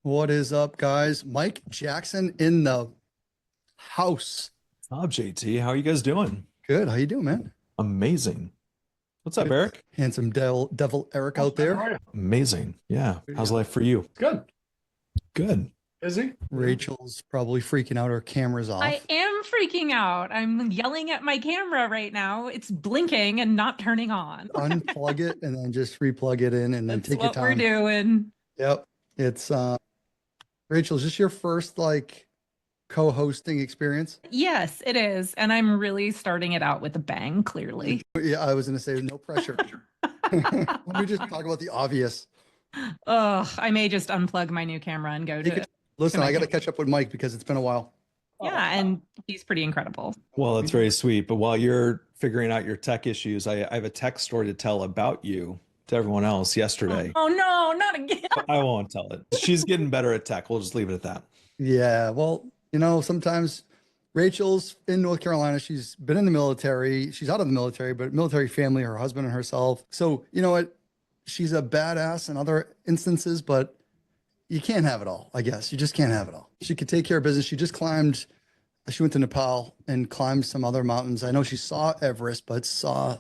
What is up, guys? Mike Jackson in the house. Up, JT? How are you guys doing? Good. How you doing, man? Amazing. What's up, Good. Eric? Handsome devil Eric Oh, out how there. are you? Amazing. Yeah. How's Yeah. life for you? Good. Good. Busy? Rachel's probably freaking out. Her camera's I off. am freaking out. I'm yelling at my camera right now. It's blinking and not turning on. Unplug it and then just replug it in and then That's take your what we're time. doing. Yep. It's Rachel, is this your first like co-hosting experience? Yes, it is. And I'm really starting it out with a bang, clearly. Yeah, I was gonna say no pressure. Let me just talk about the obvious. I may just unplug my new camera and go You to, could- Listen, my I got to camera. catch up with Mike because it's been a while. Yeah, and he's pretty incredible. Well, it's very sweet. But while you're figuring out your tech issues, I have a tech story to tell about you to everyone else yesterday. Oh no, not again. I won't tell it. She's getting better at tech. We'll just leave it at that. Yeah, well, sometimes Rachel's in North Carolina. She's been in the military. She's out of the military, but military family, her husband and herself. So, you know what? She's a badass in other instances, but you can't have it all, I guess. You just can't have it all. She could take care of business. She went to Nepal and climbed some other mountains. I know she saw Everest, but saw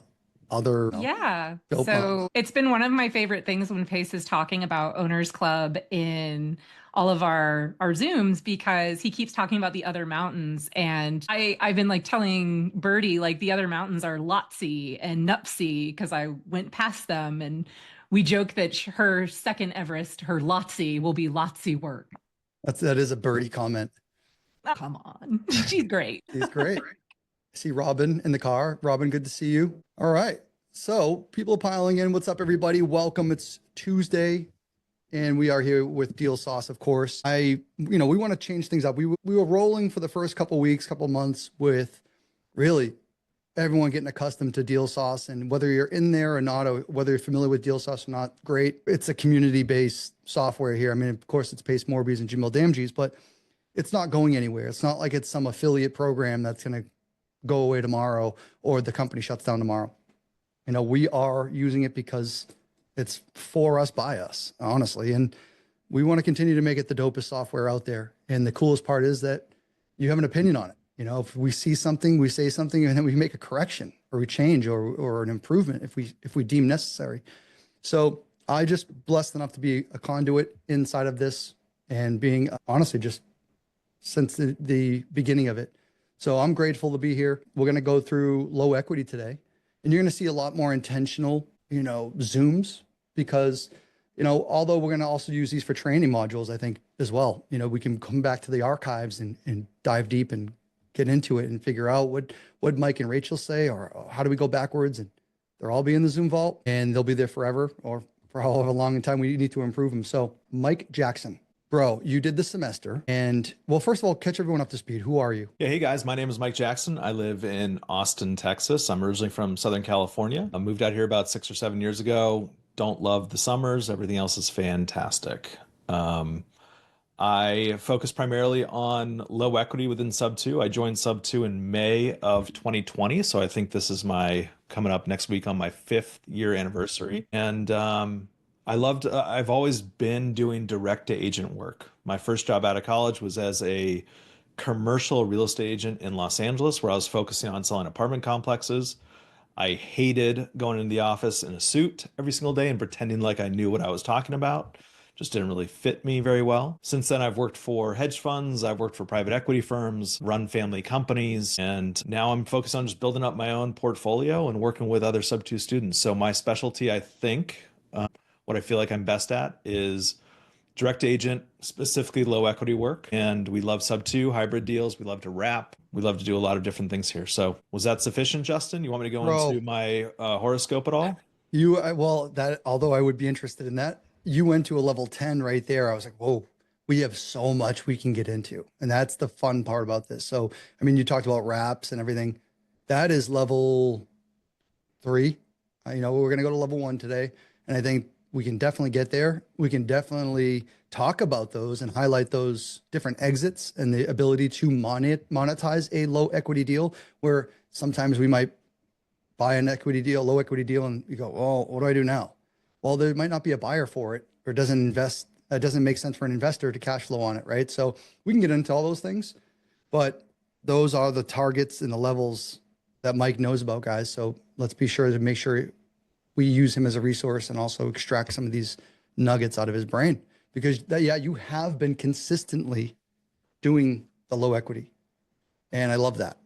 other. Yeah. Dope So mountains. it's been one of my favorite things when Pace is talking about Owners Club in all of our Zooms because he keeps talking about the other mountains. And I've been like telling Birdie like the other mountains are Lhotse and Nuptse because I went past them and we joke that her second Everest, her Lhotse, will be Lhotse work. That is a birdie comment. Oh, come on. She's great. He's great. I see Robin in the car. Robin, good to see you. All right. So people are piling in. What's up, everybody? Welcome. It's Tuesday, and we are here with Deal Sauce, of course. We want to change things up. We were rolling for the first couple weeks, couple months with really everyone getting accustomed to Deal Sauce, and whether you're in there or not, or whether you're familiar with Deal Sauce or not, great. It's a community-based software here. I mean, of course, it's Pace Morbies and Jamil Damjes, but it's not going anywhere. It's not like it's some affiliate program that's going to go away tomorrow or the company shuts down tomorrow. We are using it because it's for us, by us, honestly. And we want to continue to make it the dopest software out there. And the coolest part is that you have an opinion on it. If we see something, we say something, and then we make a correction or we change or an improvement if we deem necessary. So I just blessed enough to be a conduit inside of this and being honestly just since the beginning of it. So I'm grateful to be here. We're going to go through low equity today, and you're going to see a lot more intentional, Zooms because, although we're going to also use these for training modules, I think as well, we can come back to the archives and dive deep and get into it and figure out what Mike and Rachel say, or how do we go backwards, and they'll all be in the Zoom vault and they'll be there forever or for however long in time we need to improve them. So Mike Jackson. Bro, you did the semester. And well, first of all, catch everyone up to speed. Who are you? Yeah, hey guys, my name is Mike Jackson. I live in Austin, Texas. I'm originally from Southern California. I moved out here about 6 or 7 years ago. Don't love the summers. Everything else is fantastic. I focus primarily on low equity within SubTo. I joined SubTo in May of 2020. So I think this is coming up next week on my 5th-year anniversary. And I've always been doing direct to agent work. My first job out of college was as a commercial real estate agent in Los Angeles, where I was focusing on selling apartment complexes. I hated going into the office in a suit every single day and pretending like I knew what I was talking about. Just didn't really fit me very well. Since then, I've worked for hedge funds, I've worked for private equity firms, run family companies, and now I'm focused on just building up my own portfolio and working with other SubTo students. So my specialty, I think, what I feel like I'm best at is direct agent, specifically low equity work. And we love SubTo, hybrid deals. We love to wrap. We love to do a lot of different things here. So was that sufficient, Justin? You want me to go Bro, into my horoscope at all? Although I would be interested in that, you went to a level 10 right there. I was like, whoa, we have so much we can get into. And that's the fun part about this. So, I mean, you talked about wraps and everything. That is level 3. We're going to go to level 1 today. And I think we can definitely get there. We can definitely talk about those and highlight those different exits and the ability to monetize a low equity deal, where sometimes we might buy an low equity deal, and you go, oh, what do I do now? Well, there might not be a buyer for it, or doesn't invest It doesn't make sense for an investor to cash flow on it, right? So we can get into all those things, but those are the targets and the levels that Mike knows about, guys. So let's be sure to make sure we use him as a resource and also extract some of these nuggets out of his brain, because yeah, you have been consistently doing the low equity. And I love that.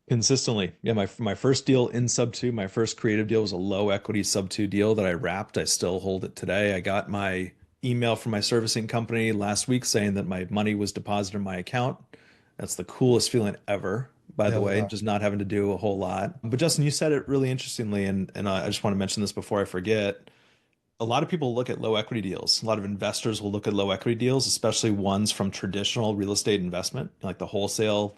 Consistently. Yeah, my first deal in SubTo, my first creative deal was a low equity SubTo deal that I wrapped. I still hold it today. I got my email from my servicing company last week saying that my money was deposited in my account. That's the coolest feeling ever, by the way, just not having to do a whole lot. But Justin, you said it really interestingly, and I just want to mention this before I forget. A lot of people look at low equity deals. A lot of investors will look at low equity deals, especially ones from traditional real estate investment, like the wholesale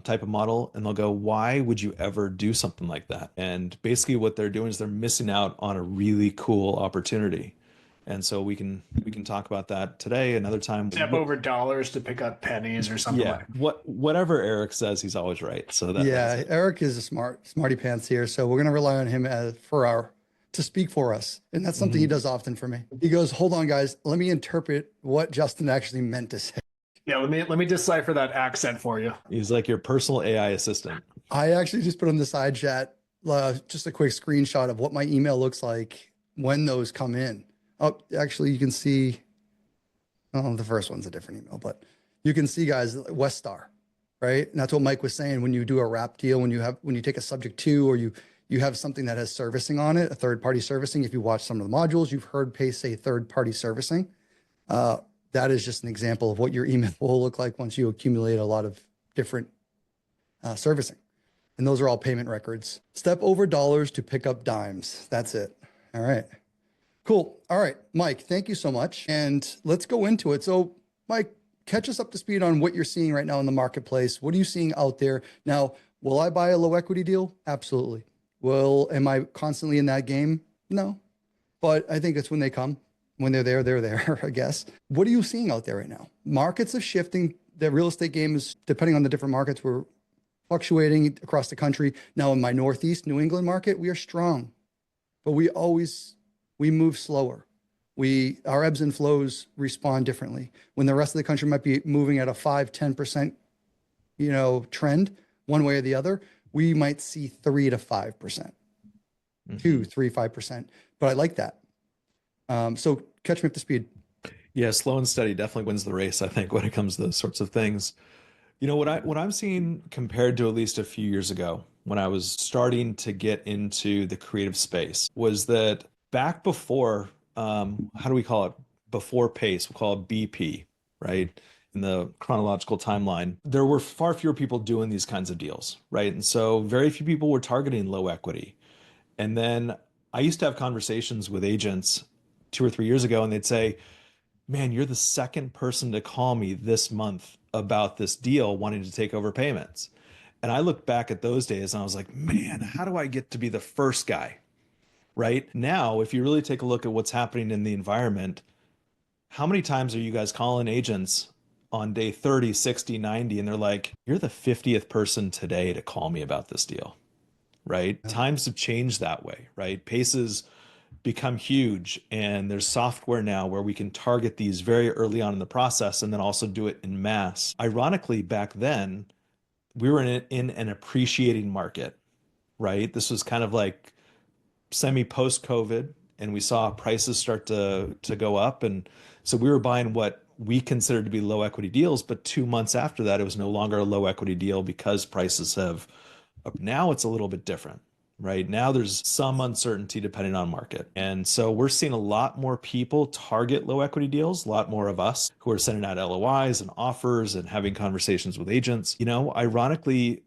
type of model, and they'll go, why would you ever do something like that? And basically what they're doing is they're missing out on a really cool opportunity. And so we can talk about that today. Another time, step over dollars to pick up pennies or something. Yeah, whatever Eric says, he's always right. So yeah, Eric is a smarty pants here, so we're gonna rely on him to speak for us, and that's something he does often for me. He goes, "Hold on, guys, let me interpret what Justin actually meant to say." Yeah, let me decipher that accent for you. He's like your personal AI assistant. I actually just put on the side chat just a quick screenshot of what my email looks like when those come in. Oh, actually, you can see. Oh, the first one's a different email, but you can see, guys, Westar, right? And that's what Mike was saying. When you do a wrap deal, when you take a subject to, or you have something that has servicing on it, a third-party servicing. If you watch some of the modules, you've heard Pace say third-party servicing. That is just an example of what your email will look like once you accumulate a lot of different servicing. And those are all payment records. Step over dollars to pick up dimes. That's it. All right. Cool. All right, Mike, thank you so much. And let's go into it. So, Mike, catch us up to speed on what you're seeing right now in the marketplace. What are you seeing out there? Now, will I buy a low equity deal? Absolutely. Am I constantly in that game? No. But I think it's when they come. When they're there, I guess. What are you seeing out there right now? Markets are shifting. The real estate game is, depending on the different markets, we're fluctuating across the country. Now in my Northeast New England market, we are strong, but we move slower. Our ebbs and flows respond differently. When the rest of the country might be moving at a 5-10%, trend one way or the other, we might see 3 to 5%, 2, 3, 5%. But I like that. So catch me up to speed. Yeah, slow and steady definitely wins the race, I think, when it comes to those sorts of things. What I'm seeing compared to at least a few years ago when I was starting to get into the creative space was that back before, how do we call it? Before Pace, we'll call it BP, right? In the chronological timeline, there were far fewer people doing these kinds of deals, right? And so very few people were targeting low equity. And then I used to have conversations with agents 2 or 3 years ago, and they'd say, man, you're the second person to call me this month about this deal wanting to take over payments. And I looked back at those days and I was like, man, how do I get to be the first guy? Right now, if you really take a look at what's happening in the environment, how many times are you guys calling agents on day 30, 60, 90, and they're like, you're the 50th person today to call me about this deal, right? Yeah. Times have changed that way, right? Paces become huge, and there's software now where we can target these very early on in the process and then also do it in mass. Ironically, back then, we were in an appreciating market, right? This was kind of like semi-post-COVID, and we saw prices start to go up. And so we were buying what we considered to be low equity deals, but 2 months after that, it was no longer a low equity deal because prices have, now it's a little bit different. Right now, there's some uncertainty depending on market. And so we're seeing a lot more people target low equity deals, a lot more of us who are sending out LOIs and offers and having conversations with agents. Ironically,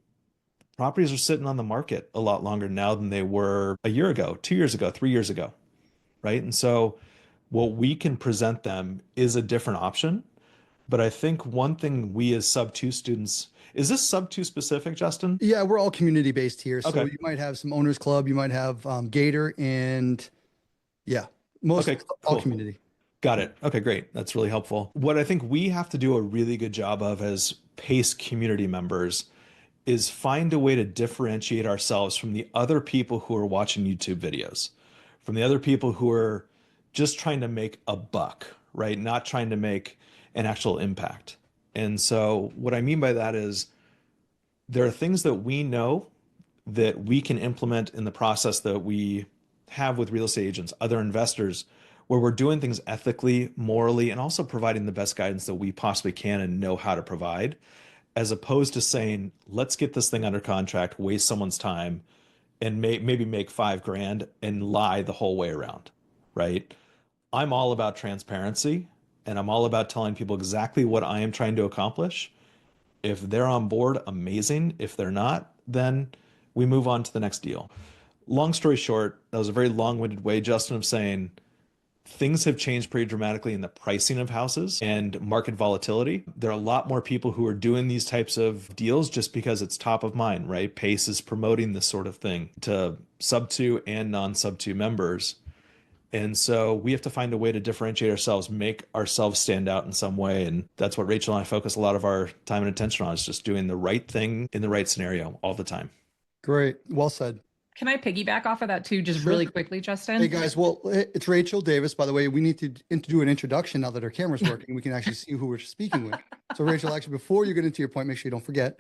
properties are sitting on the market a lot longer now than they were a year ago, 2 years ago, 3 years ago. Right. And so what we can present them is a different option. But I think one thing we as SubTo students, is this SubTo specific, Justin? Yeah, we're all community based here. Okay. So you might have some owners club, you might have Gator, and yeah, all community. Got it. Okay, great. That's really helpful. What I think we have to do a really good job of as PACE community members is find a way to differentiate ourselves from the other people who are watching YouTube videos, from the other people who are just trying to make a buck, right? Not trying to make an actual impact. And so what I mean by that is there are things that we know that we can implement in the process that we have with real estate agents, other investors, where we're doing things ethically, morally, and also providing the best guidance that we possibly can and know how to provide, as opposed to saying, let's get this thing under contract, waste someone's time, and maybe make $5,000 and lie the whole way around, right? I'm all about transparency, and I'm all about telling people exactly what I am trying to accomplish. If they're on board, amazing. If they're not, then we move on to the next deal. Long story short, that was a very long-winded way, Justin, of saying things have changed pretty dramatically in the pricing of houses and market volatility. There are a lot more people who are doing these types of deals just because it's top of mind, right? Pace is promoting this sort of thing to SubTo and non-SubTo members. And so we have to find a way to differentiate ourselves, make ourselves stand out in some way. And that's what Rachel and I focus a lot of our time and attention on, is just doing the right thing in the right scenario all the time. Great. Well said. Can I piggyback off of that too, just Sure. really quickly, Justin? Hey guys, well, it's Rachel Davis. By the way, we need to do an introduction now that our camera's working. We can actually see who we're speaking with. So Rachel, actually, before you get into your point, make sure you don't forget,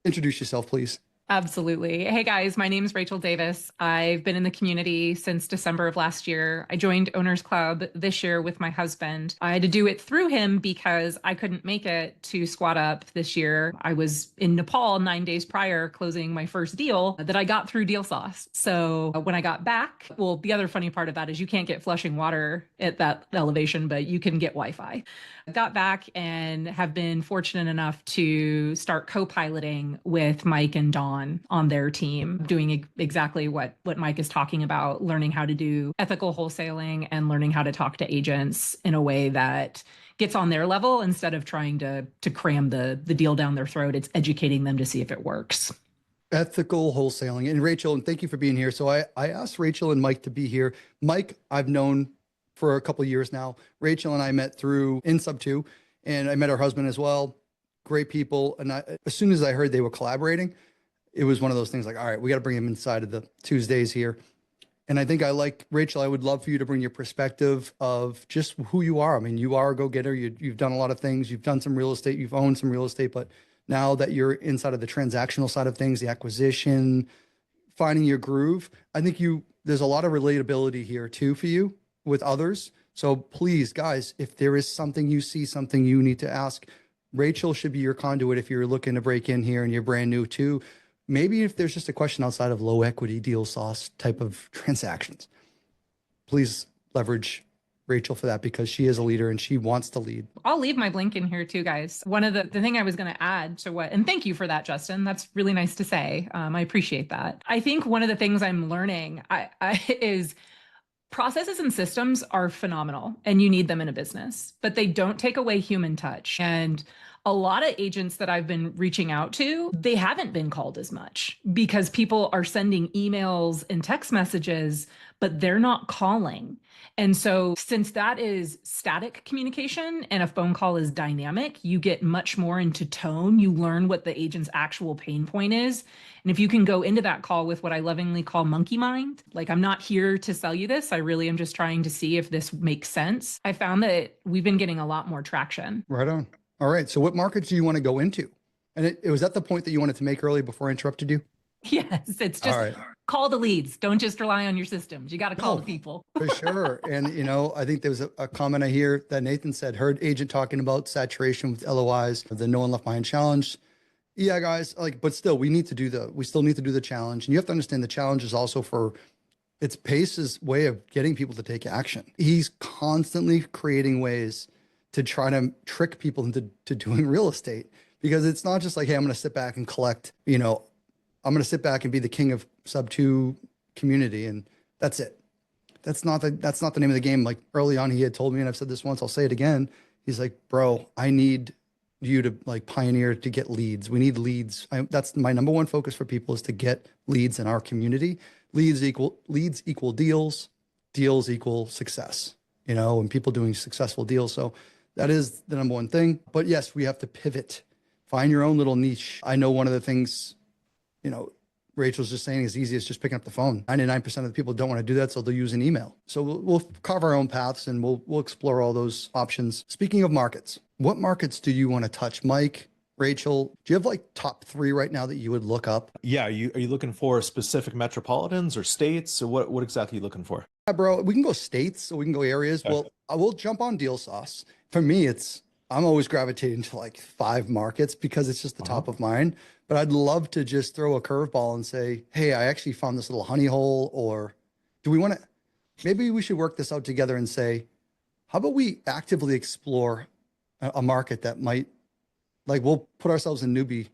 introduce yourself, please. Absolutely. Hey guys, my name is Rachel Davis. I've been in the community since December of last year. I joined Owners Club this year with my husband. I had to do it through him because I couldn't make it to Squat Up this year. I was in Nepal 9 days prior, closing my first deal that I got through Deal Sauce. So when I got back, well, the other funny part of that is you can't get flushing water at that elevation, but you can get Wi-Fi. I got back and have been fortunate enough to start co-piloting with Mike and Dawn on their team, doing exactly what Mike is talking about, learning how to do ethical wholesaling and learning how to talk to agents in a way that gets on their level instead of trying to cram the deal down their throat. It's educating them to see if it works. Ethical wholesaling. And Rachel, and thank you for being here. So I asked Rachel and Mike to be here. Mike, I've known for a couple of years now. Rachel and I met through in SubTo, and I met her husband as well. Great people. And as soon as I heard they were collaborating, it was one of those things like, all right, we got to bring him inside of the Tuesdays here. And I think Rachel, I would love for you to bring your perspective of just who you are. I mean, you are a go-getter. You've done a lot of things. You've done some real estate. You've owned some real estate. But now that you're inside of the transactional side of things, the acquisition, finding your groove, I think there's a lot of relatability here too for you with others. So please, guys, if there is something you see, something you need to ask, Rachel should be your conduit if you're looking to break in here and you're brand new too. Maybe if there's just a question outside of low equity deal sauce type of transactions, please leverage Rachel for that, because she is a leader and she wants to lead. I'll leave my link in here too, guys. One of the thing I was going to add to and thank you for that, Justin. That's really nice to say. I appreciate that. I think one of the things I'm learning is processes and systems are phenomenal and you need them in a business, but they don't take away human touch. And a lot of agents that I've been reaching out to, they haven't been called as much because people are sending emails and text messages, but they're not calling. And so since that is static communication and a phone call is dynamic, you get much more into tone. You learn what the agent's actual pain point is. And if you can go into that call with what I lovingly call monkey mind, like, I'm not here to sell you this. I really am just trying to see if this makes sense. I found that we've been getting a lot more traction. Right on. All right. So what markets do you want to go into? And it was at the point that you wanted to make earlier before I interrupted you? Yes, it's just call the leads. Don't just rely on your systems. You got to call the people. For sure. And, I think there was a comment I hear that Nathan said, heard agent talking about saturation with LOIs, the no one left behind challenge. Yeah, guys, but still, we still need to do the challenge. And you have to understand the challenge is also it's Pace's way of getting people to take action. He's constantly creating ways to try to trick people into doing real estate, because it's not just like, hey, I'm going to sit back and collect, I'm going to sit back and be the king of SubTo community, and that's it. That's not the name of the game. Like early on, he had told me, and I've said this once, I'll say it again. He's like, bro, I need you to pioneer to get leads. We need leads. That's my number one focus for people, is to get leads in our community. Leads equal deals. Deals equal success. And people doing successful deals. So that is the number one thing. But yes, we have to pivot. Find your own little niche. I know one of the things, Rachel's just saying as easy as just picking up the phone. 99% of the people don't want to do that, so they'll use an email. So we'll carve our own paths and we'll explore all those options. Speaking of markets, what markets do you want to touch? Mike, Rachel, do you have like top 3 right now that you would look up? Yeah, are you looking for specific metropolitans or states? So what exactly are you looking for? Yeah, bro, we can go states or we can go areas. Okay. Well, I will jump on Deal Sauce. For me, I'm always gravitating to like 5 markets because it's just the top of mind. But I'd love to just throw a curveball and say, hey, I actually found this little honey hole. Or do we want to, maybe we should work this out together and say, how about we actively explore a market that might, like, we'll put ourselves in newbie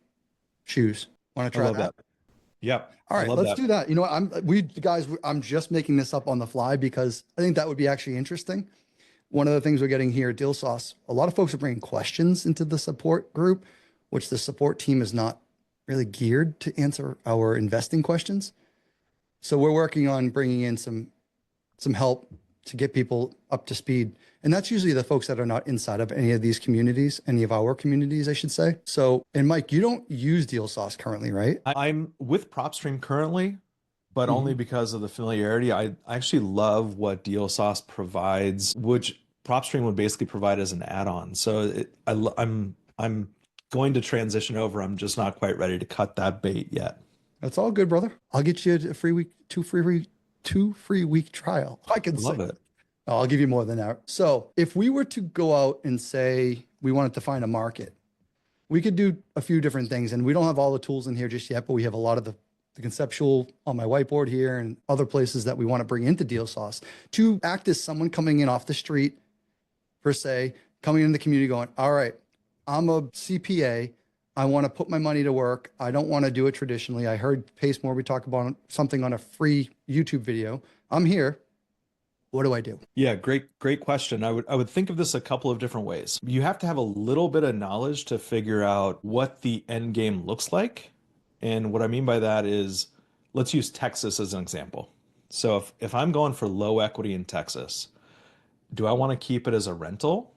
shoes. Want to try that? Yep. All right, let's do that. You know what? I'm just making this up on the fly because I think that would be actually interesting. One of the things we're getting here at Deal Sauce, a lot of folks are bringing questions into the support group, which the support team is not really geared to answer our investing questions. So we're working on bringing in some help to get people up to speed. And that's usually the folks that are not inside of any of these communities, any of our communities, I should say. So, and Mike, you don't use Deal Sauce currently, right? I'm with PropStream currently, but only because of the familiarity. I actually love what Deal Sauce provides, which PropStream would basically provide as an add-on. So I'm going to transition over. I'm just not quite ready to cut that bait yet. That's all good, brother. I'll get you a free week, two free week trial. I can Love say it. I'll give you more than that. So if we were to go out and say we wanted to find a market, we could do a few different things. And we don't have all the tools in here just yet, but we have a lot of the conceptual on my whiteboard here and other places that we want to bring into Deal Sauce to act as someone coming in off the street, per se, coming in the community going, all right, I'm a CPA. I want to put my money to work. I don't want to do it traditionally. I heard Pacemore, we talk about something on a free YouTube video. I'm here. What do I do? Yeah, great question. I would think of this a couple of different ways. You have to have a little bit of knowledge to figure out what the end game looks like. And what I mean by that is, let's use Texas as an example. So if I'm going for low equity in Texas, do I want to keep it as a rental?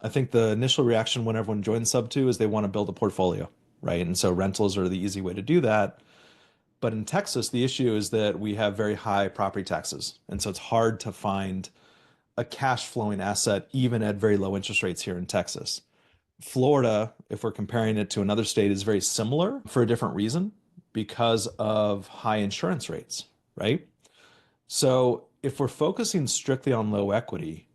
I think the initial reaction when everyone joins SubTo is they want to build a portfolio, right? And so rentals are the easy way to do that. But in Texas, the issue is that we have very high property taxes. And so it's hard to find a cash flowing asset, even at very low interest rates here in Texas. Florida, if we're comparing it to another state, is very similar for a different reason because of high insurance rates, right? So if we're focusing strictly on low equity,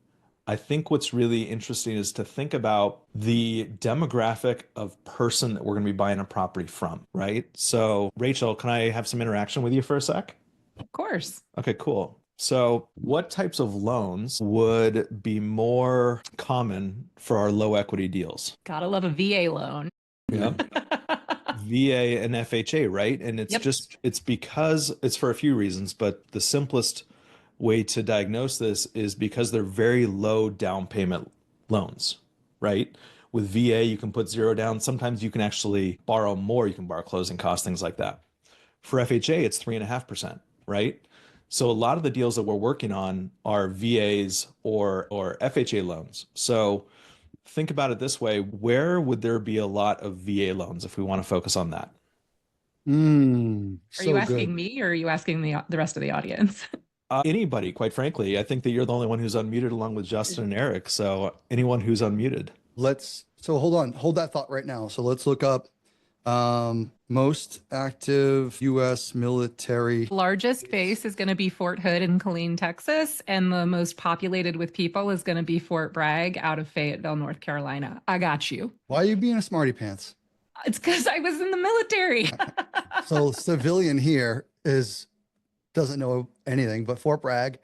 I think what's really interesting is to think about the demographic of person that we're going to be buying a property from, right? So Rachel, can I have some interaction with you for a sec? Of course. Okay, cool. So what types of loans would be more common for our low equity deals? Gotta love a VA loan. Yeah. VA and FHA, right? And it's it's because it's for a few reasons, but the simplest way to diagnose this is because they're very low down payment loans, right? With VA, you can put 0 down. Sometimes you can actually borrow more. You can borrow closing costs, things like that. For FHA, it's 3.5%, right? So a lot of the deals that we're working on are VAs or FHA loans. So think about it this way. Where would there be a lot of VA loans if we want to focus on that? Are you asking me or are you asking the rest of the audience? Anybody, quite frankly. I think that you're the only one who's unmuted along with Justin and Eric. So anyone who's unmuted. Hold that thought right now. So let's look up most active U.S. military. Largest base is going to be Fort Hood in Killeen, Texas, and the most populated with people is going to be Fort Bragg out of Fayetteville, North Carolina. I got you. Why are you being a smarty pants? It's because I was in the military. So civilian here doesn't know anything, but Fort Bragg,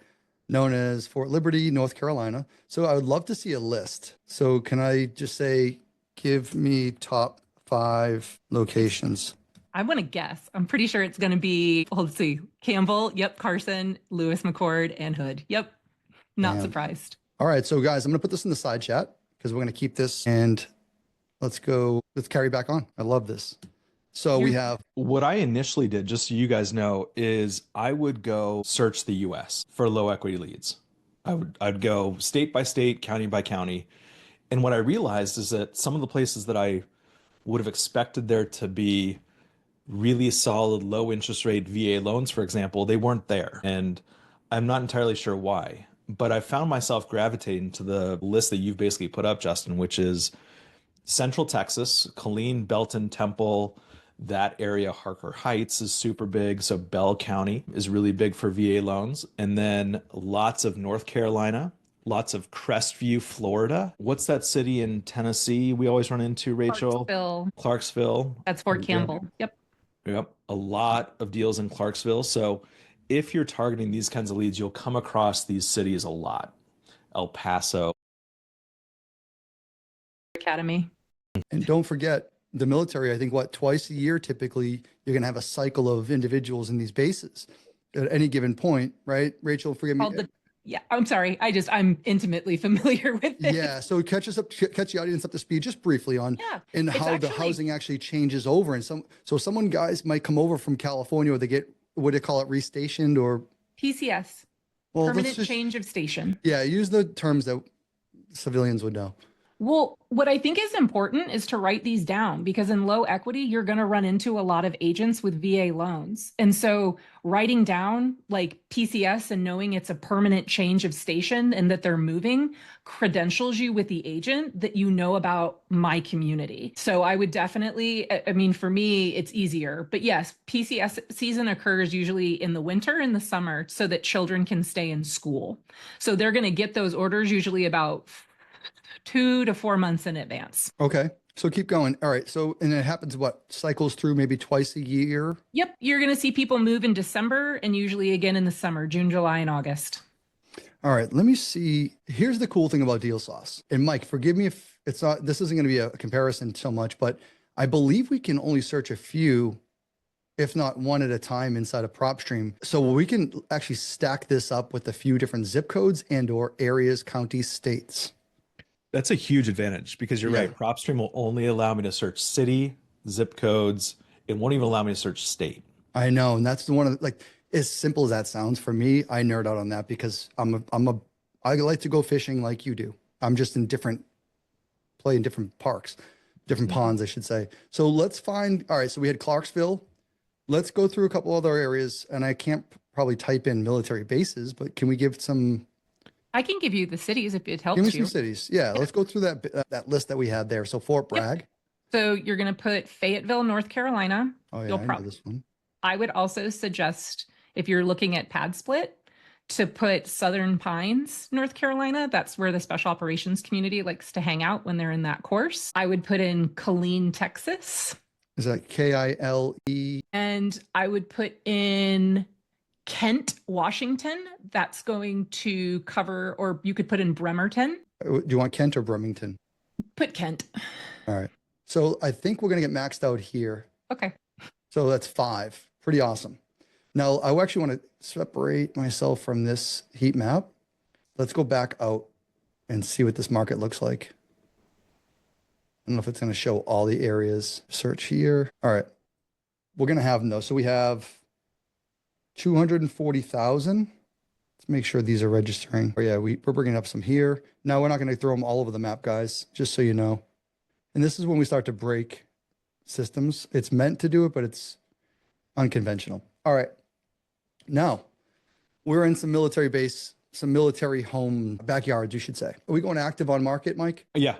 known as Fort Liberty, North Carolina. So I would love to see a list. So can I just say, give me top 5 locations? I want to guess. I'm pretty sure it's going to be, let's see, Campbell, yep, Carson, Lewis McCord, and Hood. Yep. Not surprised. All right. So guys, I'm going to put this in the side chat because we're going to keep this and let's carry back on. I love this. So we have what I initially did, just so you guys know, is I would go search the US for low equity leads. I'd go state by state, county by county. And what I realized is that some of the places that I would have expected there to be really solid low interest rate VA loans, for example, they weren't there. And I'm not entirely sure why, but I found myself gravitating to the list that you've basically put up, Justin, which is Central Texas, Killeen, Belton, Temple, that area. Harker Heights is super big. So Bell County is really big for VA loans. And then lots of North Carolina, lots of Crestview, Florida. What's that city in Tennessee we always run into, Rachel? Clarksville. That's Fort Campbell. Yep. Yep. A lot of deals in Clarksville. So if you're targeting these kinds of leads, you'll come across these cities a lot. El Paso. Academy. And don't forget the military. I think twice a year, typically, you're going to have a cycle of individuals in these bases at any given point, right? Rachel, forgive me. Yeah, I'm sorry. I'm intimately familiar with this. Yeah. So catch the audience up to speed just briefly on how the housing actually changes over. And someone guys might come over from California, or they get, what do they call it, restationed or PCS, permanent change of station. Yeah. Use the terms that civilians would know. Well, what I think is important is to write these down, because in low equity, you're going to run into a lot of agents with VA loans. And so writing down like PCS and knowing it's a permanent change of station and that they're moving credentials you with the agent that you know about my community. So I would definitely, I mean, for me, it's easier. But yes, PCS season occurs usually in the winter and the summer so that children can stay in school. So they're going to get those orders usually about 2 to 4 months in advance. Okay. So keep going. All right. So, and it happens, cycles through maybe twice a year? Yep. You're going to see people move in December and usually again in the summer, June, July, and August. All right. Let me see. Here's the cool thing about Deal Sauce. And Mike, forgive me if this isn't going to be a comparison so much, but I believe we can only search a few, if not one at a time inside of PropStream. So we can actually stack this up with a few different zip codes and or areas, counties, states. That's a huge advantage, because you're right. PropStream will only allow me to search city, zip codes. It won't even allow me to search state. I know. And that's one of the, as simple as that sounds, for me, I nerd out on that because I like to go fishing like you do. I'm just play in different parks, different ponds, I should say. So let's find, all right. So we had Clarksville. Let's go through a couple other areas, and I can't probably type in military bases, but can we give some? I can give you the cities if it helps you. Give me some cities. Yeah, let's go through that list that we had there. So Fort Bragg. Yep. So you're going to put Fayetteville, North Carolina. Oh yeah, I know this one. I would also suggest, if you're looking at pad split, to put Southern Pines, North Carolina. That's where the special operations community likes to hang out when they're in that course. I would put in Killeen, Texas. Is that Kile? And I would put in Kent, Washington. That's going to cover, or you could put in Bremerton. Do you want Kent or Bremerton? Put Kent. All right. So I think we're going to get maxed out here. Okay. So that's 5. Pretty awesome. Now I actually want to separate myself from this heat map. Let's go back out and see what this market looks like. I don't know if it's going to show all the areas. Search here. All right. We're going to have them though. So we have 240,000. Let's make sure these are registering. Oh yeah, we're bringing up some here. Now we're not going to throw them all over the map, guys, just so you know. And this is when we start to break systems. It's meant to do it, but it's unconventional. All right. Now we're in some military base, some military home backyards, you should say. Are we going active on market, Mike? Yeah.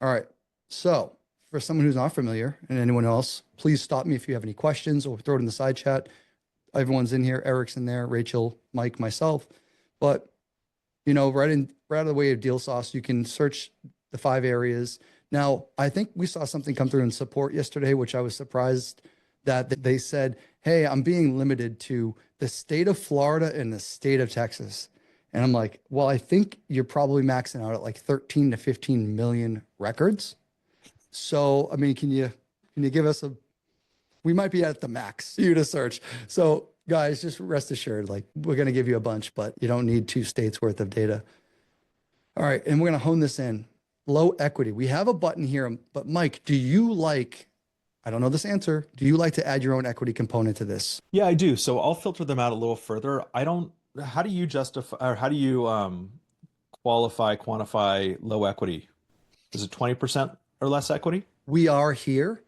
All right. So for someone who's not familiar, and anyone else, please stop me if you have any questions or throw it in the side chat. Everyone's in here. Eric's in there, Rachel, Mike, myself. But, right out of the way of Deal Sauce, you can search the 5 areas. Now, I think we saw something come through in support yesterday, which I was surprised that they said, hey, I'm being limited to the state of Florida and the state of Texas. And I'm like, well, I think you're probably maxing out at like 13 to 15 million records. So, I mean, can you give us we might be at the max for you to search. So guys, just rest assured, we're going to give you a bunch, but you don't need 2 states worth of data. All right. And we're going to hone this in. Low equity. We have a button here, but Mike, I don't know this answer. Do you like to add your own equity component to this? Yeah, I do. So I'll filter them out a little further. How do you justify, or how do you quantify low equity? Is it 20% or less equity? We are here,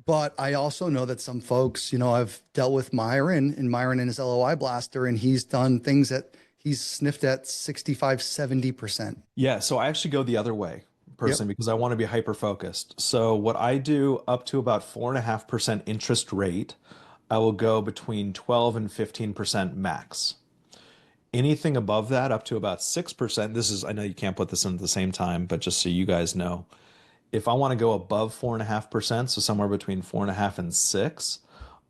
But I also know that some folks, I've dealt with Myron and his LOI blaster, and he's done things that he's sniffed at 65, 70%. Yeah, so I actually go the other way Yep. personally because I want to be hyper focused. So what I do up to about 4.5% interest rate, I will go between 12 and 15% max. Anything above that, up to about 6%, this is, I know you can't put this in at the same time, but just so you guys know, if I want to go above 4.5%, so somewhere between 4.5 and 6,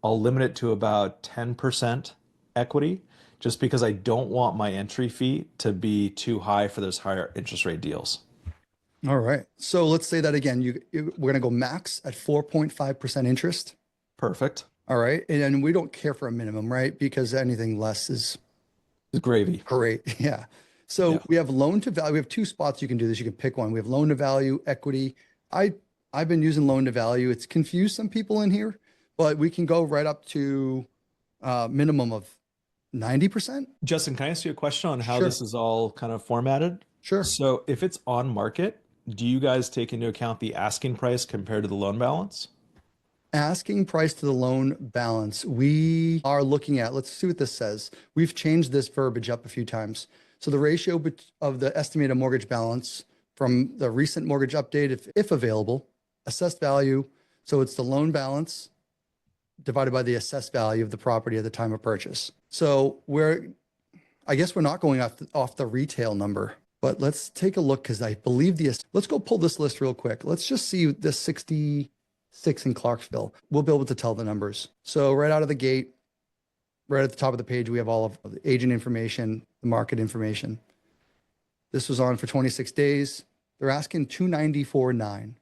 I'll limit it to about 10% equity, just because I don't want my entry fee to be too high for those higher interest rate deals. All right. So let's say that again. We're going to go max at 4.5% interest. Perfect. All right. And we don't care for a minimum, right? Because anything less is Gravy. great. Yeah. So Yeah. we have loan to value. We have two spots you can do this. You can pick one. We have loan to value, equity. I've been using loan to value. It's confused some people in here, but we can go right up to minimum of 90%. Justin, can I ask you a question on how Sure. this is all kind of formatted? Sure. So if it's on market, do you guys take into account the asking price compared to the loan balance? Asking price to the loan balance. We are looking at, let's see what this says. We've changed this verbiage up a few times. So the ratio of the estimated mortgage balance from the recent mortgage update, if available, assessed value. So it's the loan balance divided by the assessed value of the property at the time of purchase. So I guess we're not going off the retail number, but let's take a look because I believe let's go pull this list real quick. Let's just see the 66 in Clarksville. We'll be able to tell the numbers. So right out of the gate, right at the top of the page, we have all of the agent information, the market information. This was on for 26 days. They're asking $294.9.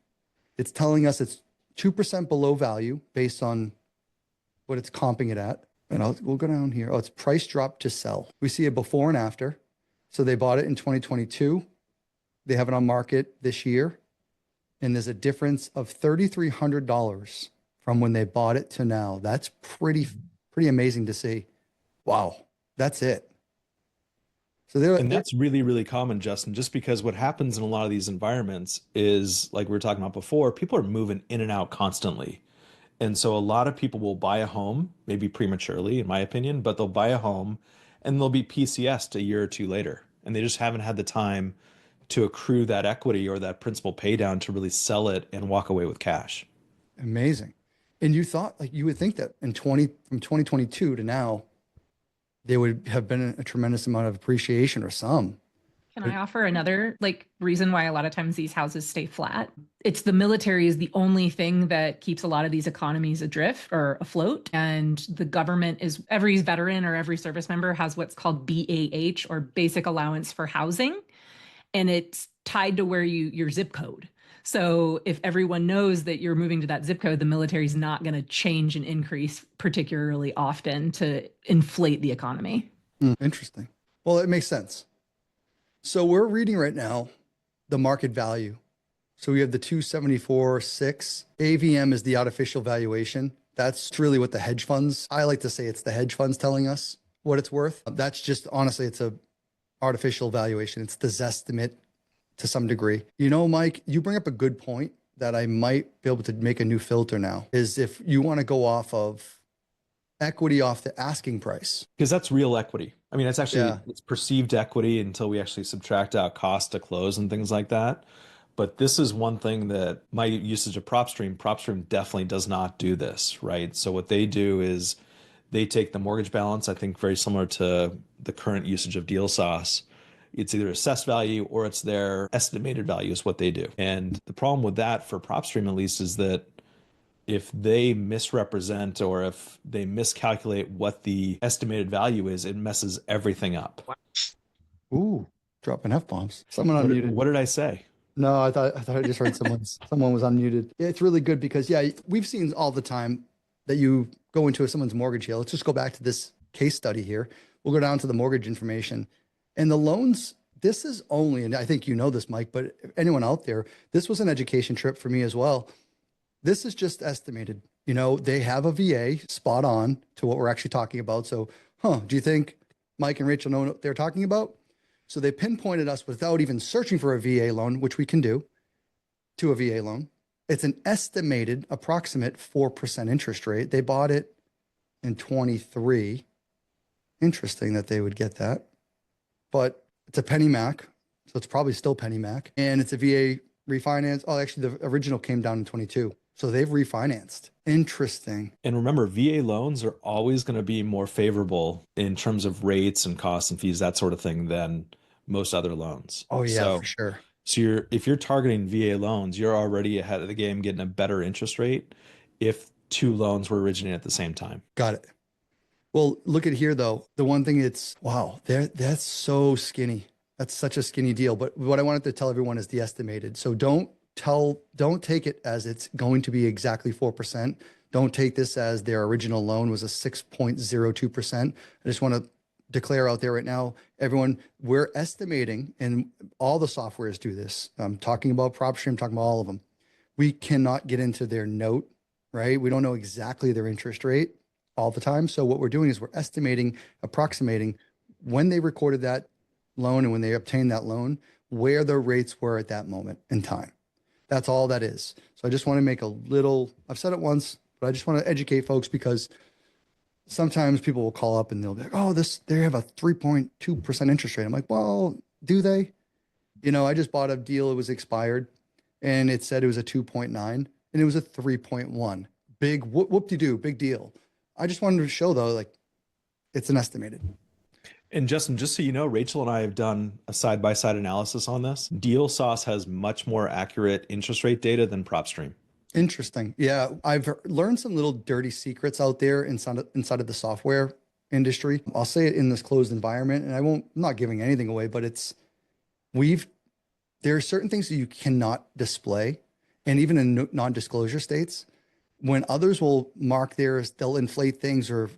It's telling us it's 2% below value based on what it's comping it at. And we'll go down here. Oh, it's price drop to sell. We see a before and after. So they bought it in 2022. They have it on market this year. And there's a difference of $3,300 from when they bought it to now. That's pretty amazing to see. Wow. That's it. So and that's really, really common, Justin, just because what happens in a lot of these environments is, like we were talking about before, people are moving in and out constantly. And so a lot of people will buy a home, maybe prematurely, in my opinion, but they'll buy a home and they'll be PCS'd a year or two later. And they just haven't had the time to accrue that equity or that principal pay down to really sell it and walk away with cash. Amazing. And you would think that from 2022 to now, there would have been a tremendous amount of appreciation or some. Can I offer another reason why a lot of times these houses stay flat? It's the military is the only thing that keeps a lot of these economies adrift or afloat. And the government every veteran or every service member has what's called BAH, or Basic Allowance for Housing. And it's tied to where your zip code. So if everyone knows that you're moving to that zip code, the military is not going to change and increase particularly often to inflate the economy. Interesting. Well, it makes sense. So we're reading right now the market value. So we have the 274.6. AVM is the artificial valuation. That's really what the hedge funds, I like to say it's the hedge funds telling us what it's worth. That's just, honestly, it's a artificial valuation. It's the Zestimate to some degree. Mike, you bring up a good point that I might be able to make a new filter now, is if you want to go off of equity off the asking price. Because that's real equity. I mean, it's actually, Yeah. it's perceived equity until we actually subtract out cost to close and things like that. But this is one thing that my usage of PropStream definitely does not do this, right? So what they do is they take the mortgage balance, I think very similar to the current usage of Deal Sauce. It's either assessed value or it's their estimated value is what they do. And the problem with that for PropStream, at least, is that if they misrepresent or if they miscalculate what the estimated value is, it messes everything up. Ooh, dropping F-bombs. Someone unmuted. What did I say? No, I thought I just heard someone was unmuted. It's really good because, yeah, we've seen all the time that you go into someone's mortgage here. Let's just go back to this case study here. We'll go down to the mortgage information and the loans. This is only, and I think you know this, Mike, but anyone out there, this was an education trip for me as well. This is just estimated. They have a VA spot on to what we're actually talking about. So, do you think Mike and Rachel know what they're talking about? So they pinpointed us without even searching for a VA loan, which we can do, to a VA loan. it's an estimated approximate 4% interest rate. They bought it in 23. Interesting that they would get that, but it's a Penny Mac. So it's probably still Penny Mac, and it's a VA refinance. Oh, actually the original came down in 22. So they've refinanced. Interesting. And remember, VA loans are always going to be more favorable in terms of rates and costs and fees, that sort of thing, than most other loans. Oh yeah, so, for sure. So if you're targeting VA loans, you're already ahead of the game getting a better interest rate if two loans were originating at the same time. Got it. Well, look at here though. The one thing wow, that's so skinny. That's such a skinny deal. But what I wanted to tell everyone is the estimated. So don't take it as it's going to be exactly 4%. Don't take this as their original loan was a 6.02%. I just want to declare out there right now, everyone, we're estimating, and all the softwares do this. I'm talking about PropStream, I'm talking about all of them. We cannot get into their note, right? We don't know exactly their interest rate all the time. So what we're doing is we're estimating, approximating when they recorded that loan and when they obtained that loan, where the rates were at that moment in time. That's all that is. So I just want to make a little, I've said it once, but I just want to educate folks, because sometimes people will call up and they'll be like, oh, they have a 3.2% interest rate. I'm like, well, do they? You know, I just bought a deal. It was expired and it said it was a 2.9 and it was a 3.1. Big whoop-de-doo, big deal. I just wanted to show though, like it's an estimated. And Justin, just so you know, Rachel and I have done a side-by-side analysis on this. Deal Sauce has much more accurate interest rate data than PropStream. Interesting. Yeah, I've learned some little dirty secrets out there inside of the software industry. I'll say it in this closed environment, and I'm not giving anything away, but there are certain things that you cannot display, and even in non-disclosure states, when others will mark theirs, they'll inflate things or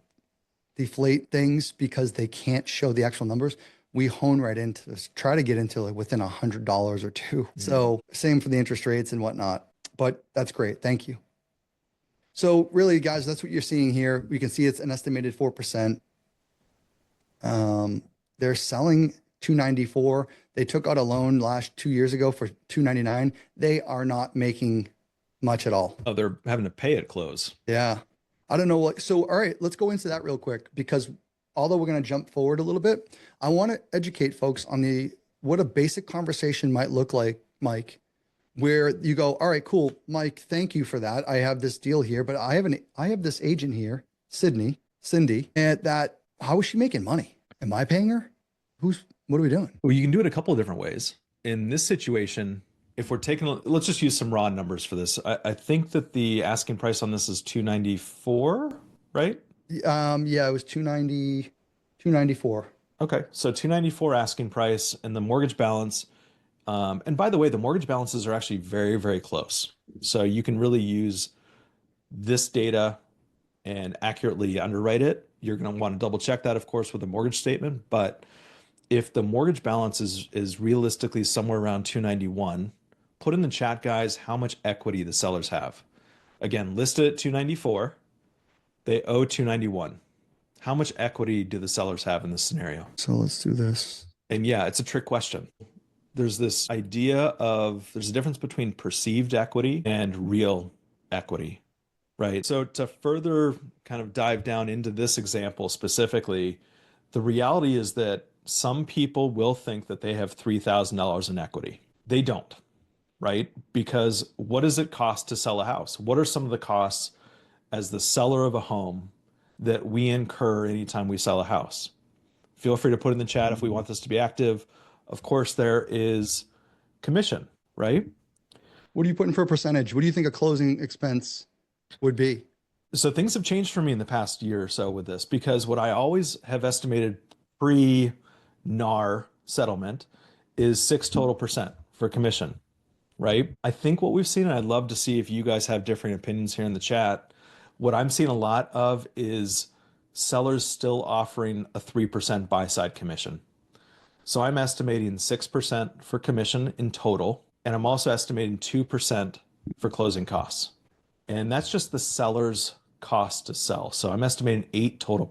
deflate things because they can't show the actual numbers. We hone right into this, try to get into like within $100 or two. Mm-hmm. So same for the interest rates and whatnot, but that's great. Thank you. So really guys, that's what you're seeing here. We can see it's an estimated 4%. They're selling 294. They took out a loan 2 years ago for 299. They are not making much at all. Oh, they're having to pay at close. Yeah. I don't know what. So, all right, let's go into that real quick, because although we're going to jump forward a little bit, I want to educate folks on what a basic conversation might look like, Mike, where you go, all right, cool, Mike, thank you for that. I have this deal here, but I have this agent here, Cindy, and how is she making money? Am I paying her? What are we doing? Well, you can do it a couple of different ways. In this situation, if we're let's just use some raw numbers for this. I think that the asking price on this is 294, right? Yeah, it was 294. Okay, so 294 asking price, and the mortgage balance. And by the way, the mortgage balances are actually very, very close. So you can really use this data and accurately underwrite it. You're going to want to double check that, of course, with the mortgage statement. But if the mortgage balance is realistically somewhere around 291, put in the chat, guys, how much equity the sellers have. Again, listed at 294. They owe 291. How much equity do the sellers have in this scenario? So let's do this. And yeah, it's a trick question. There's this idea of there's a difference between perceived equity and real equity, right? So to further kind of dive down into this example specifically, the reality is that some people will think that they have $3,000 in equity. They don't, right? Because what does it cost to sell a house? What are some of the costs as the seller of a home that we incur anytime we sell a house? Feel free to put in the chat if we want this to be active. Of course, there is commission, right? What are you putting for a percentage? What do you think a closing expense would be? So things have changed for me in the past year or so with this, because what I always have estimated pre-NAR settlement is 6% total for commission, right? I think what we've seen, and I'd love to see if you guys have different opinions here in the chat, what I'm seeing a lot of is sellers still offering a 3% buy-side commission. So I'm estimating 6% for commission in total, and I'm also estimating 2% for closing costs. And that's just the seller's cost to sell. So I'm estimating 8% total.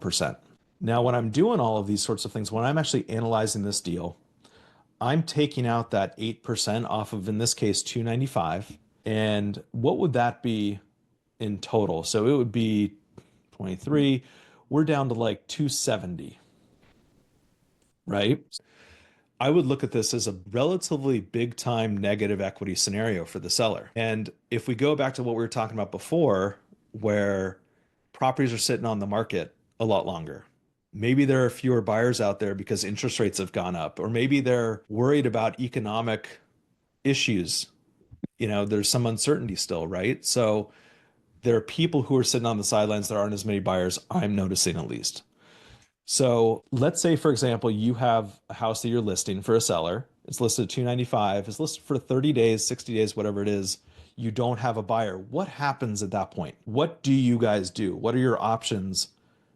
Now, when I'm doing all of these sorts of things, when I'm actually analyzing this deal, I'm taking out that 8% off of, in this case, 295, And what would that be in total? So it would be 23. We're down to like 270, right? I would look at this as a relatively big time negative equity scenario for the seller. And if we go back to what we were talking about before, where properties are sitting on the market a lot longer, maybe there are fewer buyers out there because interest rates have gone up, or maybe they're worried about economic issues. You know, there's some uncertainty still, right? So there are people who are sitting on the sidelines. There aren't as many buyers, I'm noticing at least. So let's say, for example, you have a house that you're listing for a seller. It's listed at 295. It's listed for 30 days, 60 days, whatever it is. You don't have a buyer. What happens at that point? What do you guys do? What are your options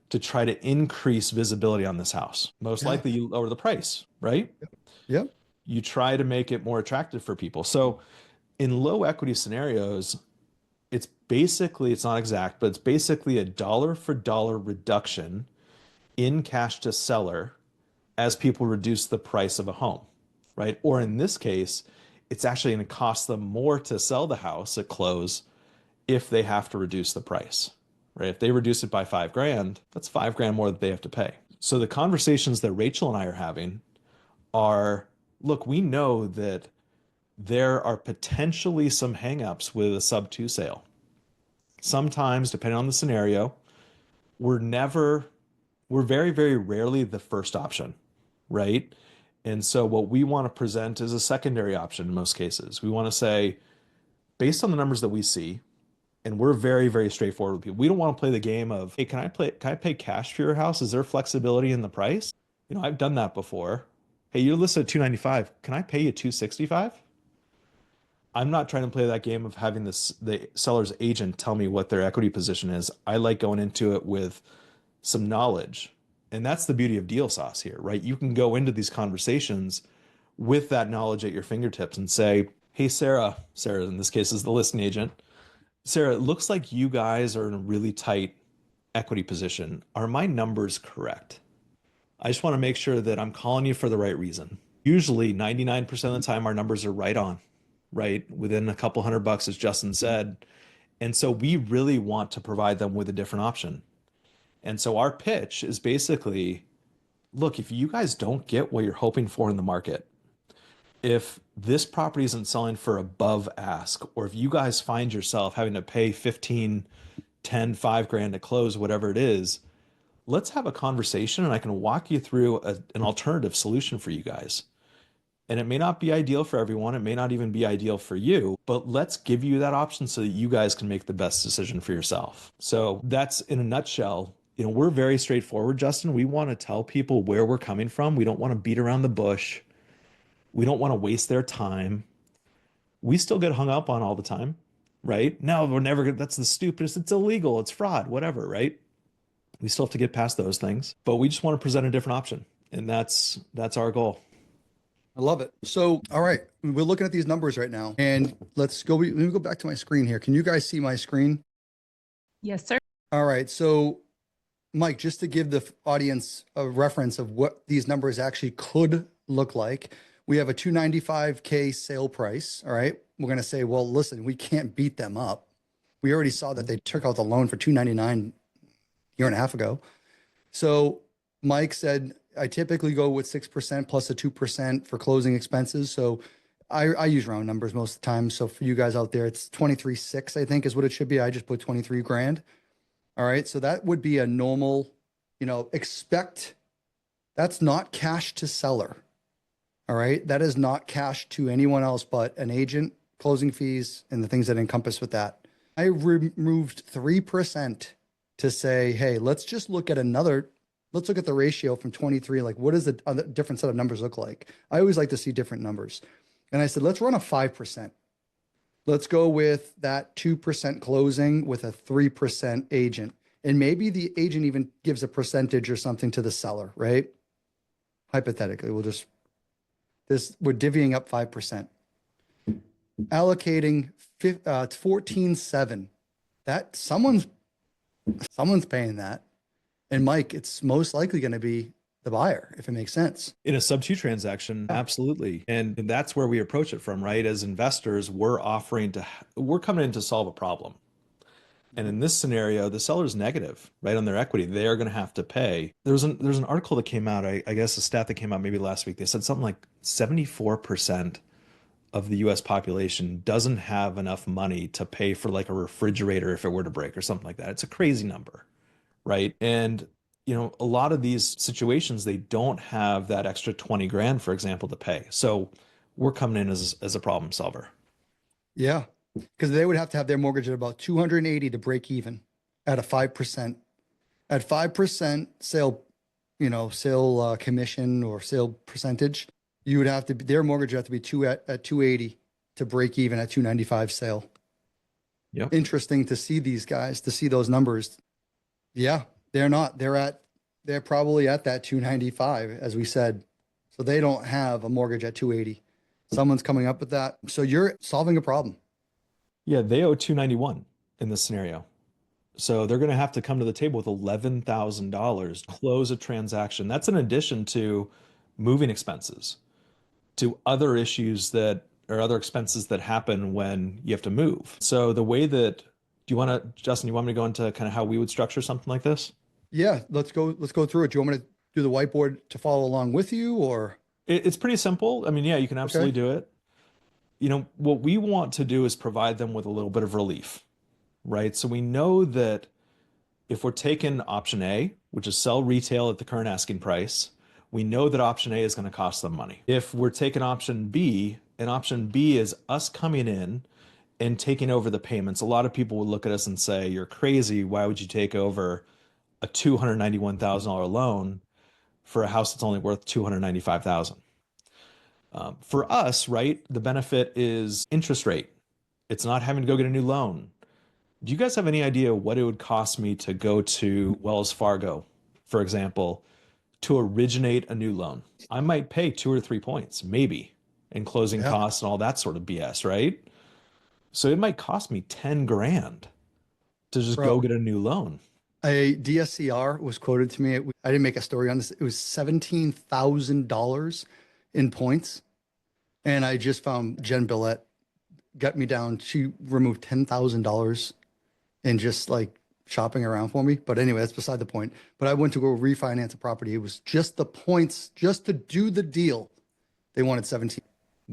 to try to increase visibility on this house? Most likely you lower the price, right? Yep. You try to make it more attractive for people. So in low equity scenarios, it's basically, it's not exact, but it's basically a dollar for dollar reduction in cash to seller as people reduce the price of a home, right? Or in this case, it's actually going to cost them more to sell the house at close if they have to reduce the price, right? If they reduce it by $5,000, that's $5,000 more that they have to pay. So the conversations that Rachel and I are having are, look, we know that there are potentially some hangups with a sub-2 sale. Sometimes, depending on the scenario, we're very, very rarely the first option, right? And so what we want to present is a secondary option in most cases. We want to say, based on the numbers that we see, and we're very, very straightforward with people. We don't want to play the game of, hey, can I pay cash for your house? Is there flexibility in the price? You know, I've done that before. Hey, you're listed at 295. Can I pay you 265? I'm not trying to play that game of having the seller's agent tell me what their equity position is. I like going into it with some knowledge. And that's the beauty of Deal Sauce here, right? You can go into these conversations with that knowledge at your fingertips and say, hey, Sarah in this case is the listing agent. Sarah, it looks like you guys are in a really tight equity position. Are my numbers correct? I just want to make sure that I'm calling you for the right reason. Usually 99% of the time, our numbers are right on, right? Within a couple $100, as Justin said. And so we really want to provide them with a different option. And so our pitch is basically, look, if you guys don't get what you're hoping for in the market, if this property isn't selling for above ask, or if you guys find yourself having to pay 15, 10, $5,000 to close, whatever it is, let's have a conversation and I can walk you through an alternative solution for you guys. And it may not be ideal for everyone. It may not even be ideal for you, but let's give you that option so that you guys can make the best decision for yourself. So that's in a nutshell. You know, we're very straightforward, Justin. We want to tell people where we're coming from. We don't want to beat around the bush. We don't want to waste their time. We still get hung up on all the time, right? No, we're never gonna, that's the stupidest. It's illegal. It's fraud, whatever, right? We still have to get past those things, but we just want to present a different option. And that's our goal. I love it. So, all right, we're looking at these numbers right now, and let me go back to my screen here. Can you guys see my screen? Yes, sir. All right. So, Mike, just to give the audience a reference of what these numbers actually could look like, we have a 295K sale price. All right. We're going to say, well, listen, we can't beat them up. We already saw that they took out the loan for 299 year and a half ago. So Mike said, I typically go with 6% plus a 2% for closing expenses. So I use round numbers most of the time. So for you guys out there, it's 23.6, I think is what it should be. I just put 23 grand. All right. So that would be a normal, expect that's not cash to seller. All right. That is not cash to anyone else but an agent, closing fees, and the things that encompass with that. I removed 3% to say, hey, let's look at the ratio from 23. Like, what does the other different set of numbers look like? I always like to see different numbers. And I said, let's run a 5%. Let's go with that 2% closing with a 3% agent. And maybe the agent even gives a percentage or something to the seller, right? Hypothetically, we're divvying up 5%. Allocating 14.7. That someone's paying that. And Mike, it's most likely going to be the buyer if it makes sense. In a sub-2 transaction, absolutely. And that's where we approach it from, right? As investors, we're coming in to solve a problem. And in this scenario, the seller's negative, right, on their equity. They are going to have to pay. There's an article that came out, I guess a stat that came out maybe last week. They said something like 74% of the US population doesn't have enough money to pay for like a refrigerator if it were to break or something like that. It's a crazy number, right? And a lot of these situations, they don't have that extra 20 grand, for example, to pay. So we're coming in as a problem solver. Yeah, because they would have to have their mortgage at about 280 to break even at a 5%. At 5% sale commission or sale percentage, you would have to their mortgage would have to be at 280 to break even at 295 sale. Yep. Interesting to see these guys, to see those numbers. Yeah, they're not. They're probably at that 295, as we said. So they don't have a mortgage at 280. Someone's coming up with that. So you're solving a problem. Yeah, they owe 291 in this scenario. So they're going to have to come to the table with $11,000, close a transaction. That's in addition to moving expenses, to other issues other expenses that happen when you have to move. So the way that, Justin, you want me to go into kind of how we would structure something like this? Yeah, let's go through it. Do you want me to do the whiteboard to follow along with you, or? It's pretty simple. I mean, yeah, you can absolutely do it. What we want to do is provide them with a little bit of relief, right? So we know that if we're taking option A, which is sell retail at the current asking price, we know that option A is going to cost them money. If we're taking option B, and option B is us coming in and taking over the payments, a lot of people would look at us and say, you're crazy. Why would you take over a $291,000 loan for a house that's only worth $295,000? For us, right, the benefit is interest rate. It's not having to go get a new loan. Do you guys have any idea what it would cost me to go to Wells Fargo, for example, to originate a new loan? I might pay 2 or 3 points, maybe, in closing costs and all that sort of BS, right? So it might cost me 10 grand to just go get a new loan. A DSCR was quoted to me. I didn't make a story on this. It was $17,000 in points. And I just found Jen Billette got me down. She removed $10,000 in just like shopping around for me. But anyway, that's beside the point. But I went to go refinance a property. It was just the points, just to do the deal. They wanted 17.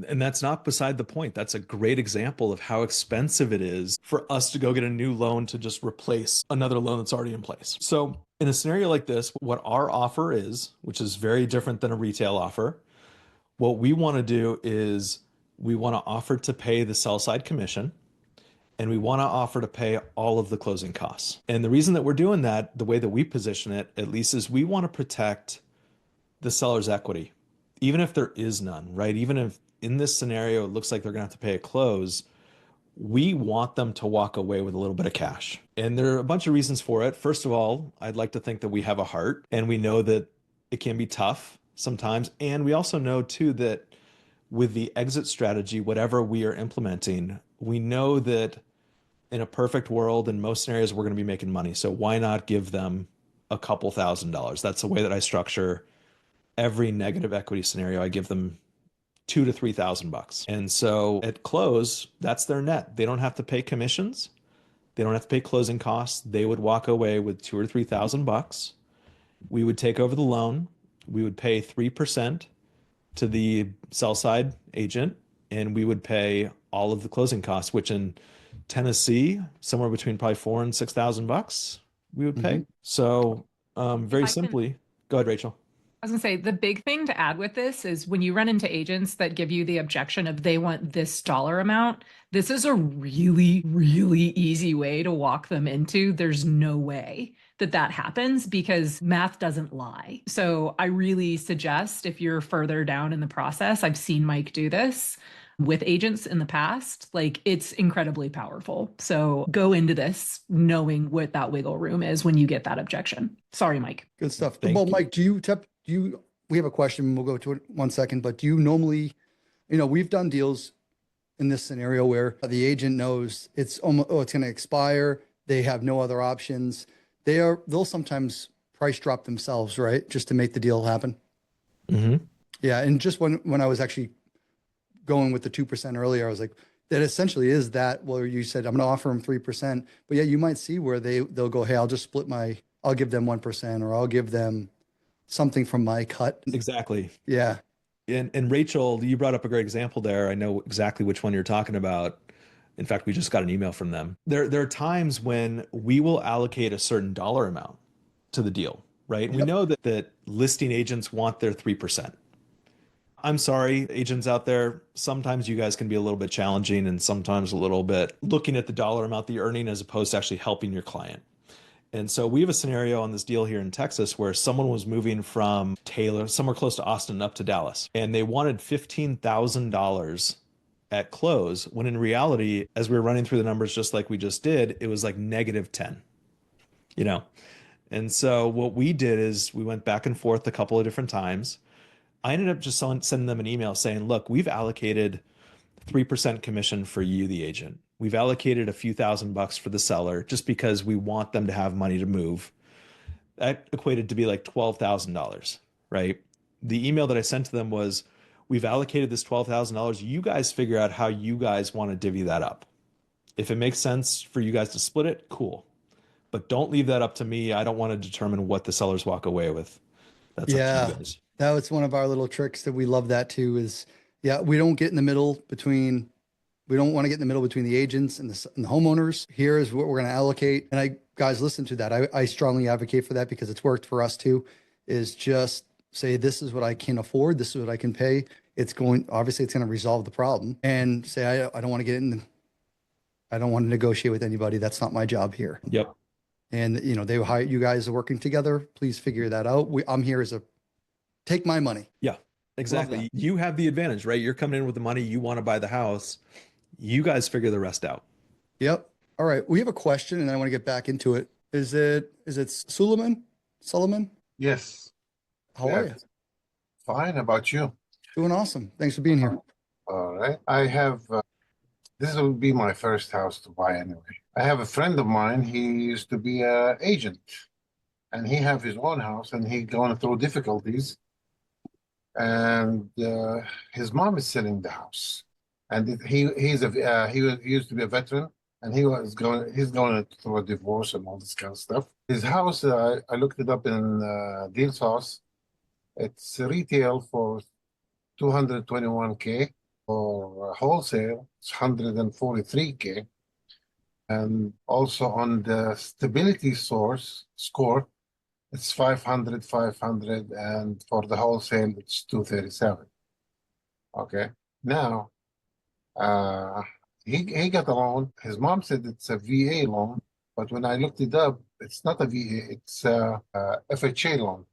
And that's not beside the point. That's a great example of how expensive it is for us to go get a new loan to just replace another loan that's already in place. So in a scenario like this, what our offer is, which is very different than a retail offer, what we want to do is we want to offer to pay the sell side commission, and we want to offer to pay all of the closing costs. And the reason that we're doing that, the way that we position it, at least, is we want to protect the seller's equity, even if there is none, right? Even if in this scenario, it looks like they're going to have to pay a close, we want them to walk away with a little bit of cash. And there are a bunch of reasons for it. First of all, I'd like to think that we have a heart, and we know that it can be tough sometimes. And we also know too that with the exit strategy, whatever we are implementing, we know that in a perfect world, in most scenarios, we're going to be making money. So why not give them a couple $1,000s? That's the way that I structure every negative equity scenario. I give them $2,000 to $3,000. And so at close, that's their net. They don't have to pay commissions. They don't have to pay closing costs. They would walk away with $2,000 or $3,000. We would take over the loan. We would pay 3% to the sell side agent, and we would pay all of the closing costs, which in Tennessee, somewhere between probably $4,000 and $6,000 we would pay. So very simply, go ahead, Rachel. I was gonna say, the big thing to add with this is when you run into agents that give you the objection of they want this dollar amount, this is a really, really easy way to walk them into there's no way that that happens because math doesn't lie. So I really suggest if you're further down in the process, I've seen Mike do this with agents in the past, like it's incredibly powerful. So go into this knowing what that wiggle room is when you get that objection. Sorry, Mike. Good stuff. Well, Mike, we have a question. We'll go to it 1 second, but do you normally, we've done deals in this scenario where the agent knows it's almost, it's going to expire. They have no other options. They'll sometimes price drop themselves, right? Just to make the deal happen. Mm-hmm. Yeah. And just when I was actually going with the 2% earlier, I was like, that essentially is that where you said, I'm going to offer them 3%, but yeah, you might see where they'll go, hey, I'll just I'll give them 1%, or I'll give them something from my cut. Exactly. Yeah. And Rachel, you brought up a great example there. I know exactly which one you're talking about. In fact, we just got an email from them. There are times when we will allocate a certain dollar amount to the deal, right? Yep. We know that listing agents want their 3%. I'm sorry, agents out there, sometimes you guys can be a little bit challenging and sometimes a little bit looking at the dollar amount that you're earning as opposed to actually helping your client. And so we have a scenario on this deal here in Texas where someone was moving from Taylor, somewhere close to Austin, up to Dallas, and they wanted $15,000 at close, when in reality, as we were running through the numbers just like we just did, it was like -10, you know? And so what we did is we went back and forth a couple of different times. I ended up just sending them an email saying, look, we've allocated 3% commission for you, the agent. We've allocated a few $1,000s for the seller just because we want them to have money to move. That equated to be like $12,000, right? The email that I sent to them was, we've allocated this $12,000. You guys figure out how you guys want to divvy that up. If it makes sense for you guys to split it, cool. But don't leave that up to me. I don't want to determine what the sellers walk away with. That's up to you guys. That was one of our little tricks that we love that too is, yeah, we don't get in the middle between, we don't want to get in the middle between the agents and the homeowners. Here is what we're going to allocate. And guys, listen to that. I strongly advocate for that because it's worked for us too, is just say, this is what I can afford. This is what I can pay. Obviously it's going to resolve the problem, and say, I don't want to get in. I don't want to negotiate with anybody. That's not my job here. Yep. And they hire you guys are working together. Please figure that out. I'm here as take my money. Yeah, exactly. You have the advantage, right? You're coming in with the money. You want to buy the house. You guys figure the rest out. Yep. All right. We have a question and I want to get back into it. Is it Suleiman? Yes. How are you? Fine. About you? Doing awesome. Thanks for being here. All right. I have, this will be my first house to buy anyway. I have a friend of mine. He used to be an agent and he have his own house and he going through difficulties. And his mom is selling the house. And he used to be a veteran, and he's going through a divorce and all this kind of stuff. His house, I looked it up in Deal Sauce. It's retail for $221K. For wholesale, it's $143K. And also on the stability score, it's 500, and for the wholesale, it's 237. Okay. Now, he got a loan. His mom said it's a VA loan, but when I looked it up, it's not a VA, it's a FHA loan.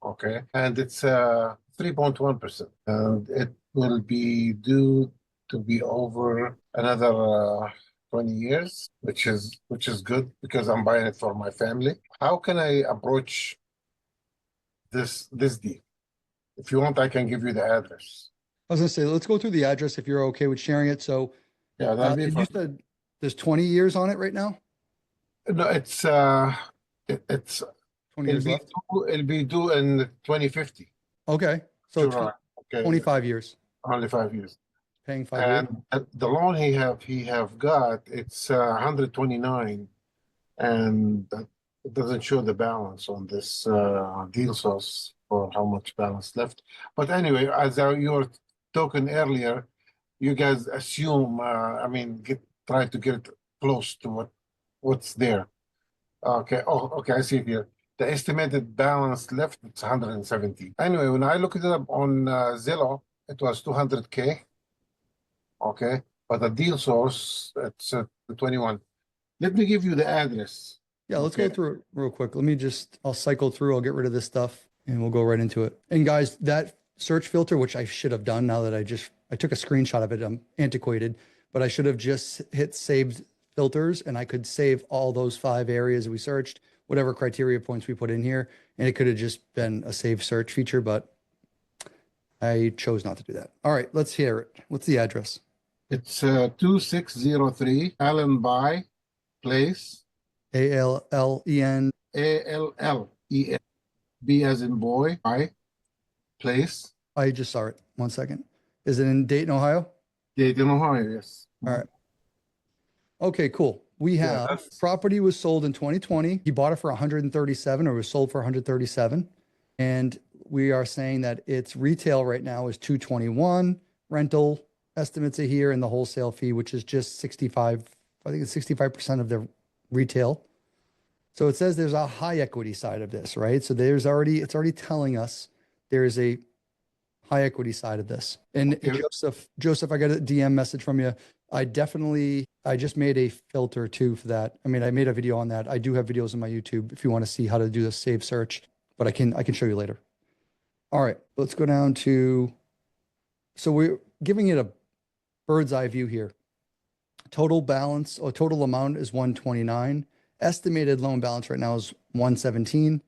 Okay. And it's 3.1%. And it will be due to be over another 20 years, which is good because I'm buying it for my family. How can I approach this deal? If you want, I can give you the address. I was going to say, let's go through the address if you're okay with sharing it. So yeah, that'll be you said there's 20 years on it right now? No, it's 20 years left? It'll be due in 2050. Okay. So Sure. Okay. 25 years. Only 5 years. Paying 5 years. And the loan he have got, it's 129, and it doesn't show the balance on this deal source for how much balance left. But anyway, as you were talking earlier, you guys assume, try to get close to what's there. Okay. Oh, okay. I see it here. The estimated balance left, it's 170. Anyway, when I looked it up on Zillow, it was 200K. Okay. But the deal source, it's 21. Let me give you the address. Yeah, let's go through it real quick. I'll cycle through. I'll get rid of this stuff and we'll go right into it. And guys, that search filter, which I should have done now that I took a screenshot of it. I'm antiquated, but I should have just hit saved filters and I could save all those 5 areas we searched, whatever criteria points we put in here. And it could have just been a save search feature, but I chose not to do that. All right, let's hear it. What's the address? It's 2603 Allenby Place. Allen. Allen. B as in boy, I, place, I just saw it. 1 second. Is it in Dayton, Ohio? Dayton, Ohio, yes. All right. Okay, cool. We Yeah, have that's- property was sold in 2020. He bought it for 137 or was sold for 137. And we are saying that its retail right now is 221. Rental estimates are here and the wholesale fee, which is just 65. I think it's 65% of the retail. So it says there's a high equity side of this, right? So it's already telling us there is a high equity side of this. And Okay. Joseph, I got a DM message from you. I just made a filter too for that. I mean, I made a video on that. I do have videos on my YouTube if you want to see how to do the save search, but I can show you later. All right, let's go down to, so we're giving it a bird's eye view here. Total balance or total amount is 129. Estimated loan balance right now is 117.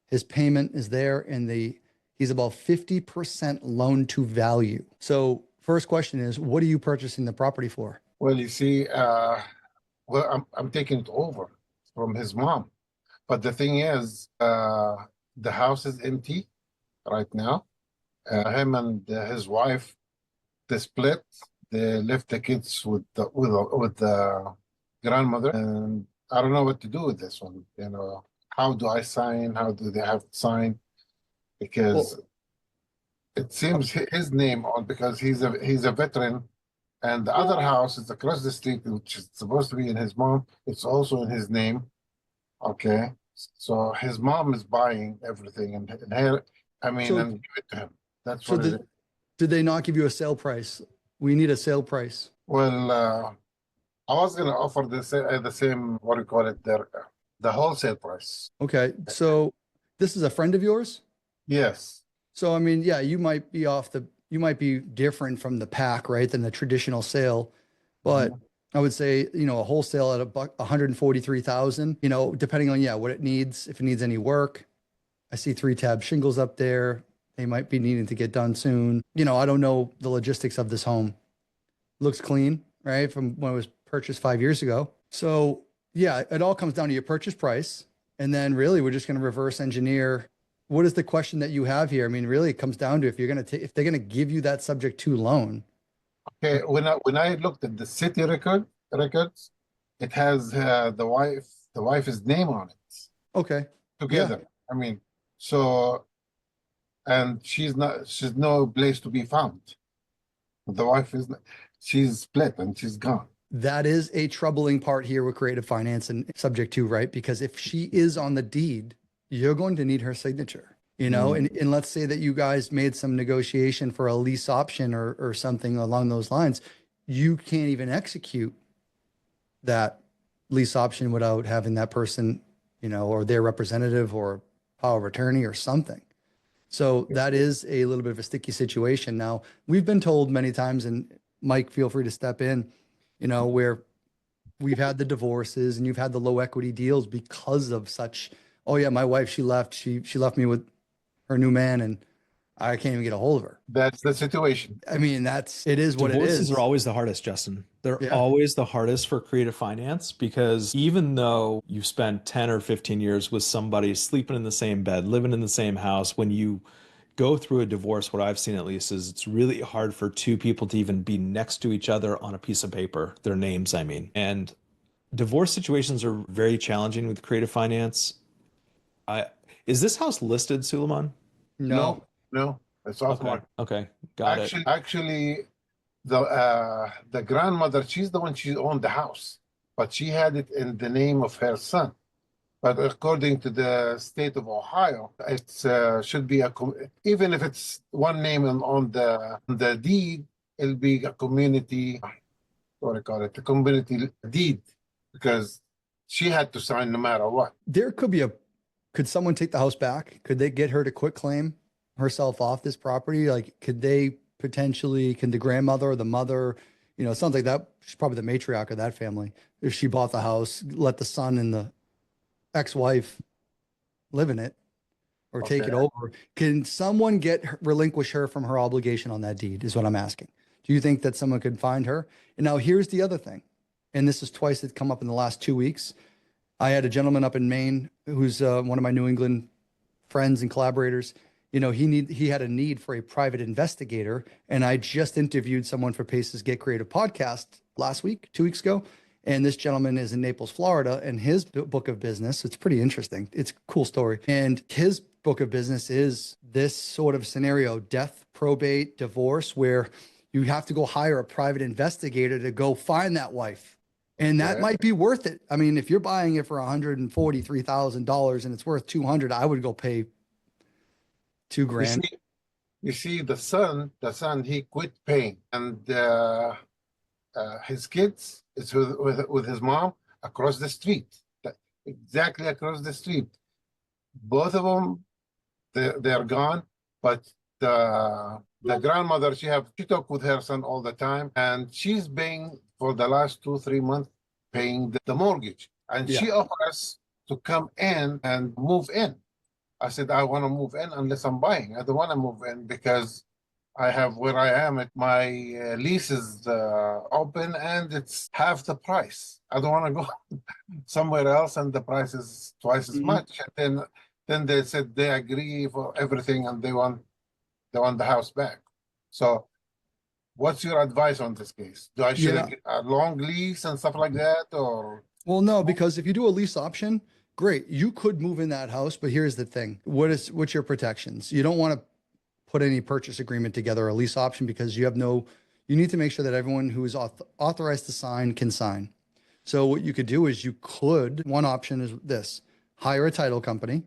His payment is there and he's about 50% loan to value. So first question is, what are you purchasing the property for? Well, you see, well, I'm taking it over from his mom. But the thing is, the house is empty right now. Him and his wife, they split. They left the kids with the grandmother, and I don't know what to do with this one. You know, how do I sign? How do they have to sign? Because it seems his name on because he's a veteran, and the other house is across the street, which is supposed to be in his mom. It's also in his name. Okay, so his mom is buying everything, and her, I mean, So- and give it to him. That's So what it is. did they not give you a sale price? We need a sale price. Well, I was gonna offer the same, what do you call it, the wholesale price. Okay, so this is a friend of yours? Yes. So, I mean, yeah, you might be different from the pack, right, than the traditional sale. But I would say, a wholesale at $143,000, depending on, what it needs, if it needs any work. I see 3-tab shingles up there. They might be needing to get done soon. I don't know the logistics of this home. Looks clean, right? From when it was purchased 5 years ago. So yeah, it all comes down to your purchase price. And then really we're just going to reverse engineer. What is the question that you have here? I mean, really it comes down to if they're going to give you that subject to loan. Okay, when I looked at the city records, it has the wife's name on it Okay. together. I mean, so, and she's no place to be found. The wife is not, she's split and she's gone. That is a troubling part here with creative finance and subject to, right? Because if she is on the deed, you're going to need her signature, and let's say that you guys made some negotiation for a lease option or something along those lines. You can't even execute that lease option without having that person, or their representative or power of attorney or something. So that is a little bit of a sticky situation. Now, we've been told many times, and Mike, feel free to step in, where we've had the divorces and you've had the low equity deals because of such, oh yeah, my wife, she left me with her new man and I can't even get a hold of her. That's the situation. I mean, it is what it Divorces is. are always the hardest, Justin. They're Yeah. always the hardest for creative finance because even though you've spent 10 or 15 years with somebody sleeping in the same bed, living in the same house, when you go through a divorce, what I've seen at least is it's really hard for two people to even be next to each other on a piece of paper, their names, I mean. And divorce situations are very challenging with creative finance. Is this house listed, Suleiman? No. It's off Okay. market. Okay. Got it. Actually, the grandmother, she owned the house, but she had it in the name of her son. But according to the state of Ohio, it should be even if it's one name on the deed, it'll be a community. What do I call it? A community deed, because she had to sign no matter what. There could someone take the house back? Could they get her to quit claim herself off this property? Like, can the grandmother or the mother, it sounds like that she's probably the matriarch of that family. If she bought the house, let the son and the ex-wife live in it or take it over. Can someone relinquish her from her obligation on that deed is what I'm asking. Do you think that someone could find her? And now here's the other thing. And this is twice it's come up in the last 2 weeks. I had a gentleman up in Maine who's one of my New England friends and collaborators, he had a need for a private investigator. And I just interviewed someone for Pace's Get Creative podcast last week, 2 weeks ago. And this gentleman is in Naples, Florida, and his book of business, it's pretty interesting. It's a cool story. And his book of business is this sort of scenario, death, probate, divorce, where you have to go hire a private investigator to go find that wife. And that might be worth it. I mean, if you're buying it for $143,000 and it's worth 200, I would go pay $2,000. You see, the son, he quit paying, and his kids is with his mom across the street, exactly across the street. Both of them, they're gone, but the grandmother, she talk with her son all the time, and she's paying for the last 2-3 months, paying the mortgage, and she offers to come in and move in. I said, I want to move in unless I'm buying. I don't want to move in because I have where I am at my lease is open and it's half the price. I don't want to go somewhere else and the price is twice as much. And then they said they agree for everything and they want the house back. So what's your advice on this case? Do I should get a long lease and stuff like that, or? Well, no, because if you do a lease option, great. You could move in that house, but here's the thing. What's your protections? You don't want to put any purchase agreement together, a lease option, because you need to make sure that everyone who is authorized to sign can sign. So what you could do is one option is this: hire a title company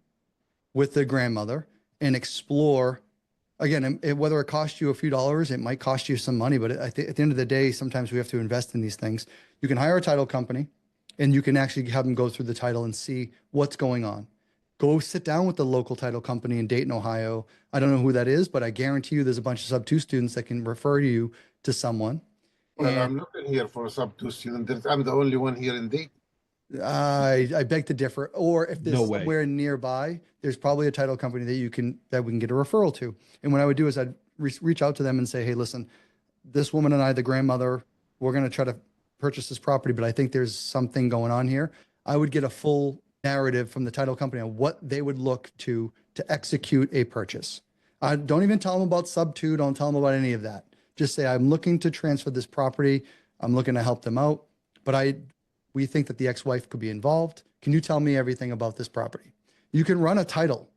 with the grandmother and explore. Again, whether it costs you a few dollars, it might cost you some money, but at the end of the day, sometimes we have to invest in these things. You can hire a title company and you can actually have them go through the title and see what's going on. Go sit down with the local title company in Dayton, Ohio. I don't know who that is, but I guarantee you there's a bunch of SubTo students that can refer you to someone. Well, I'm looking here for a SubTo student. I'm the only one here in Dayton. I beg to differ. Or if there's somewhere nearby, there's probably a title company that we can get a referral to. And what I would do is I'd reach out to them and say, hey, listen, this woman and I, the grandmother, we're going to try to purchase this property, but I think there's something going on here. I would get a full narrative from the title company on what they would look to execute a purchase. I don't even tell them about SubTo. Don't tell them about any of that. Just say, I'm looking to transfer this property. I'm looking to help them out, but we think that the ex-wife could be involved. Can you tell me everything about this property? You can run a title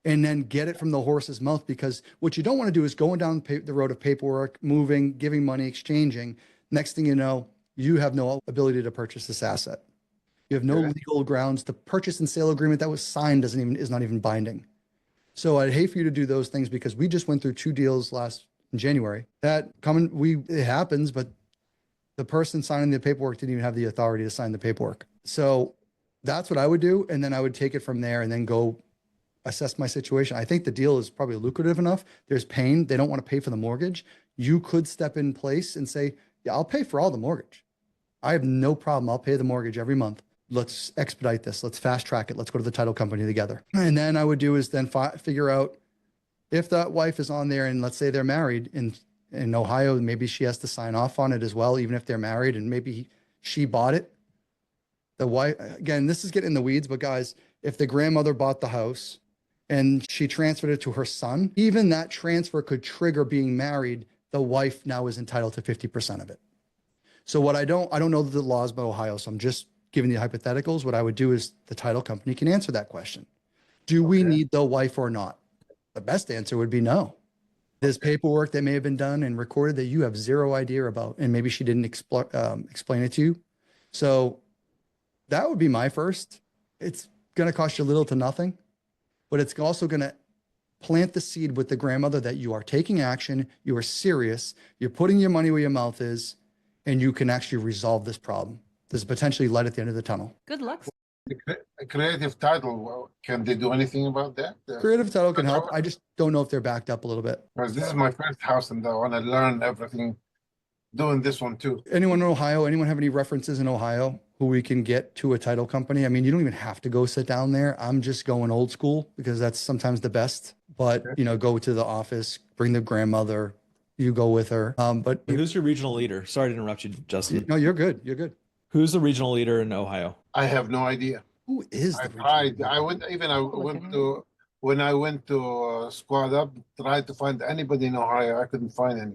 and then get it from the horse's mouth, because what you don't want to do is going down the road of paperwork, moving, giving money, exchanging. Next thing you know, you have no ability to purchase this asset. You have no legal grounds. The purchase and sale agreement that was signed is not even binding. So I'd hate for you to do those things, because we just went through 2 deals in January. It happens, but the person signing the paperwork didn't even have the authority to sign the paperwork. So that's what I would do. And then I would take it from there and then go assess my situation. I think the deal is probably lucrative enough. There's pain. They don't want to pay for the mortgage. You could step in place and say, yeah, I'll pay for all the mortgage. I have no problem. I'll pay the mortgage every month. Let's expedite this. Let's fast track it. Let's go to the title company together. And then I would do is then figure out if that wife is on there, and let's say they're married in Ohio, maybe she has to sign off on it as well, even if they're married, and maybe she bought it. The wife, again, this is getting in the weeds, but guys, if the grandmother bought the house and she transferred it to her son, even that transfer could trigger being married. The wife now is entitled to 50% of it. So I don't know the laws about Ohio, so I'm just giving you hypotheticals. What I would do is the title company can answer that question. Do we need the wife or not? The best answer would be no. There's paperwork that may have been done and recorded that you have zero idea about, and maybe she didn't explain it to you. So that would be my first. It's going to cost you little to nothing, but it's also going to plant the seed with the grandmother that you are taking action, you are serious, you're putting your money where your mouth is, and you can actually resolve this problem. There's potentially light at the end of the tunnel. Good luck. A creative title, well, can they do anything about that? Creative title can help. I just don't know if they're backed up a little bit. Because this is my first house and I want to learn everything doing this one too. Anyone in Ohio, anyone have any references in Ohio who we can get to a title company? I mean, you don't even have to go sit down there. I'm just going old school because that's sometimes the best. But, go to the office, bring the grandmother, you go with her. But who's your regional leader? Sorry to interrupt you, Justin. No, you're good. You're good. Who's the regional leader in Ohio? I have no idea. Who is I the tried. regional leader? I went when I went to Squad Up, tried to find anybody in Ohio, I couldn't find any.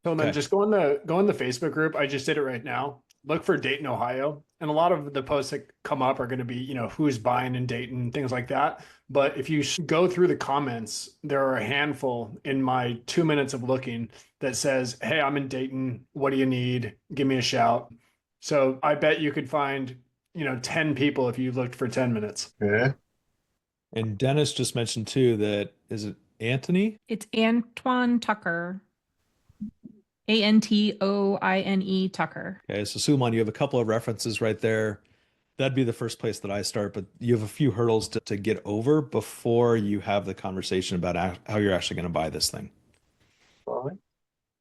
So then Okay. just go in the Facebook group. I just did it right now. Look for Dayton, Ohio. And a lot of the posts that come up are going to be, who's buying in Dayton, things like that. But if you go through the comments, there are a handful in my 2 minutes of looking that says, hey, I'm in Dayton. What do you need? Give me a shout. So I bet you could find, 10 people if you looked for 10 minutes. Yeah. And Dennis just mentioned too that, is it Anthony? It's Antoine Tucker. Antoine Tucker. Okay, so Suleiman, you have a couple of references right there. That'd be the first place that I start, but you have a few hurdles to get over before you have the conversation about how you're actually going to buy this thing.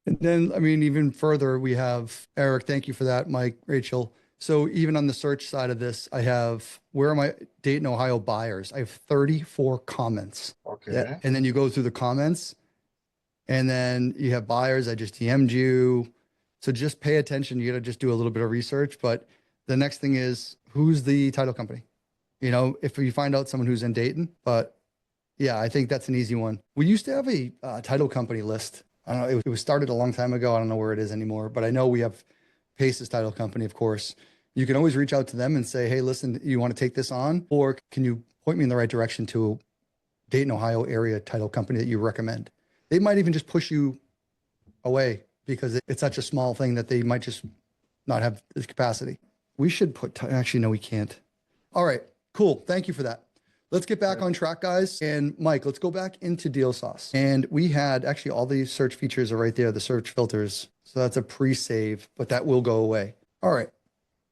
And then, I mean, even further, we have Eric. Thank you for that, Mike, Rachel. So even on the search side of this, I have, where are my Dayton, Ohio buyers? I have 34 comments. Okay. Yeah, and then you go through the comments, and then you have buyers. I just DM'd you. So just pay attention. You got to just do a little bit of research. But the next thing is, who's the title company? If you find out someone who's in Dayton, but yeah, I think that's an easy one. We used to have a title company list. I don't know. It was started a long time ago. I don't know where it is anymore, but I know we have Pace's title company, of course. You can always reach out to them and say, hey, listen, you want to take this on? Or can you point me in the right direction to Dayton, Ohio area title company that you recommend? They might even just push you away because it's such a small thing that they might just not have the capacity. We should actually, no, we can't. All right, cool. Thank you for that. Let's get back on track, guys. And Mike, let's go back into Deal Sauce. And we had actually all these search features are right there, the search filters. So that's a pre-save, but that will go away. All right.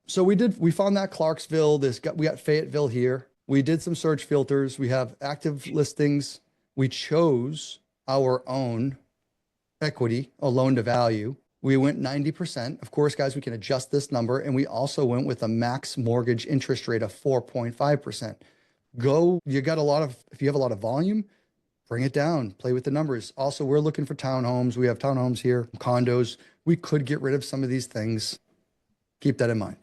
So we found that Clarksville, we got Fayetteville here. We did some search filters. We have active listings. We chose our own equity, a loan to value. We went 90%. Of course, guys, we can adjust this number. And we also went with a max mortgage interest rate of 4.5%. If you have a lot of volume, bring it down, play with the numbers. Also, we're looking for townhomes. We have townhomes here, condos. We could get rid of some of these things. Keep that in mind.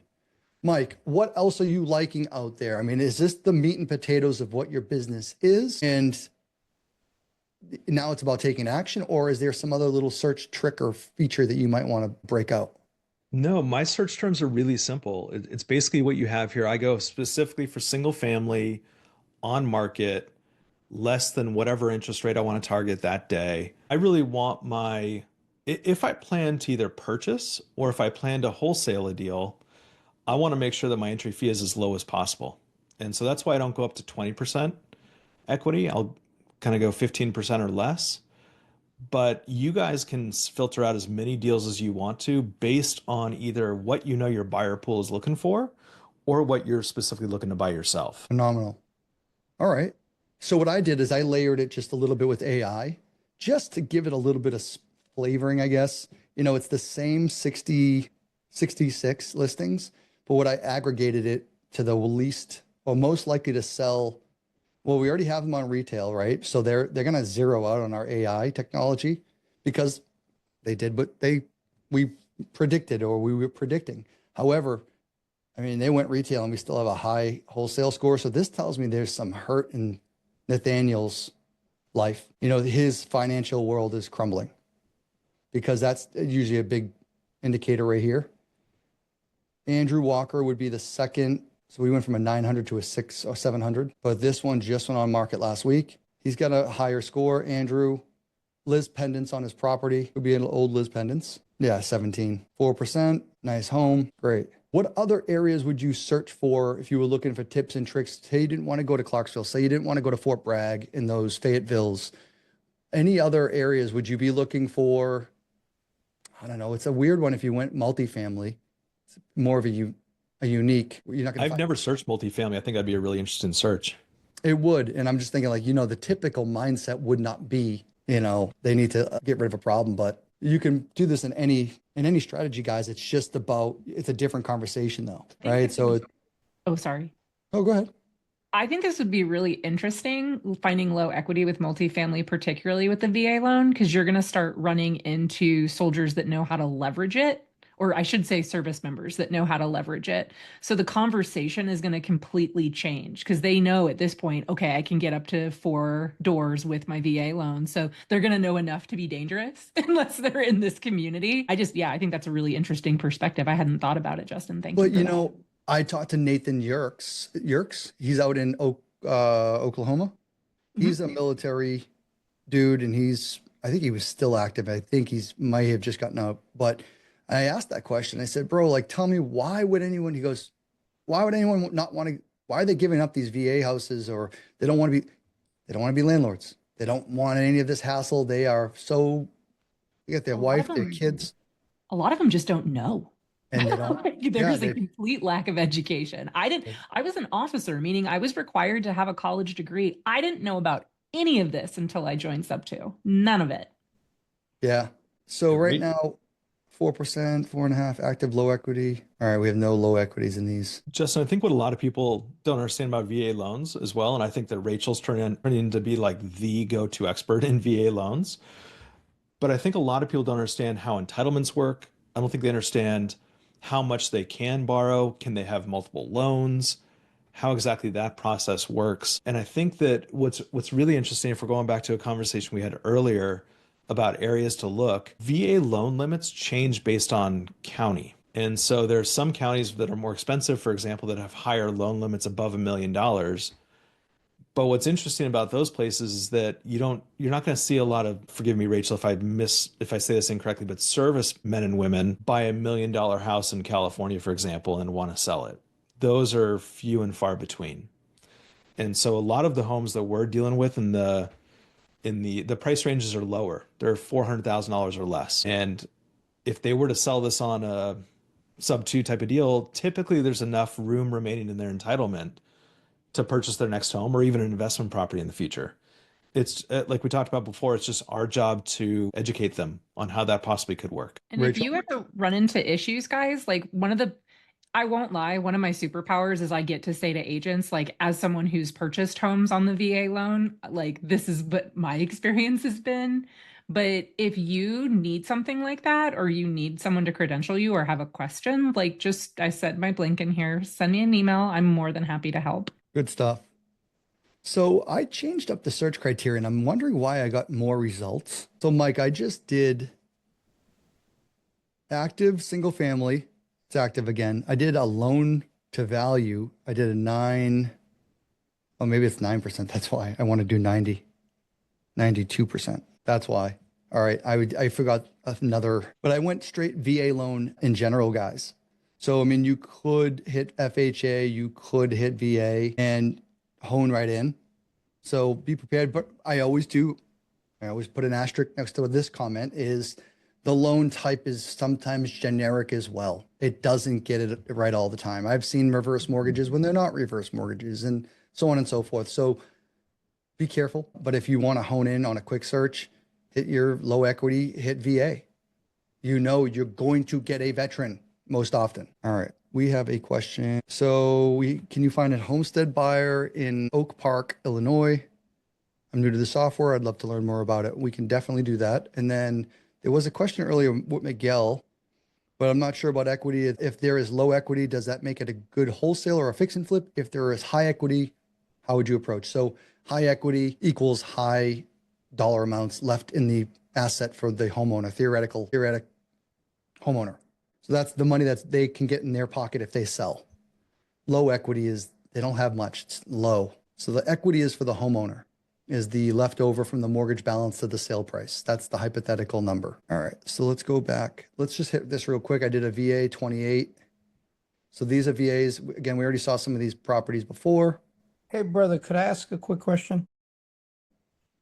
Mike, what else are you liking out there? I mean, is this the meat and potatoes of what your business is? And now it's about taking action, or is there some other little search trick or feature that you might want to break out? No, my search terms are really simple. It's basically what you have here. I go specifically for single family, on market, less than whatever interest rate I want to target that day. I really want if I plan to either purchase or if I plan to wholesale a deal, I want to make sure that my entry fee is as low as possible. And so that's why I don't go up to 20% equity. I'll kind of go 15% or less. But you guys can filter out as many deals as you want to based on either what your buyer pool is looking for or what you're specifically looking to buy yourself. Phenomenal. All right. So what I did is I layered it just a little bit with AI just to give it a little bit of flavoring, I guess. It's the same 66 listings, but what I aggregated it to the least or most likely to sell. Well, we already have them on retail, right? So they're going to zero out on our AI technology because they did what we predicted or we were predicting. However, I mean, they went retail and we still have a high wholesale score. So this tells me there's some hurt in Nathaniel's life. His financial world is crumbling because that's usually a big indicator right here. Andrew Walker would be the second. So we went from a 900 to a 6 or 700, but this one just went on market last week. He's got a higher score. Andrew, Liz Pendants on his property would be an old Liz Pendants. Yeah, 17, 4%, nice home. Great. What other areas would you search for if you were looking for tips and tricks? Say you didn't want to go to Clarksville, say you didn't want to go to Fort Bragg in those Fayettevilles. Any other areas would you be looking for? I don't know. It's a weird one if you went multifamily. It's more of a unique. You're not going I've never searched multifamily. I think that'd be a really interesting search. It would. And I'm just thinking the typical mindset would not be, they need to get rid of a problem, but you can do this in any strategy, guys. It's just it's a different conversation though, right? Sorry. Oh, go ahead. I think this would be really interesting, finding low equity with multifamily, particularly with the VA loan, because you're going to start running into soldiers that know how to leverage it or I should say service members that know how to leverage it. So the conversation is going to completely change because they know at this point, okay, I can get up to 4 doors with my VA loan. So they're going to know enough to be dangerous unless they're in this community. I think that's a really interesting perspective. I hadn't thought about it, Justin. Thank you. But, you know, I talked to Nathan Yerkes. He's out in Oklahoma. He's a military dude, and I think he was still active. I think might have just gotten out. But I asked that question. I said, bro, like, tell me, why would anyone, he goes, why would anyone not want to, why are they giving up these VA houses? Or they don't want to be landlords. They don't want any of this hassle. They are so, you got their wife, their kids. A lot of them just don't know. And they don't, There's a complete lack of education. I was an officer, meaning I was required to have a college degree. I didn't know about any of this until I joined SubTo. None of it. Yeah. So right now, 4%, 4.5% active low equity. All right, we have no low equities in these. Justin, I think what a lot of people don't understand about VA loans as well, and I think that Rachel's turning to be like the go-to expert in VA loans. But I think a lot of people don't understand how entitlements work. I don't think they understand how much they can borrow. Can they have multiple loans? How exactly that process works. And I think that what's really interesting, if we're going back to a conversation we had earlier about areas to look, VA loan limits change based on county. And so there's some counties that are more expensive, for example, that have higher loan limits above $1 million. But what's interesting about those places is that you're not going to see a lot of, forgive me, Rachel, if I say this incorrectly, but service men and women buy $1 million house in California, for example, and want to sell it. Those are few and far between. And so a lot of the homes that we're dealing with in the price ranges are lower. They're $400,000 or less. And if they were to sell this on a sub-2 type of deal, typically there's enough room remaining in their entitlement to purchase their next home or even an investment property in the future. It's like we talked about before, it's just our job to educate them on how that possibly could work. And Rachel, if you ever run into issues, guys, like I won't lie, one of my superpowers is I get to say to agents, like, as someone who's purchased homes on the VA loan, like, this is what my experience has been. But if you need something like that, or you need someone to credential you or have a question, like, I said my link in here, send me an email. I'm more than happy to help. Good stuff. So I changed up the search criteria, and I'm wondering why I got more results. So Mike, I just did active single family. It's active again. I did a loan to value. I did a 9. Oh, maybe it's 9%. That's why I want to do 92%. That's why. All right. I forgot another, but I went straight VA loan in general, guys. So, I mean, you could hit FHA, you could hit VA and hone right in. So be prepared. But I always put an asterisk next to this comment is the loan type is sometimes generic as well. It doesn't get it right all the time. I've seen reverse mortgages when they're not reverse mortgages and so on and so forth. So be careful. But if you want to hone in on a quick search, hit your low equity, hit VA. You know you're going to get a veteran most often. All right. We have a question. So can you find a homestead buyer in Oak Park, Illinois? I'm new to the software. I'd love to learn more about it. We can definitely do that. And then there was a question earlier with Miguel, but I'm not sure about equity. If there is low equity, does that make it a good wholesale or a fix and flip? If there is high equity, how would you approach? So high equity equals high dollar amounts left in the asset for the homeowner, theoretic homeowner. So that's the money that they can get in their pocket if they sell. Low equity is they don't have much. It's low. So the equity is for the homeowner, is the leftover from the mortgage balance to the sale price. That's the hypothetical number. All right. So let's go back. Let's just hit this real quick. I did a VA 28. So these are VAs. Again, we already saw some of these properties before. Hey, brother, could I ask a quick question?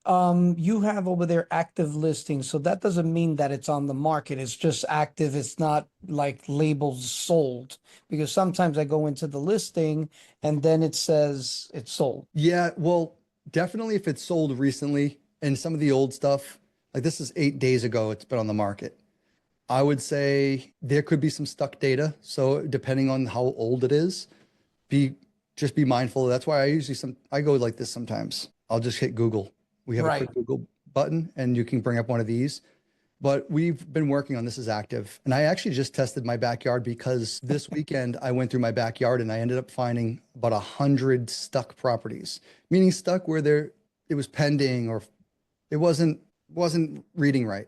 You have over there active listings, so that doesn't mean that it's on the market. It's just active. It's not like labeled sold, because sometimes I go into the listing and then it says it's sold. Yeah, well, definitely if it's sold recently, and some of the old stuff, like this is 8 days ago, it's been on the market. I would say there could be some stuck data. So depending on how old it is, just be mindful. That's why I go like this sometimes. I'll just hit Google. We have a quick Google button and you can bring up one of these. But we've been working on this as active. And I actually just tested my backyard because this weekend I went through my backyard and I ended up finding about 100 stuck properties, meaning stuck where it was pending or it wasn't reading right.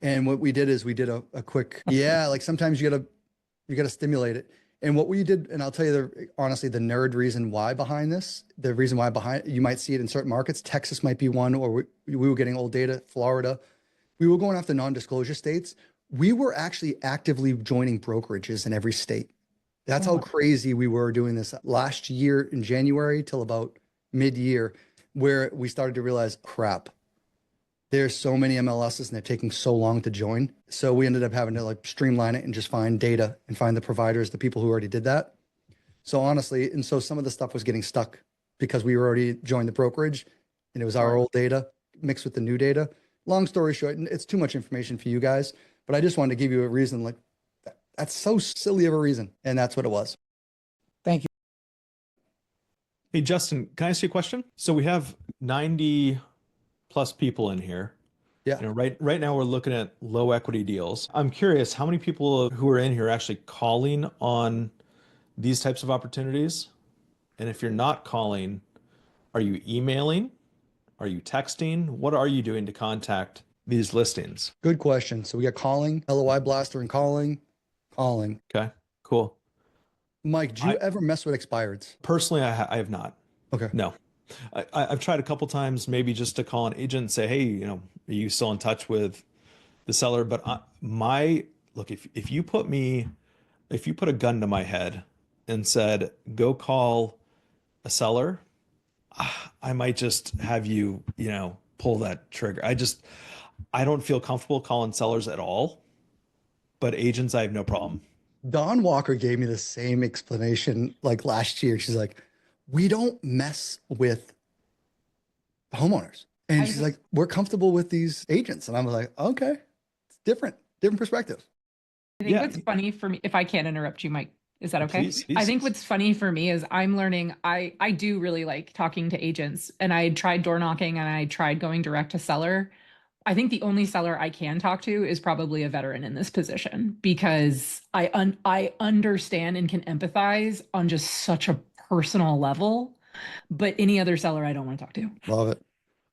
And what we did is we did a quick, yeah, like sometimes you gotta stimulate it. And what we did, and I'll tell you honestly, the nerd reason why behind this, the reason why behind, you might see it in certain markets. Texas might be one, or we were getting old data, Florida. We were going after non-disclosure states. We were actually actively joining brokerages in every state. That's how crazy we were doing this last year in January till about mid-year, where we started to realize, crap, there's so many MLSs and they're taking so long to join. So we ended up having to like streamline it and just find data and find the providers, the people who already did that. So honestly, and so some of the stuff was getting stuck because we were already joined the brokerage and it was our old data mixed with the new data. Long story short, it's too much information for you guys, but I just wanted to give you a reason, like that's so silly of a reason. And that's what it was. Thank you. Hey, Justin, can I ask you a question? So we have 90 plus people in here. Yeah. You know, right now we're looking at low equity deals. I'm curious how many people who are in here are actually calling on these types of opportunities? And if you're not calling, are you emailing? Are you texting? What are you doing to contact these listings? Good question. So we got calling, LOI blaster and calling. Okay, cool. Mike, do you ever mess with expireds? Personally, I have not. Okay. No. I've tried a couple times, maybe just to call an agent and say, hey, you know, are you still in touch with the seller? But look, if you put a gun to my head and said, go call a seller, I might just have you, you know, pull that trigger. I don't feel comfortable calling sellers at all, but agents, I have no problem. Dawn Walker gave me the same explanation like last year. She's like, we don't mess with homeowners. And she's like, we're comfortable with these agents. And I'm like, okay, it's different perspective. I think what's funny for me, if I can't interrupt you, Mike, is that okay? Please. I think what's funny for me is I'm learning, I do really like talking to agents, and I tried door knocking and I tried going direct to seller. I think the only seller I can talk to is probably a veteran in this position, because I understand and can empathize on just such a personal level, but any other seller I don't want to talk to. Love it.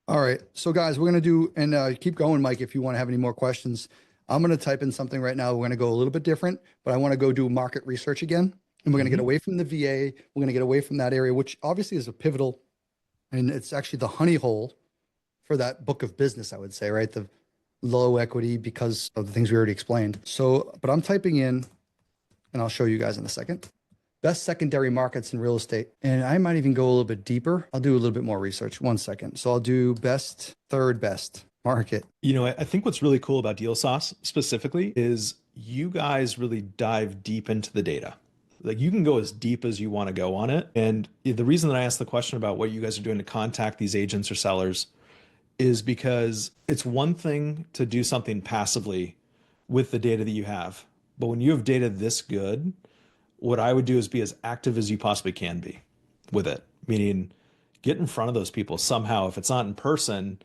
All right. So guys, we're going to do, and keep going, Mike, if you want to have any more questions. I'm going to type in something right now. We're going to go a little bit different, but I want to go do market research again. And we're going to get away from the VA. We're going to get away from that area, which obviously is a pivotal, and it's actually the honey hole for that book of business, I would say, right? The low equity because of the things we already explained. So, but I'm typing in, and I'll show you guys in a second, best secondary markets in real estate. And I might even go a little bit deeper. I'll do a little bit more research. 1 second. So I'll do third best market. You know, I think what's really cool about Deal Sauce specifically is you guys really dive deep into the data. Like you can go as deep as you want to go on it. And the reason that I asked the question about what you guys are doing to contact these agents or sellers is because it's one thing to do something passively with the data that you have. But when you have data this good, what I would do is be as active as you possibly can be with it. Meaning get in front of those people somehow. If it's not in person,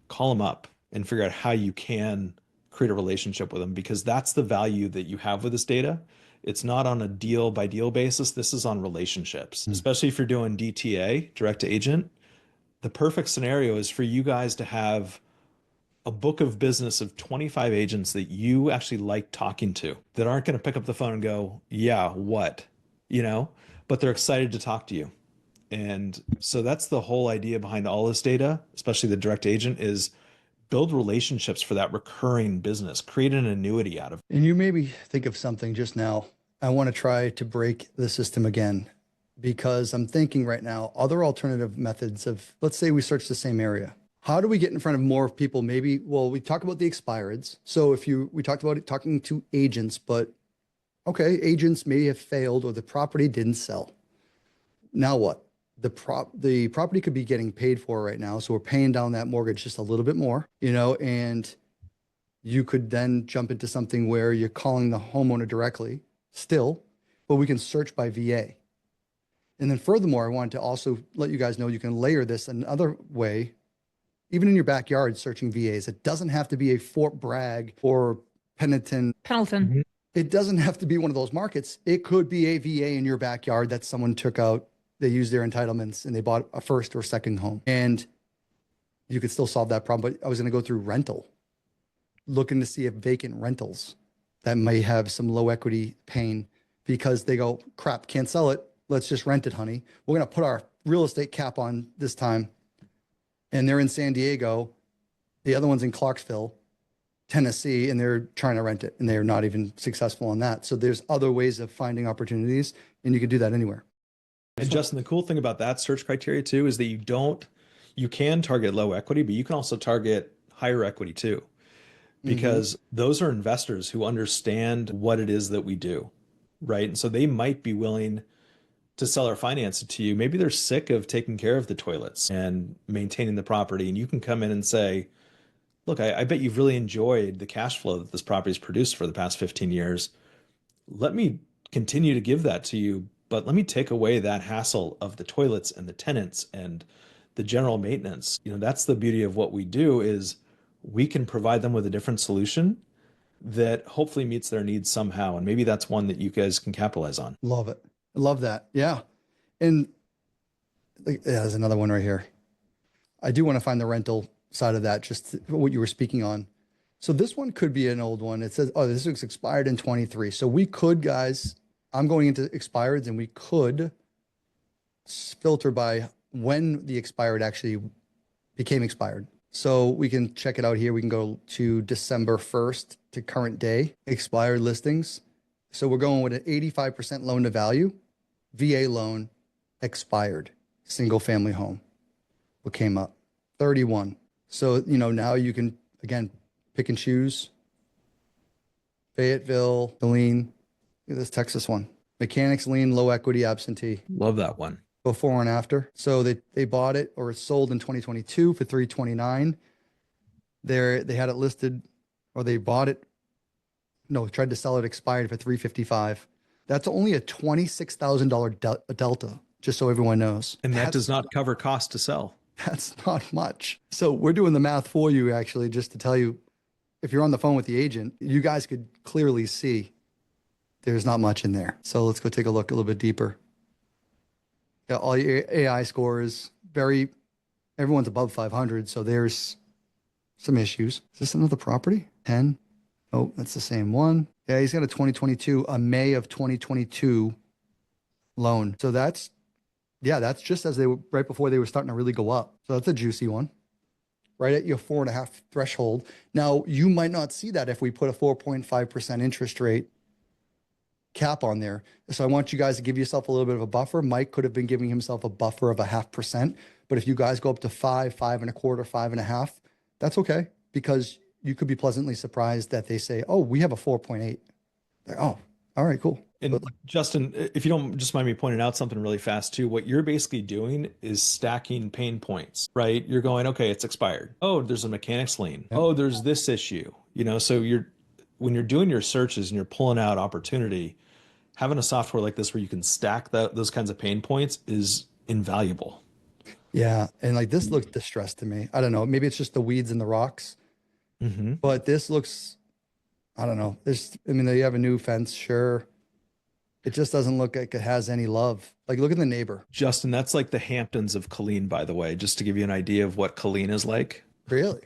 call them up and figure out how you can create a relationship with them, because that's the value that you have with this data. It's not on a deal by deal basis. This is on relationships, especially if you're doing DTA, direct to agent. The perfect scenario is for you guys to have a book of business of 25 agents that you actually like talking to, that aren't going to pick up the phone and go, yeah, what, you know, but they're excited to talk to you. And so that's the whole idea behind all this data, especially the direct agent, is build relationships for that recurring business, create an annuity out of it. And you made me think of something just now. I want to try to break the system again, because I'm thinking right now, other alternative methods of, let's say we search the same area. How do we get in front of more people? Maybe, well, we talk about the expireds. So we talked about it, talking to agents, but okay, agents may have failed or the property didn't sell. Now what? The property could be getting paid for right now. So we're paying down that mortgage just a little bit more, you know, and you could then jump into something where you're calling the homeowner directly still, but we can search by VA. And then furthermore, I wanted to also let you guys know you can layer this another way even in your backyard searching VAs. It doesn't have to be a Fort Bragg or Pendleton. Pendleton. It doesn't have to be one of those markets. It could be a VA in your backyard that someone took out. They used their entitlements and they bought a first or second home. And you could still solve that problem. But I was going to go through rental, looking to see if vacant rentals that may have some low equity pain because they go, crap, can't sell it. Let's just rent it, honey. We're going to put our real estate cap on this time. And they're in San Diego. The other one's in Clarksville, Tennessee, and they're trying to rent it. And they're not even successful on that. So there's other ways of finding opportunities, and you can do that anywhere. And Justin, the cool thing about that search criteria too is that you can target low equity, but you can also target higher equity too, because those are investors who understand what it is that we do, right? And so they might be willing to sell or finance it to you. Maybe they're sick of taking care of the toilets and maintaining the property. And you can come in and say, look, I bet you've really enjoyed the cash flow that this property has produced for the past 15 years. Let me continue to give that to you, but let me take away that hassle of the toilets and the tenants and the general maintenance. That's the beauty of what we do, is we can provide them with a different solution that hopefully meets their needs somehow. And maybe that's one that you guys can capitalize on. Love it. I love that. Yeah. And there's another one right here. I do want to find the rental side of that, just what you were speaking on. So this one could be an old one. It says, oh, this was expired in 23. So we could, guys, I'm going into expireds, and we could filter by when the expired actually became expired. So we can check it out here. We can go to December 1st to current day, expired listings. So we're going with an 85% loan to value, VA loan, expired, single family home. What came up? 31. So, now you can, again, pick and choose. Fayetteville, Helene, look at this Texas one. Mechanics lien, low equity, absentee. Love that one. Before and after. So they bought it, or it sold in 2022 for $329. They had it listed, or they bought it. No, tried to sell it, expired for $355. That's only a $26,000 delta, just so everyone knows. And that does not cover cost to sell. That's not much. So we're doing the math for you, actually, just to tell you, if you're on the phone with the agent, you guys could clearly see there's not much in there. So let's go take a look a little bit deeper. Yeah, all your AI scores, everyone's above 500. So there's some issues. Is this another property? 10? Oh, that's the same one. Yeah, he's got a May of 2022 loan. So that's just as they were right before they were starting to really go up. So that's a juicy one, right at your 4.5 threshold. Now, you might not see that if we put a 4.5% interest rate cap on there. So I want you guys to give yourself a little bit of a buffer. Mike could have been giving himself a buffer of 0.5%, but if you guys go up to 5, 5.25, 5.5, that's okay, because you could be pleasantly surprised that they say, oh, we have a 4.8. Oh, all right, cool. And Justin, if you don't just mind me pointing out something really fast too, what you're basically doing is stacking pain points, right? You're going, okay, it's expired. Oh, there's a mechanics lien. Yep. Oh, there's this issue, so when you're doing your searches and you're pulling out opportunity, having a software like this where you can stack those kinds of pain points is invaluable. Yeah. And this looks distressed to me. I don't know. Maybe it's just the weeds and the rocks, but this looks, I don't know. They have a new fence. Sure. It just doesn't look like it has any love. Look at the neighbor. Justin, that's like the Hamptons of Killeen, by the way, just to give you an idea of what Killeen is like. Really?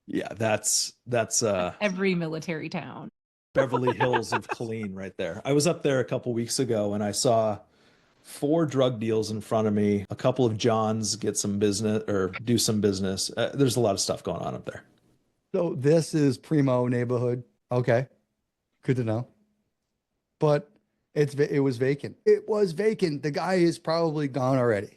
Yeah, that's every military town. Beverly Hills of Killeen right there. I was up there a couple weeks ago and I saw 4 drug deals in front of me, a couple of Johns get some business or do some business. There's a lot of stuff going on up there. So this is primo neighborhood. Okay. Good to know. But it was vacant. It was vacant. The guy is probably gone already.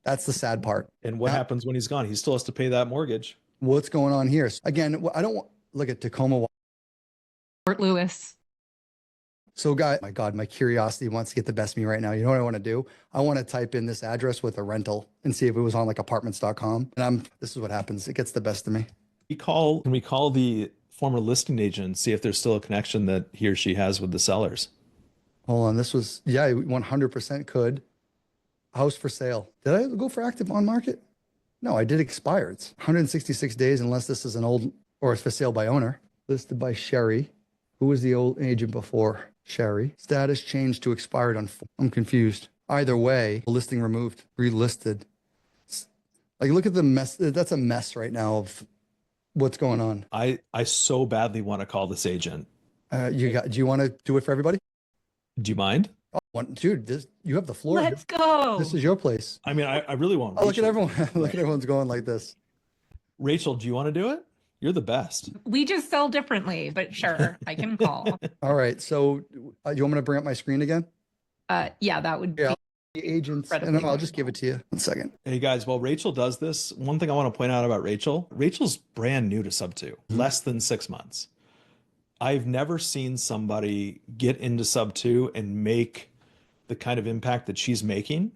That's the sad part. And what happens when he's gone? He still has to pay that mortgage. What's going on here? Again, I don't want look at Tacoma. Fort Lewis. So my God, my curiosity wants to get the best of me right now. You know what I want to do? I want to type in this address with a rental and see if it was on apartments.com. And this is what happens. It gets the best of me. Can we call the former listing agent and see if there's still a connection that he or she has with the sellers? Hold on. This was, 100% could. House for sale. Did I go for active on market? No, I did expireds. 166 days unless this is an old or it's for sale by owner. Listed by Sherry. Who was the old agent before Sherry? Status changed to expired on. I'm confused. Either way, listing removed, relisted. Like, look at the mess. That's a mess right now of what's going on. I so badly want to call this agent. Do you want to do it for everybody? Do you mind? Oh, dude, you have the floor. Let's go. This is your place. I mean, I really want. Oh, look at Rachel. everyone. Look at everyone's going like this. Rachel, do you want to do it? You're the best. We just sell differently, but sure, I can call. All right. So you want me to bring up my screen again? Yeah, that would be. Yeah. The agents, and I'll just give it to you. 1 second. Hey guys, while Rachel does this, one thing I want to point out about Rachel's brand new to SubTo, less than 6 months. I've never seen somebody get into SubTo and make the kind of impact that she's making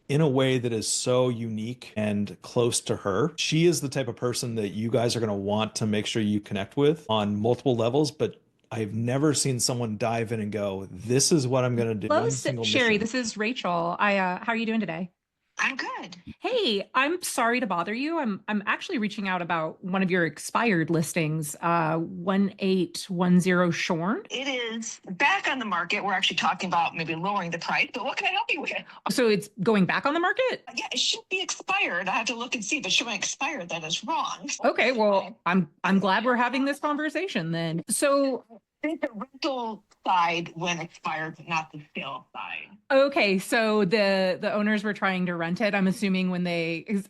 in a way that is so unique and close to her. She is the type of person that you guys are going to want to make sure you connect with on multiple levels, but I've never seen someone dive in and go, this is what I'm going to do. Hello, One single Sherry. mission. This is Rachel. How are you doing today? I'm good. Hey, I'm sorry to bother you. I'm actually reaching out about one of your expired listings, 1810 Shorn. It is back on the market. We're actually talking about maybe lowering the price, but what can I help you with? So it's going back on the market? Yeah, it should be expired. I have to look and see if it's showing expired. That is wrong. Okay, well, I'm glad we're having this conversation then. So I think the rental side went expired, but not the sale side. okay, so the owners were trying to rent it. I'm assuming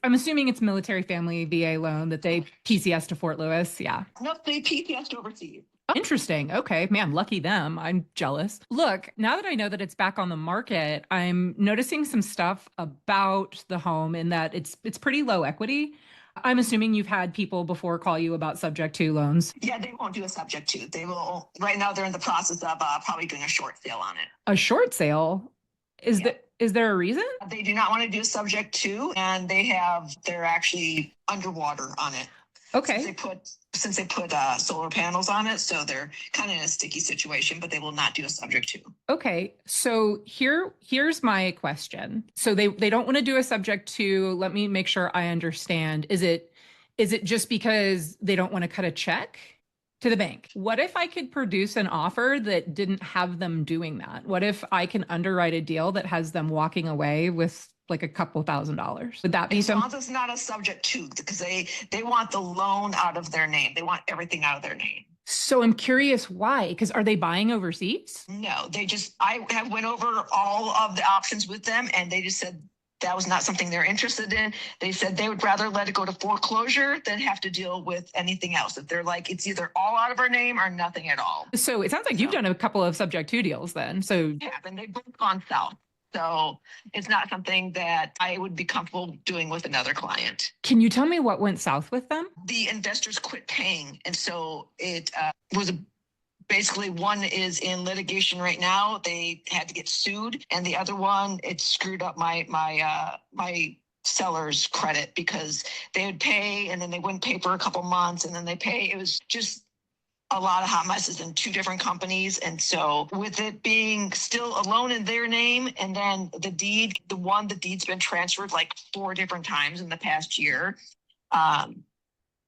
I'm assuming it's military family VA loan that they PCS to Fort Lewis. Yeah. Nope, they PTS'd overseas. Interesting. Okay, man, lucky them. I'm jealous. Look, now that I know that it's back on the market, I'm noticing some stuff about the home in that it's pretty low equity. I'm assuming you've had people before call you about subject to loans. Yeah, they won't do a subject to. They will. Right now, they're in the process of probably doing a short sale on it. A short sale? Is Yeah. there a reason? They do not want to do a subject to, and they're actually underwater on it. Okay. Since they put solar panels on it, so they're kind of in a sticky situation, but they will not do a subject to. Okay, so here's my question. So they don't want to do a subject to. Let me make sure I understand. Is it just because they don't want to cut a check to the bank? What if I could produce an offer that didn't have them doing that? What if I can underwrite a deal that has them walking away with like a couple $1,000s? Would that be As long something? as it's not a subject to, because they want the loan out of their name. They want everything out of their name. So I'm curious why, because are they buying overseas? No, I have went over all of the options with them, and they just said that was not something they're interested in. They said they would rather let it go to foreclosure than have to deal with anything else. If they're like, it's either all out of our name or nothing at all. So it sounds like you've done a couple of subject to deals then. So Yeah, and they've both gone south. So it's not something that I would be comfortable doing with another client. can you tell me what went south with them? The investors quit paying. And so it was basically one is in litigation right now. They had to get sued. And the other one, it screwed up my seller's credit because they would pay and then they wouldn't pay for a couple months and then they pay. It was just a lot of hot messes in two different companies. And so with it being still a loan in their name and then the deed's been transferred like 4 different times in the past year.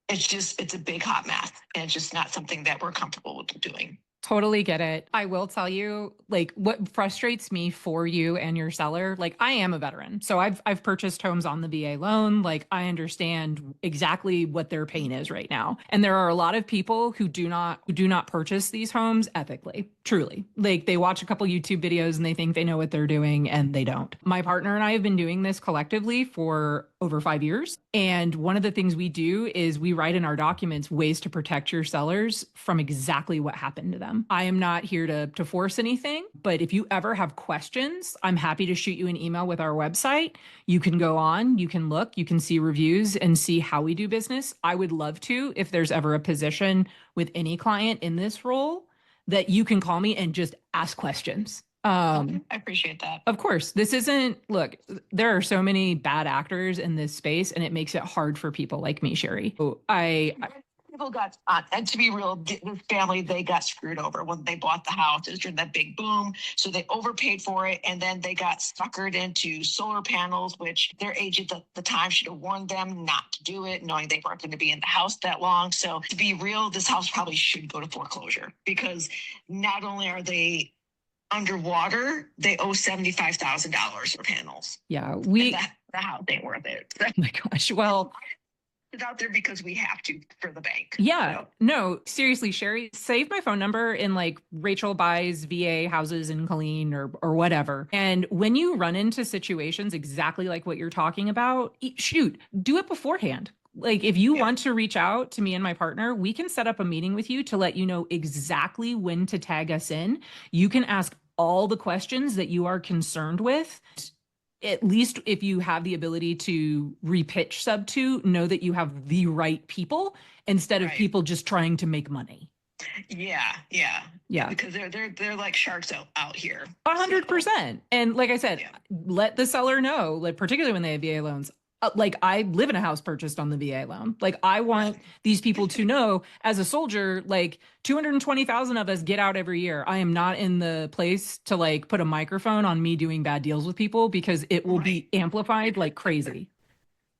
It's a big hot mess and it's just not something that we're comfortable with doing. Totally get it. I will tell you, like, what frustrates me for you and your seller, like, I am a veteran. So I've purchased homes on the VA loan. Like, I understand exactly what their pain is right now. And there are a lot of people who do not purchase these homes ethically, truly. Like, they watch a couple YouTube videos and they think they know what they're doing and they don't. My partner and I have been doing this collectively for over 5 years. And one of the things we do is we write in our documents ways to protect your sellers from exactly what happened to them. I am not here to force anything, but if you ever have questions, I'm happy to shoot you an email with our website. You can go on, you can look, you can see reviews and see how we do business. I would love to, if there's ever a position with any client in this role, that you can call me and just ask questions. I appreciate that. Of course, look, there are so many bad actors in this space and it makes it hard for people like me, Sherry. people got, and to be real, this family, they got screwed over when they bought the house. It was during that big boom. So they overpaid for it. And then they got suckered into solar panels, which their agent at the time should have warned them not to do it, knowing they weren't going to be in the house that long. So to be real, this house probably should go to foreclosure, because not only are they underwater, they owe $75,000 for panels. Yeah, The house ain't worth it. oh my gosh. Well, It's out there because we have to for the bank. yeah, So, no, seriously, Sherry, save my phone number in like Rachel buys VA houses in Colleen or whatever. And when you run into situations exactly like what you're talking about, shoot, do it beforehand. Like if you want to reach out to me and my partner, we can set up a meeting with you to let you know exactly when to tag us in. You can ask all the questions that you are concerned with. At least if you have the ability to repitch SubTo, know that you have the right people instead of Right. people just trying to make money. yeah. Because they're like sharks out here. 100%. And like I said, Yeah. let the seller know, like particularly when they have VA loans. Like I live in a house purchased on the VA loan. Like I want these people to know, as a soldier, like 220,000 of us get out every year. I am not in the place to like put a microphone on me doing bad deals with people, because it will be amplified like crazy.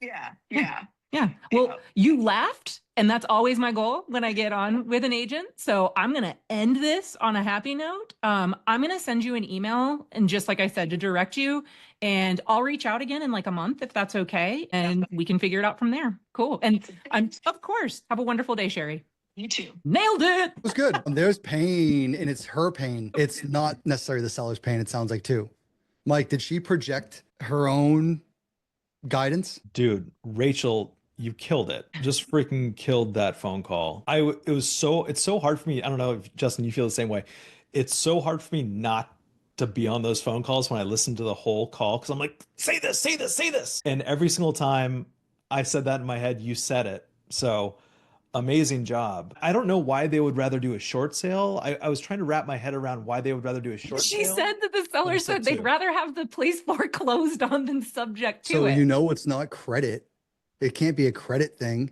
Yeah. Yeah. Well, you laughed, and that's always my goal when I get on with an agent. So I'm going to end this on a happy note. I'm going to send you an email, and just like I said, to direct you, and I'll reach out again in like a month if that's okay. And we can figure it out from there. Cool. And of course, have a wonderful day, Sherry. You too. Nailed it. It was good. There's pain, and it's her pain. It's not necessarily the seller's pain, it sounds like, too. Mike, did she project her own guidance? Dude, Rachel, you killed it. Just freaking killed that phone call. It's so hard for me. I don't know if Justin, you feel the same way. It's so hard for me not to be on those phone calls when I listen to the whole call, because I'm like, say this, say this, say this. And every single time I said that in my head, you said it. So amazing job. I don't know why they would rather do a short sale. I was trying to wrap my head around why they would rather do a short She sale. said that the seller said they'd rather have the place foreclosed on than subject to So it. you know it's not credit. It can't be a credit thing.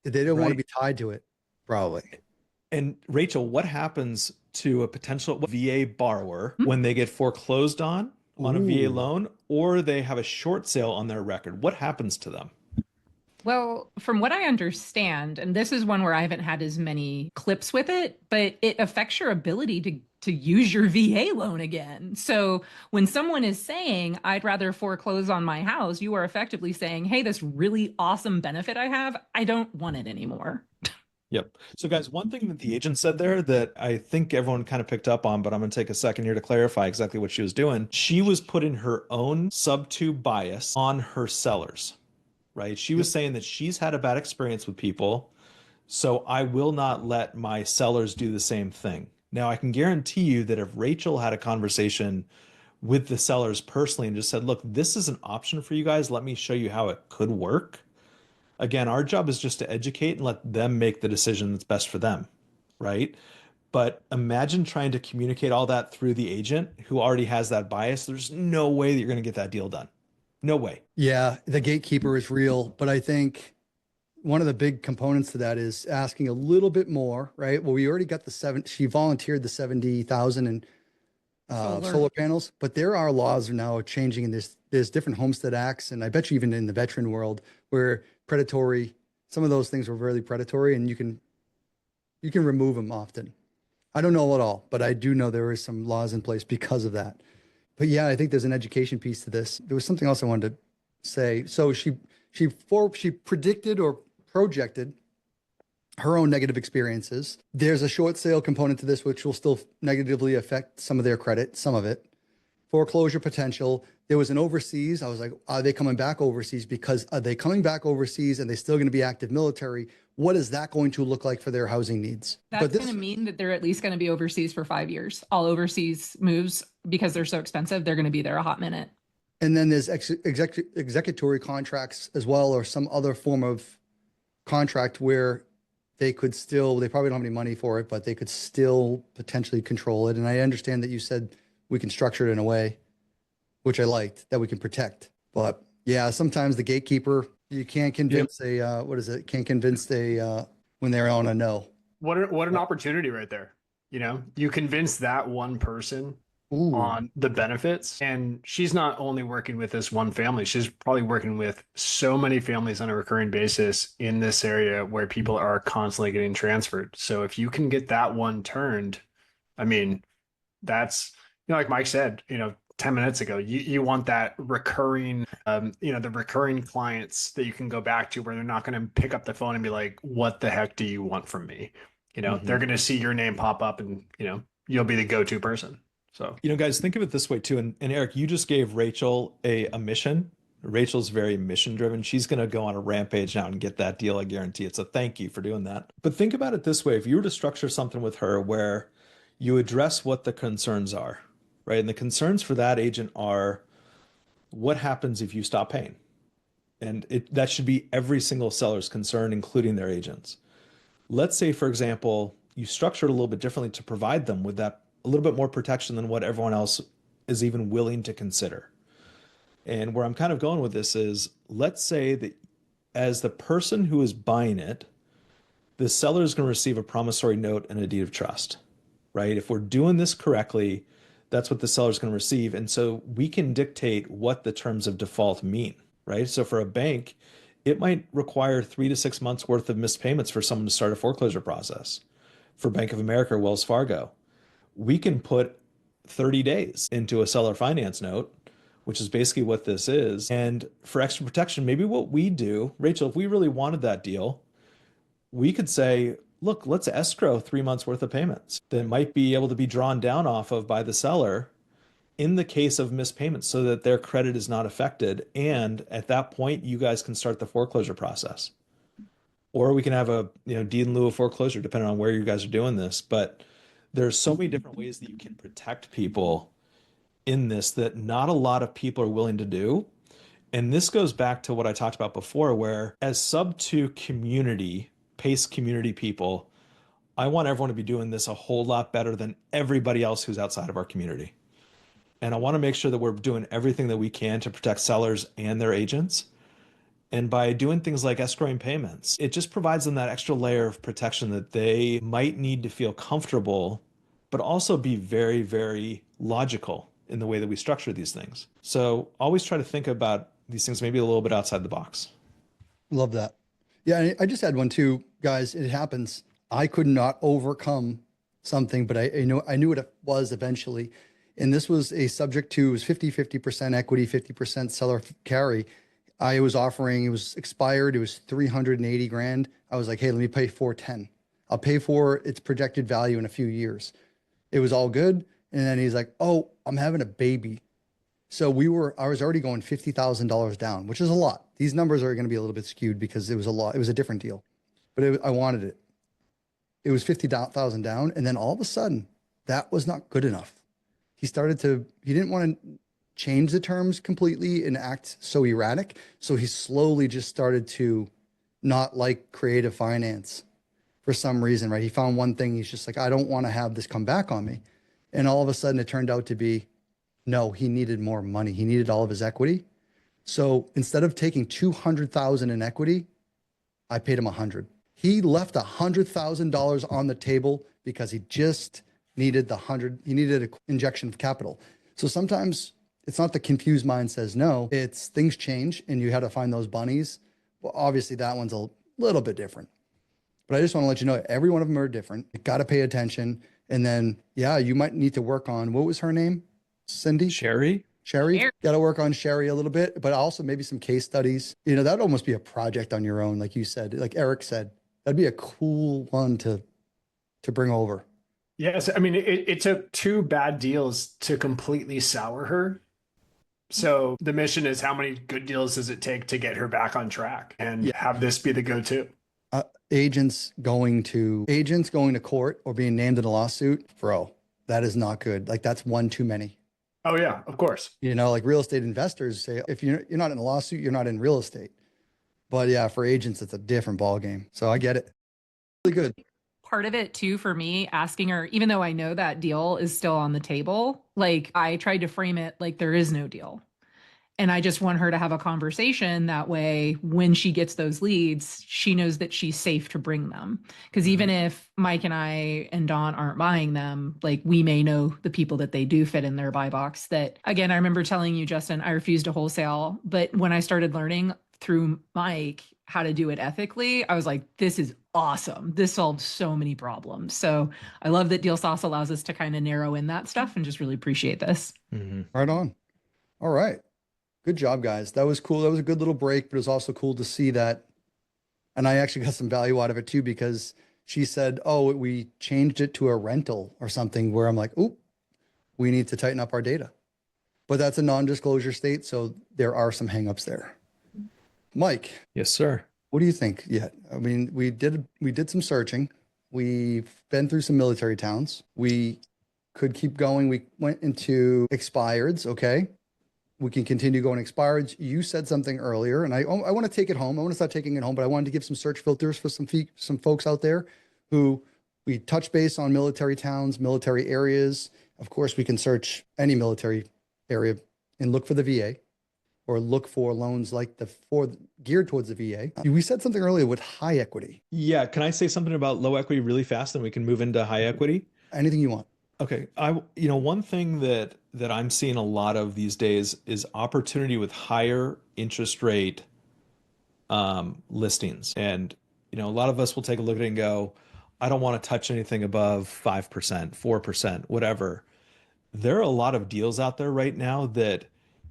They don't want to be tied to it, probably. And Rachel, what happens to a potential VA borrower when they get foreclosed on a VA loan, or they have a short sale on their record? What happens to them? Well, from what I understand, and this is one where I haven't had as many clips with it, but it affects your ability to use your VA loan again. So when someone is saying, I'd rather foreclose on my house, you are effectively saying, hey, this really awesome benefit I have, I don't want it anymore. Yep. So guys, one thing that the agent said there that I think everyone kind of picked up on, but I'm going to take a second here to clarify exactly what she was doing. She was putting her own SubTo bias on her sellers, right? She was saying that she's had a bad experience with people, so I will not let my sellers do the same thing. Now, I can guarantee you that if Rachel had a conversation with the sellers personally and just said, look, this is an option for you guys, let me show you how it could work. Again, our job is just to educate and let them make the decision that's best for them, right? But imagine trying to communicate all that through the agent who already has that bias. There's no way that you're going to get that deal done. No way. Yeah, the gatekeeper is real, but I think one of the big components to that is asking a little bit more, right? Well, we already got she volunteered the 70,000 in solar panels, but there are laws now changing, and there's different homestead acts, and I bet you even in the veteran world where some of those things were really predatory, and you can remove them often. I don't know at all, but I do know there is some laws in place because of that. But yeah, I think there's an education piece to this. There was something else I wanted to say. So she predicted or projected her own negative experiences. There's a short sale component to this, which will still negatively affect some of their credit, some of it. Foreclosure potential. There was an overseas. I was like, are they coming back overseas? Because are they coming back overseas and they still going to be active military? What is that going to look like for their housing needs? That's going to mean that they're at least going to be overseas for 5 years. All overseas moves, because they're so expensive, they're going to be there a hot minute. And then there's executory contracts as well, or some other form of contract where they probably don't have any money for it, but they could still potentially control it. And I understand that you said we can structure it in a way, which I liked, that we can protect. But yeah, sometimes the gatekeeper, you can't convince can't convince when they're on a no. What an opportunity right there. You know, you convince that one person Ooh. on the benefits, and she's not only working with this one family, she's probably working with so many families on a recurring basis in this area where people are constantly getting transferred. So if you can get that one turned, I mean, that's, you know, like Mike said, you know, 10 minutes ago, you want that recurring, you know, the recurring clients that you can go back to where they're not going to pick up the phone and be like, what the heck do you want from me? You know, they're going to see your name pop up and, you know, you'll be the go-to person. So, You know, guys, think of it this way too. And Eric, you just gave Rachel a mission. Rachel's very mission driven. She's going to go on a rampage now and get that deal. I guarantee it. So thank you for doing that. But think about it this way. If you were to structure something with her where you address what the concerns are, right? And the concerns for that agent are what happens if you stop paying? And that should be every single seller's concern, including their agents. Let's say, for example, you structure it a little bit differently to provide them with that a little bit more protection than what everyone else is even willing to consider. And where I'm kind of going with this is, let's say that as the person who is buying it, the seller is going to receive a promissory note and a deed of trust, right? If we're doing this correctly, that's what the seller is going to receive. And so we can dictate what the terms of default mean, right? So for a bank, it might require 3 to 6 months worth of missed payments for someone to start a foreclosure process. For Bank of America or Wells Fargo, we can put 30 days into a seller finance note, which is basically what this is. And for extra protection, maybe what we do, Rachel, if we really wanted that deal, we could say, look, let's escrow 3 months worth of payments that might be able to be drawn down off of by the seller in the case of missed payments so that their credit is not affected. And at that point, you guys can start the foreclosure process. Or we can have a deed in lieu of foreclosure, depending on where you guys are doing this. But there's so many different ways that you can protect people in this that not a lot of people are willing to do. And this goes back to what I talked about before, where as SubTo community, PACE community people, I want everyone to be doing this a whole lot better than everybody else who's outside of our community. And I want to make sure that we're doing everything that we can to protect sellers and their agents. And by doing things like escrowing payments, it just provides them that extra layer of protection that they might need to feel comfortable, but also be very, very logical in the way that we structure these things. So always try to think about these things maybe a little bit outside the box. Love that. Yeah, and I just had one too, guys. It happens. I could not overcome something, but I knew what it was eventually. And this was a subject to, it was 50% equity, 50% seller carry. I was offering, it was expired. It was 380 grand. I was like, hey, let me pay 410. I'll pay for its projected value in a few years. It was all good. And then he's like, oh, I'm having a baby. So I was already going $50,000 down, which is a lot. These numbers are going to be a little bit skewed because it was a lot. It was a different deal, but I wanted it. It was 50,000 down. And then all of a sudden that was not good enough. He didn't want to change the terms completely and act so erratic. So he slowly just started to not like creative finance for some reason, right? He found one thing. He's just like, I don't want to have this come back on me. And all of a sudden it turned out to be, no, he needed more money. He needed all of his equity. So instead of taking 200,000 in equity, I paid him 100. He left $100,000 on the table because he just needed the 100. He needed an injection of capital. So sometimes it's not the confused mind says no, it's things change and you have to find those bunnies. Well, obviously that one's a little bit different, but I just want to let you know, every one of them are different. You got to pay attention. And then, yeah, you might need to work on, what was her name? Cindy? Sherry? Sherry. Got to work on Sherry a little bit, but also maybe some case studies. That'd almost be a project on your own. Like you said, like Eric said, that'd be a cool one to bring over. Yes. I mean, it took 2 bad deals to completely sour her. So the mission is, how many good deals does it take to get her back on track and have this be the go-to? Agents going to court or being named in a lawsuit, bro, that is not good. Like that's one too many. Oh yeah, of course. Like real estate investors say, if you're not in a lawsuit, you're not in real estate. But yeah, for agents, it's a different ball game. So I get it. Really good. Part of it too, for me, asking her, even though I know that deal is still on the table, like I tried to frame it like there is no deal. And I just want her to have a conversation that way. When she gets those leads, she knows that she's safe to bring them. Because even if Mike and I and Dawn aren't buying them, like, we may know the people that they do fit in their buy box. That, again, I remember telling you, Justin, I refused to wholesale. But when I started learning through Mike how to do it ethically, I was like, this is awesome. This solves so many problems. So I love that Deal Sauce allows us to kind of narrow in that stuff, and just really appreciate this. Right on. All right. Good job, guys. That was cool. That was a good little break, but it was also cool to see that. And I actually got some value out of it too, because she said, oh, we changed it to a rental or something, where I'm like, oh, we need to tighten up our data. But that's a non-disclosure state, so there are some hangups there. Mike. Yes, sir. What do you think? Yeah, I mean, we did some searching. We've been through some military towns. We could keep going. We went into expireds. Okay. We can continue going expireds. You said something earlier, and I want to take it home. I want to start taking it home, but I wanted to give some search filters for some folks out there who we touch base on military towns, military areas. Of course, we can search any military area and look for the VA, or look for loans like geared towards the VA. We said something earlier with high equity. Yeah. Can I say something about low equity really fast, and we can move into high equity? Anything you want. Okay. One thing that I'm seeing a lot of these days is opportunity with higher interest rate listings. And, a lot of us will take a look at it and go, I don't want to touch anything above 5%, 4%, whatever. There are a lot of deals out there right now that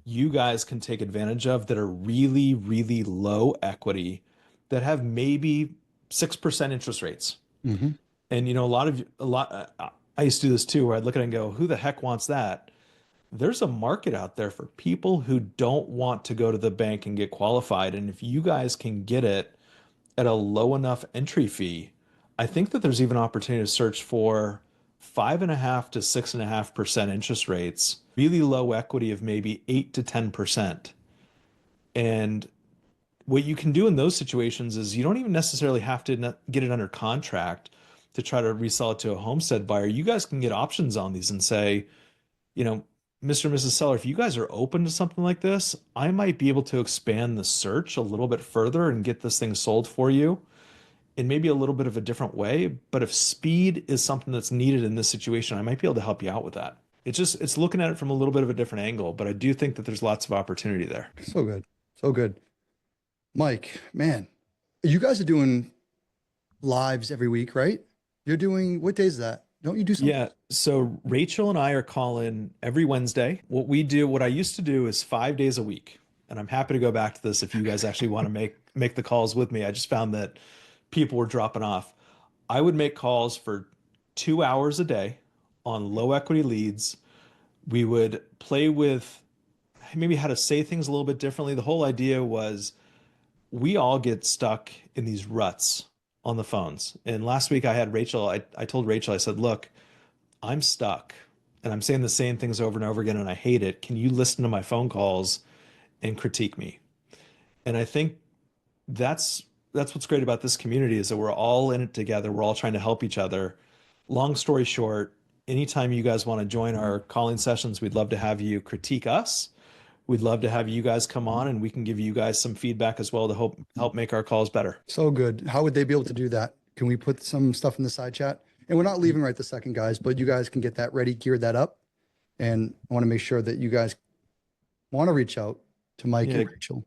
you guys can take advantage of that are really, really low equity, that have maybe 6% interest rates. Mm-hmm. And, I used to do this too, where I'd look at it and go, who the heck wants that? There's a market out there for people who don't want to go to the bank and get qualified. And if you guys can get it at a low enough entry fee, I think that there's even opportunity to search for 5.5% to 6.5% interest rates, really low equity of maybe 8 to 10%. And what you can do in those situations is you don't even necessarily have to get it under contract to try to resell it to a homestead buyer. You guys can get options on these and say, Mr. and Mrs. Seller, if you guys are open to something like this, I might be able to expand the search a little bit further and get this thing sold for you in maybe a little bit of a different way. But if speed is something that's needed in this situation, I might be able to help you out with that. It's looking at it from a little bit of a different angle, but I do think that there's lots of opportunity there. So good. So good. Mike, man, you guys are doing lives every week, right? You're doing, what day is that? Don't you do something? Yeah. So Rachel and I are calling every Wednesday. What I used to do is 5 days a week. And I'm happy to go back to this if you guys actually want to make the calls with me. I just found that people were dropping off. I would make calls for 2 hours a day on low equity leads. We would play with maybe how to say things a little bit differently. The whole idea was we all get stuck in these ruts on the phones. And last week I had Rachel, I told Rachel, I said, look, I'm stuck and I'm saying the same things over and over again and I hate it. Can you listen to my phone calls and critique me? And I think that's what's great about this community, is that we're all in it together. We're all trying to help each other. Long story short, anytime you guys want to join our calling sessions, we'd love to have you critique us. We'd love to have you guys come on and we can give you guys some feedback as well to help make our calls better. So good. How would they be able to do that? Can we put some stuff in the side chat? And we're not leaving right this second, guys, but you guys can get that ready, gear that up. And I want to make sure that you guys want to reach out to Mike and Rachel.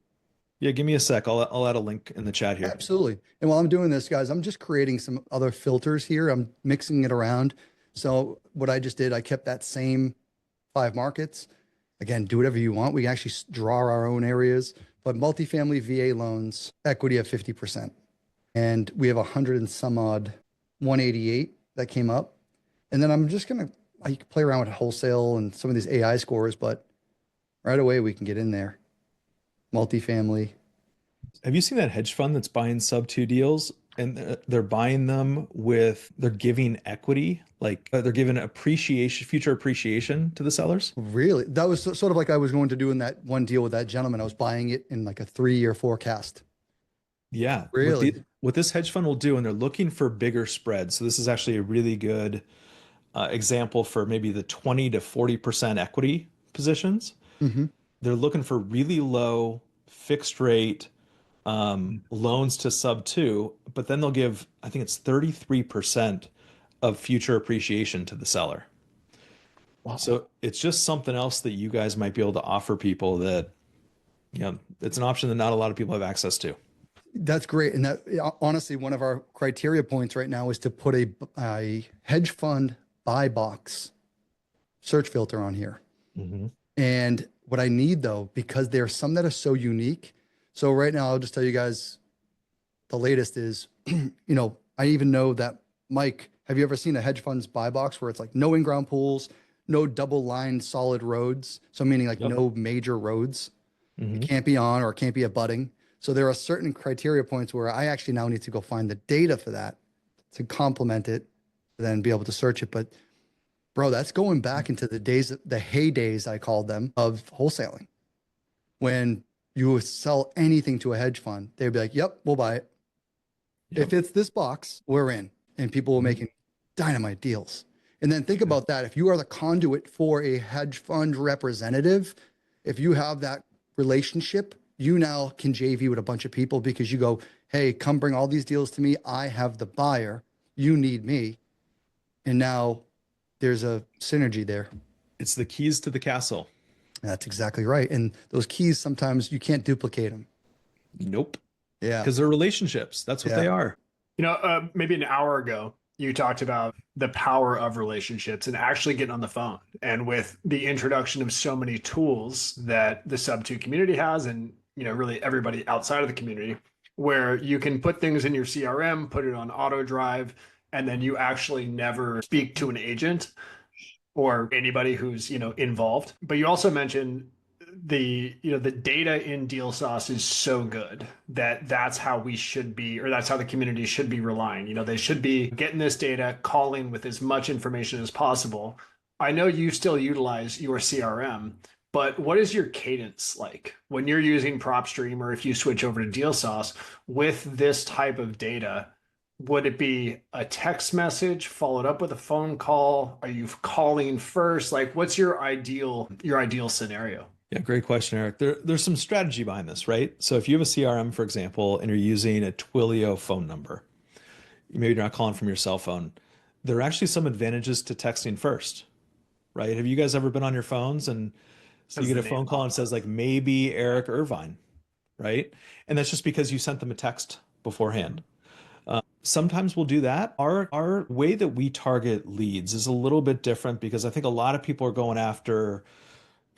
Yeah, give me a sec. I'll add a link in the chat here. Absolutely. And while I'm doing this, guys, I'm just creating some other filters here. I'm mixing it around. So what I just did, I kept that same 5 markets. Again, do whatever you want. We can actually draw our own areas, but multifamily VA loans, equity of 50%. And we have 100 and some odd, 188 that came up. And then I'm just going to, I can play around with wholesale and some of these AI scores, but right away we can get in there. Multifamily. Have you seen that hedge fund that's buying SubTo deals? And they're buying them they're giving equity, like they're giving future appreciation to the sellers. Really? That was sort of like I was going to do in that one deal with that gentleman. I was buying it in like a 3-year forecast. Yeah. Really? What this hedge fund will do, and they're looking for bigger spreads. So this is actually a really good example for maybe the 20 to 40% equity positions. Mm-hmm. they're looking for really low fixed rate loans to sub-2, but then they'll give, I think it's 33% of future appreciation to the seller. Wow. So it's just something else that you guys might be able to offer people that, it's an option that not a lot of people have access to. That's great. And that honestly, one of our criteria points right now is to put a hedge fund buy box search filter on here. Mm-hmm. And what I need though, because there are some that are so unique. So right now, I'll just tell you guys the latest is, I even know that, Mike, have you ever seen a hedge funds buy box where it's like no in-ground pools, no double line solid roads? So meaning like no major roads. Mm-hmm. It can't be on or it can't be abutting. So there are certain criteria points where I actually now need to go find the data for that to complement it, then be able to search it. But bro, that's going back into the days, the heydays, I called them, of wholesaling. When you would sell anything to a hedge fund, they'd be like, yep, we'll buy it. If it's this box, we're in. And people were making dynamite deals. And then think about that. If you are the conduit for a hedge fund representative, if you have that relationship, you now can JV with a bunch of people because you go, hey, come bring all these deals to me. I have the buyer. You need me. And now there's a synergy there. It's the keys to the castle. That's exactly right. And those keys, sometimes you can't duplicate them. Nope. Yeah. Because they're relationships. That's what they are. Maybe an hour ago, you talked about the power of relationships and actually getting on the phone. And with the introduction of so many tools that the SubTo community has, and really everybody outside of the community, where you can put things in your CRM, put it on auto drive, and then you actually never speak to an agent or anybody who's involved. But you also mentioned the data in Deal Sauce is so good that that's how we should be, or that's how the community should be relying. They should be getting this data, calling with as much information as possible. I know you still utilize your CRM, but what is your cadence like when you're using PropStream, or if you switch over to Deal Sauce with this type of data? Would it be a text message followed up with a phone call? Are you calling first? Like, what's your ideal scenario? Yeah, great question, Eric. There's some strategy behind this, right? So if you have a CRM, for example, and you're using a Twilio phone number, maybe you're not calling from your cell phone, there are actually some advantages to texting first, right? Have you guys ever been on your phones and so you get a phone call and it says like maybe Eric Irvine, right? And that's just because you sent them a text beforehand. Sometimes we'll do that. Our way that we target leads is a little bit different because I think a lot of people are going after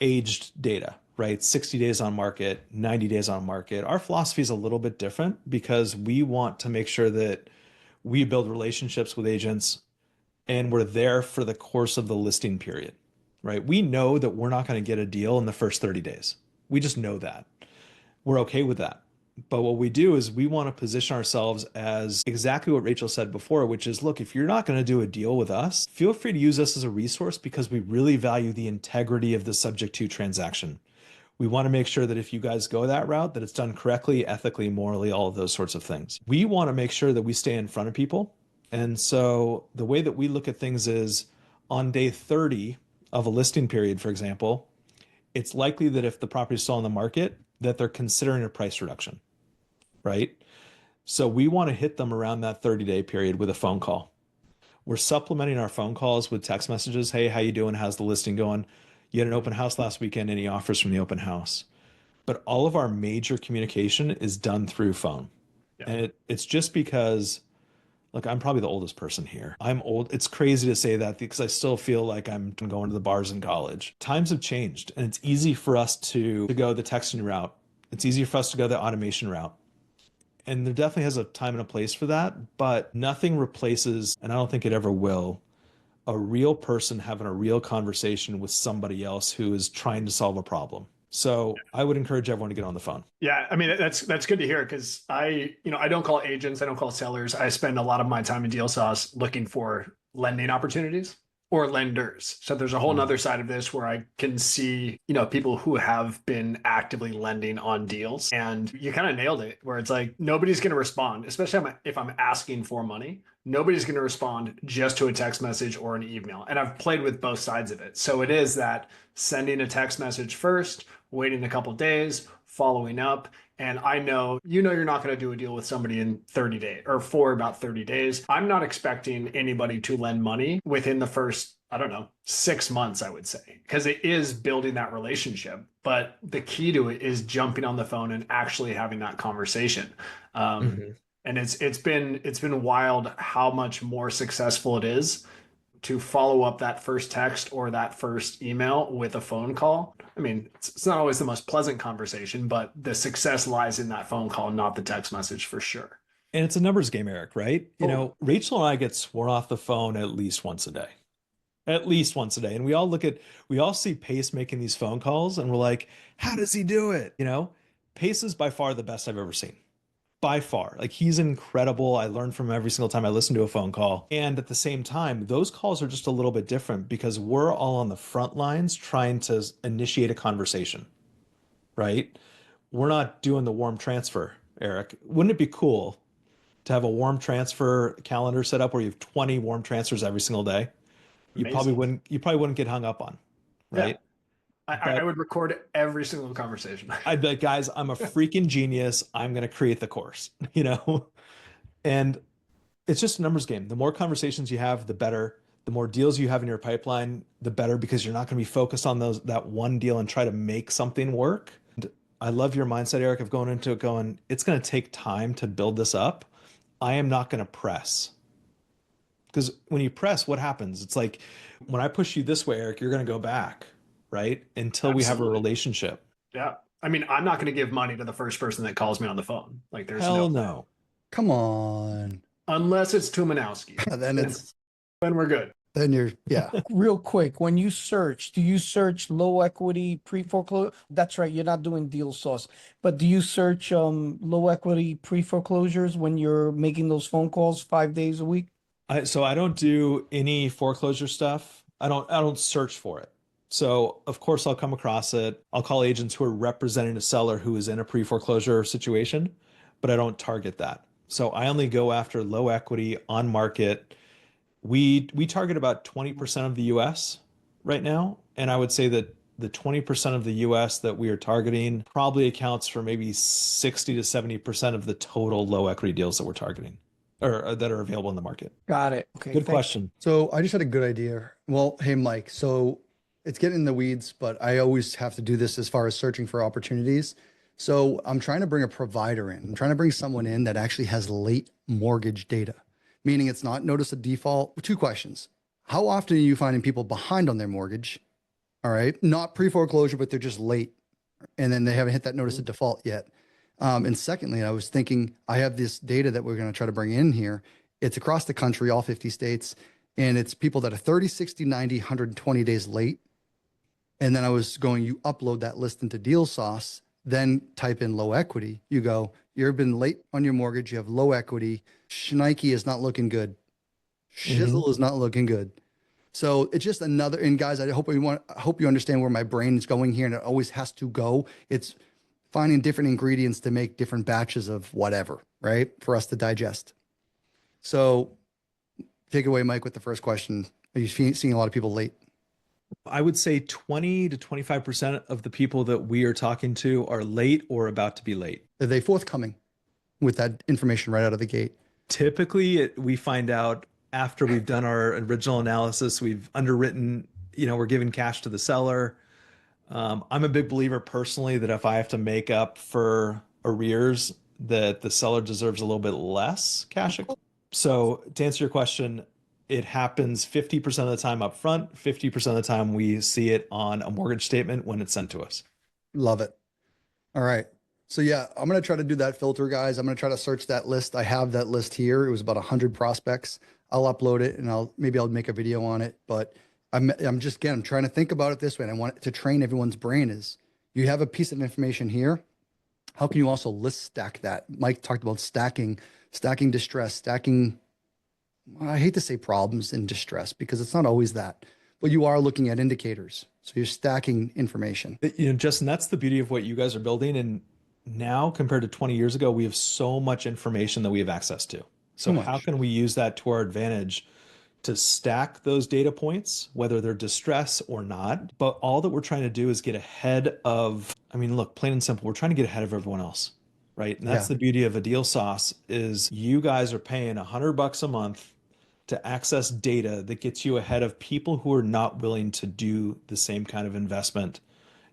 aged data, right? 60 days on market, 90 days on market. Our philosophy is a little bit different because we want to make sure that we build relationships with agents and we're there for the course of the listing period, right? We know that we're not going to get a deal in the first 30 days. We just know that. We're okay with that. But what we do is we want to position ourselves as exactly what Rachel said before, which is, look, if you're not going to do a deal with us, feel free to use us as a resource because we really value the integrity of the subject to transaction. We want to make sure that if you guys go that route, that it's done correctly, ethically, morally, all of those sorts of things. We want to make sure that we stay in front of people. And so the way that we look at things is on day 30 of a listing period, for example, it's likely that if the property is still on the market, that they're considering a price reduction. Right? So we want to hit them around that 30-day period with a phone call. We're supplementing our phone calls with text messages. Hey, how you doing? How's the listing going? You had an open house last weekend. Any offers from the open house? But all of our major communication is done through phone. Yeah. And it's just because, look, I'm probably the oldest person here. I'm old. It's crazy to say that because I still feel like I'm going to the bars in college. Times have changed and it's easy for us to go the texting route. It's easier for us to go the automation route. And there definitely has a time and a place for that, but nothing replaces, and I don't think it ever will, a real person having a real conversation with somebody else who is trying to solve a problem. So I would encourage everyone to get on the phone. Yeah, I mean, that's good to hear because I don't call agents, I don't call sellers. I spend a lot of my time in Deal Sauce looking for lending opportunities. or lenders. So there's a whole nother side of this where I can see, people who have been actively lending on deals. And you kind of nailed it, where it's like nobody's going to respond, especially if I'm asking for money. Nobody's going to respond just to a text message or an email. And I've played with both sides of it. So it is that sending a text message first, waiting a couple days, following up. And I know, you're not going to do a deal with somebody in 30 days or for about 30 days. I'm not expecting anybody to lend money within the first, 6 months, I would say, because it is building that relationship. But the key to it is jumping on the phone and actually having that conversation. And it's been wild how much more successful it is to follow up that first text or that first email with a phone call. I mean, it's not always the most pleasant conversation, but the success lies in that phone call, not the text message, for sure. And it's a numbers game, Eric, right? Rachel and I get sworn off the phone at least once a day. At least once a day. And we all see Pace making these phone calls and we're like, how does he do it? Pace is by far the best I've ever seen. By far. Like, he's incredible. I learn from him every single time I listen to a phone call. And at the same time, those calls are just a little bit different because we're all on the front lines trying to initiate a conversation, right? We're not doing the warm transfer, Eric. Wouldn't it be cool to have a warm transfer calendar set up where you have 20 warm transfers every single day? You probably wouldn't get hung up on, right? Yeah. I would record every single conversation. I'd be like, guys, I'm a freaking genius. I'm going to create the course, and it's just a numbers game. The more conversations you have, the better. The more deals you have in your pipeline, the better, because you're not going to be focused on that one deal and try to make something work. And I love your mindset, Eric, of going into it going, it's going to take time to build this up. I am not going to press. Because when you press, what happens? It's like when I push you this way, Eric, you're going to go back. Right? Until we have a relationship. Yeah. I mean, I'm not going to give money to the first person that calls me on the phone. Like, there's no. Come on. Unless it's Tuminowski. Then we're good. Then yeah. Real quick, when you search, do you search low equity pre-foreclosure? That's right, you're not doing deal sauce, but do you search low equity pre-foreclosures when you're making those phone calls 5 days a week? So I don't do any foreclosure stuff. I don't search for it. So of course I'll come across it. I'll call agents who are representing a seller who is in a pre-foreclosure situation, but I don't target that. So I only go after low equity on market. We target about 20% of the US right now. And I would say that the 20% of the US that we are targeting probably accounts for maybe 60 to 70% of the total low equity deals that we're targeting or that are available in the market. Got it. Okay. Good question. So I just had a good idea. Well, hey, Mike, so it's getting in the weeds, but I always have to do this as far as searching for opportunities. So I'm trying to bring a provider in. I'm trying to bring someone in that actually has late mortgage data, meaning it's not notice of default. 2 questions. How often are you finding people behind on their mortgage? All right. Not pre-foreclosure, but they're just late. And then they haven't hit that notice of default yet. And secondly, I was thinking, I have this data that we're going to try to bring in here. It's across the country, all 50 states. And it's people that are 30, 60, 90, 120 days late. And then I was going, you upload that list into Deal Sauce, then type in low equity. You go, you've been late on your mortgage. You have low equity. Schneike is not looking good. Shizzle is not looking good. So it's just another, and guys, I hope you understand where my brain is going here, and it always has to go. It's finding different ingredients to make different batches of whatever, right? For us to digest. So take it away, Mike, with the first question. Are you seeing a lot of people late? I would say 20 to 25% of the people that we are talking to are late or about to be late. Are they forthcoming with that information right out of the gate? Typically, we find out after we've done our original analysis, we've underwritten, we're giving cash to the seller. I'm a big believer personally that if I have to make up for arrears, that the seller deserves a little bit less cash. So to answer your question, it happens 50% of the time up front, 50% of the time we see it on a mortgage statement when it's sent to us. Love it. All right. So yeah, I'm going to try to do that filter, guys. I'm going to try to search that list. I have that list here. It was about 100 prospects. I'll upload it and I'll make a video on it, but I'm trying to think about it this way. And I want to train everyone's brain is you have a piece of information here. How can you also list stack that? Mike talked about stacking distress, stacking I hate to say problems and distress because it's not always that, but you are looking at indicators. So you're stacking information. Justin, that's the beauty of what you guys are building. And now compared to 20 years ago, we have so much information that we have access to. So So how much. can we use that to our advantage to stack those data points, whether they're distress or not? But all that we're trying to do is get ahead of, I mean, look, plain and simple, we're trying to get ahead of everyone else, right? And that's Yeah. the beauty of a deal sauce is you guys are paying $100 a month to access data that gets you ahead of people who are not willing to do the same kind of investment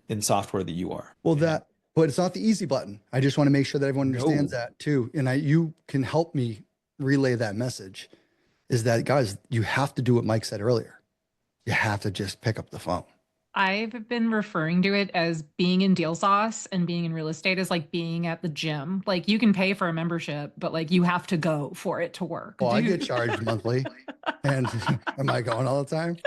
in software that you are. Well, but it's not the easy button. I just want to make sure that everyone understands No. that too. And you can help me relay that message is that, guys, you have to do what Mike said earlier. You have to just pick up the phone. I've been referring to it as being in deal sauce and being in real estate is like being at the gym. Like you can pay for a membership, but like you have to go for it to work. Well, I Dude. get charged monthly. And am I going all the time?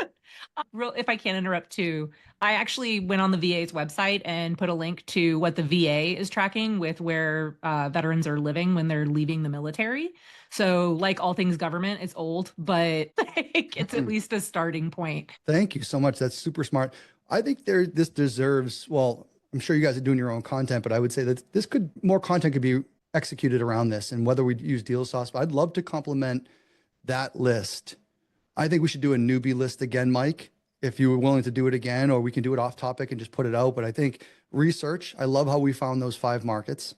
If I can interrupt too, I actually went on the VA's website and put a link to what the VA is tracking with where veterans are living when they're leaving the military. So, like all things government, it's old, but like, it's at least a starting point. Thank you so much. That's super smart. I think this deserves, well, I'm sure you guys are doing your own content, but I would say that more content could be executed around this and whether we use deal sauce, but I'd love to complement that list. I think we should do a newbie list again, Mike, if you were willing to do it again, or we can do it off topic and just put it out. But I think research, I love how we found those 5 markets.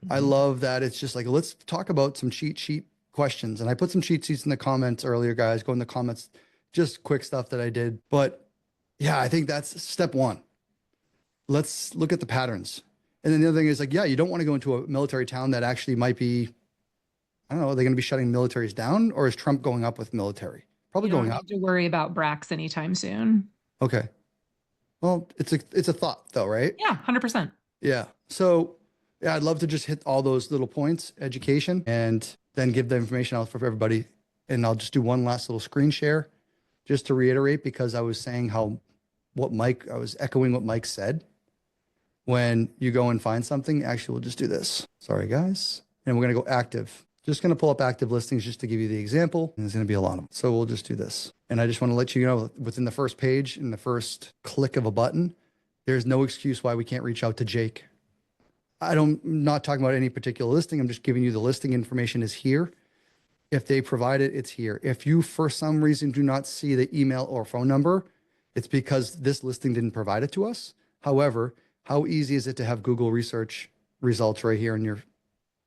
I love that it's just like, let's talk about some cheat sheet questions. And I put some cheat sheets in the comments earlier, guys. Go in the comments, just quick stuff that I did. But yeah, I think that's step 1. Let's look at the patterns. And then the other thing is like, yeah, you don't want to go into a military town that actually might be, I don't know, are they going to be shutting militaries down, or is Trump going up with military? Probably You don't going up. need to worry about Brax anytime soon. Okay. Well, it's a thought though, right? Yeah, 100%. Yeah. So yeah, I'd love to just hit all those little points, education, and then give the information out for everybody. And I'll just do one last little screen share just to reiterate, because I was saying I was echoing what Mike said. When you go and find something, actually, we'll just do this. Sorry, guys. And we're going to go active. Just going to pull up active listings just to give you the example. And there's going to be a lot of them. So we'll just do this. And I just want to let you know within the first page, in the first click of a button, there's no excuse why we can't reach out to Jake. I'm not talking about any particular listing. I'm just giving you the listing information is here. If they provide it, it's here. If you, for some reason, do not see the email or phone number, it's because this listing didn't provide it to us. However, how easy is it to have Google research results right here on your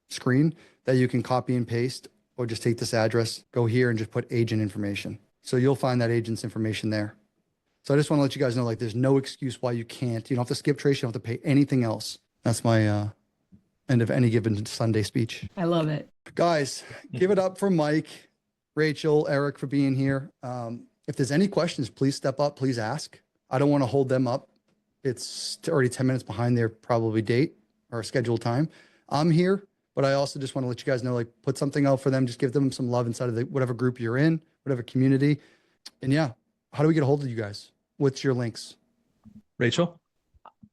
screen that you can copy and paste, or just take this address, go here and just put agent information. So you'll find that agent's information there. So I just want to let you guys know, like, there's no excuse why you can't. You don't have to skip trace. You don't have to pay anything else. That's my end of any given Sunday speech. I love it. Guys, give it up for Mike, Rachel, Eric for being here. If there's any questions, please step up, please ask. I don't want to hold them up. It's already 10 minutes behind their probably date or scheduled time. I'm here, but I also just want to let you guys know, like, put something out for them. Just give them some love inside of whatever group you're in, whatever community. And yeah, how do we get a hold of you guys? What's your links? Rachel?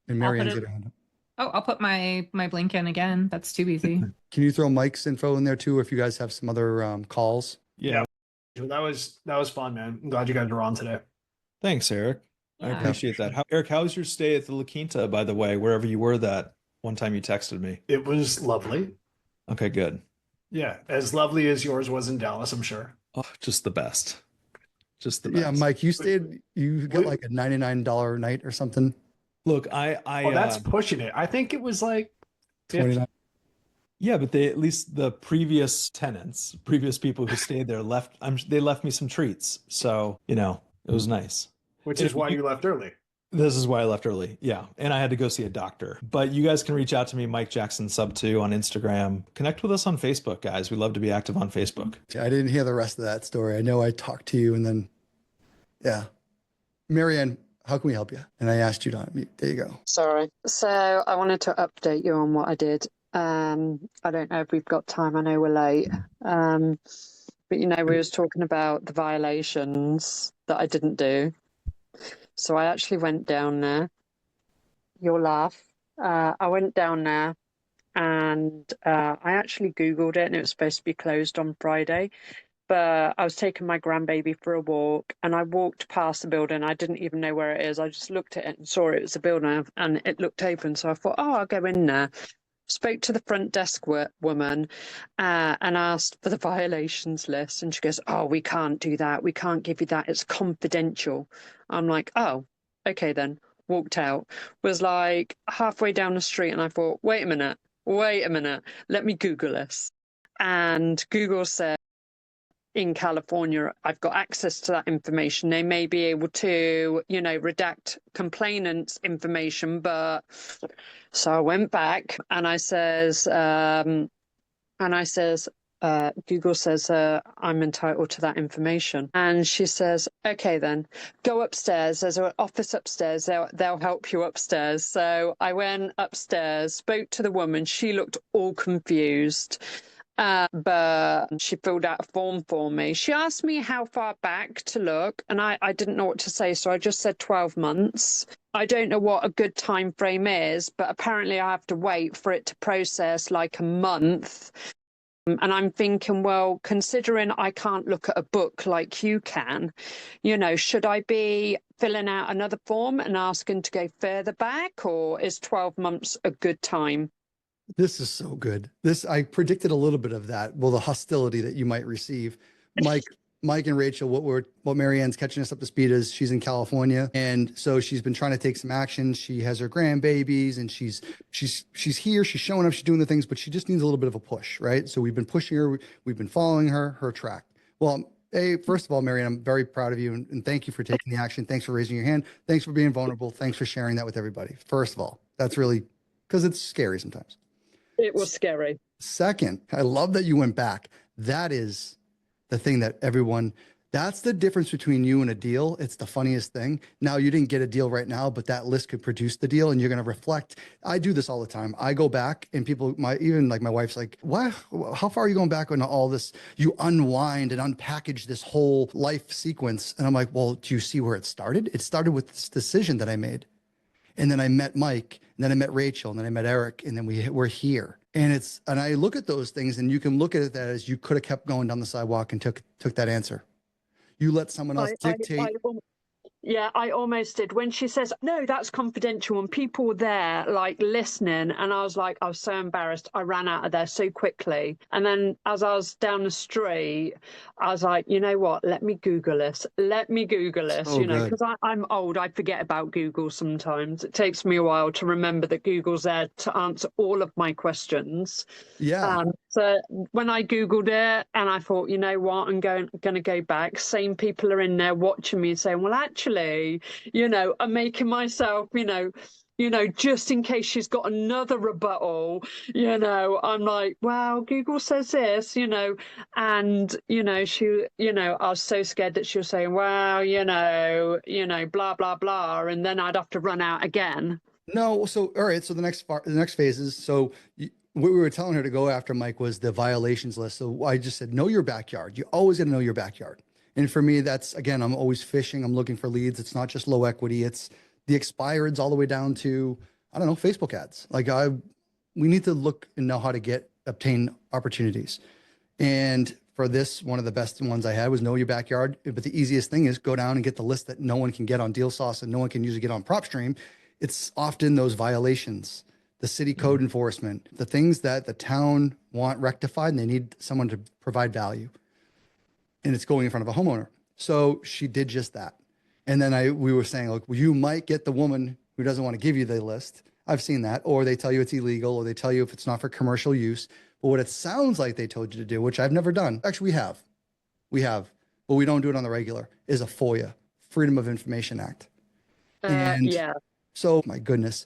And Marianne's got her hand up. Oh, I'll put my link in again. That's too easy. Can you throw Mike's info in there too, if you guys have some other calls? Yeah. That was fun, man. I'm glad you guys were on today. Thanks, Eric. I Yeah. appreciate that. Eric, how was your stay at the La Quinta, by the way, wherever you were that one time you texted me? It was lovely. Okay, good. Yeah, as lovely as yours was in Dallas, I'm sure. Oh, just the best. Just the best. Yeah, Mike, you got like a $99 night or something. Look, Oh, that's pushing it. I think it was like 29. Yeah, but at least the previous tenants, previous people who stayed there they left me some treats. So, it was nice. Which is why you left early. This is why I left early. Yeah. And I had to go see a doctor. But you guys can reach out to me, Mike Jackson Sub2 on Instagram. Connect with us on Facebook, guys. We love to be active on Facebook. I didn't hear the rest of that story. I know I talked to you and then, yeah. Marianne, how can we help you? And I asked you to unmute. There you go. Sorry. So I wanted to update you on what I did. I don't know if we've got time. I know we're late. But we was talking about the violations that I didn't do. So I actually went down there. You'll laugh. I went down there and I actually Googled it, and it was supposed to be closed on Friday. but I was taking my grandbaby for a walk and I walked past the building. I didn't even know where it is. I just looked at it and saw it was a building and it looked open. So I thought, oh, I'll go in there. Spoke to the front desk woman and asked for the violations list. And she goes, oh, we can't do that. We can't give you that. It's confidential. I'm like, oh, okay then. Walked out. Was like halfway down the street and I thought, wait a minute. Let me Google this. And Google said, in California, I've got access to that information. They may be able to, redact complainants' information, but so I went back and I says, Google says I'm entitled to that information, and she says, okay, then go upstairs. There's an office upstairs. They'll help you upstairs. So I went upstairs, spoke to the woman. She looked all confused. But she filled out a form for me. She asked me how far back to look, and I didn't know what to say, so I just said 12 months. I don't know what a good time frame is, but apparently I have to wait for it to process like a month. And I'm thinking, well, considering I can't look at a book like you can, should I be filling out another form and asking to go further back, or is 12 months a good time? This is so good. I predicted a little bit of that. Well, the hostility that you might receive. Mike and Rachel, what Marianne's catching us up to speed is she's in California. And so she's been trying to take some action. She has her grandbabies and she's here, she's showing up, she's doing the things, but she just needs a little bit of a push, right? So we've been pushing her, we've been following her track. Well, hey, first of all, Marianne, I'm very proud of you and thank you for taking the action. Thanks for raising your hand. Thanks for being vulnerable. Thanks for sharing that with everybody. First of all, that's really, because it's scary sometimes. It was scary. Second, I love that you went back. That is the thing that that's the difference between you and a deal. It's the funniest thing. Now, you didn't get a deal right now, but that list could produce the deal and you're going to reflect. I do this all the time. I go back and people, even like my wife's like, what? How far are you going back on all this? You unwind and unpackage this whole life sequence. And I'm like, well, do you see where it started? It started with this decision that I made. And then I met Mike, and then I met Rachel, and then I met Eric, and then we're here. And I look at those things, and you can look at it that as you could have kept going down the sidewalk and took that answer. You let someone else dictate. Yeah, I almost did. When she says, no, that's confidential, and people were there like listening, and I was so embarrassed. I ran out of there so quickly. And then as I was down the street, I was like, you know what? Let me Google this. Because I'm old. I forget about Google sometimes. It takes me a while to remember that Google's there to answer all of my questions. Yeah. So when I Googled it and I thought, you know what, I'm going to go back. Same people are in there watching me saying, well, actually, I'm making myself, just in case she's got another rebuttal, I'm like, well, Google says this, and, she, I was so scared that she was saying, well, blah, blah, blah. And then I'd have to run out again. No. So, all right. So the next phase is, what we were telling her to go after, Mike, was the violations list. So I just said, know your backyard. You always got to know your backyard. And for me, that's, again, I'm always fishing. I'm looking for leads. It's not just low equity. It's the expireds all the way down to, I don't know, Facebook ads. We need to look and know how to obtain opportunities. And for this, one of the best ones I had was know your backyard. But the easiest thing is go down and get the list that no one can get on Deal Sauce and no one can usually get on PropStream. It's often those violations, the city code enforcement, the things that the town want rectified, and they need someone to provide value. And it's going in front of a homeowner. So she did just that. And then we were saying, look, you might get the woman who doesn't want to give you the list. I've seen that. Or they tell you it's illegal, or they tell you if it's not for commercial use. But what it sounds like they told you to do, which I've never done. Actually, we have, but we don't do it on the regular, is a FOIA, Freedom of Information Act. Yeah. So, my goodness,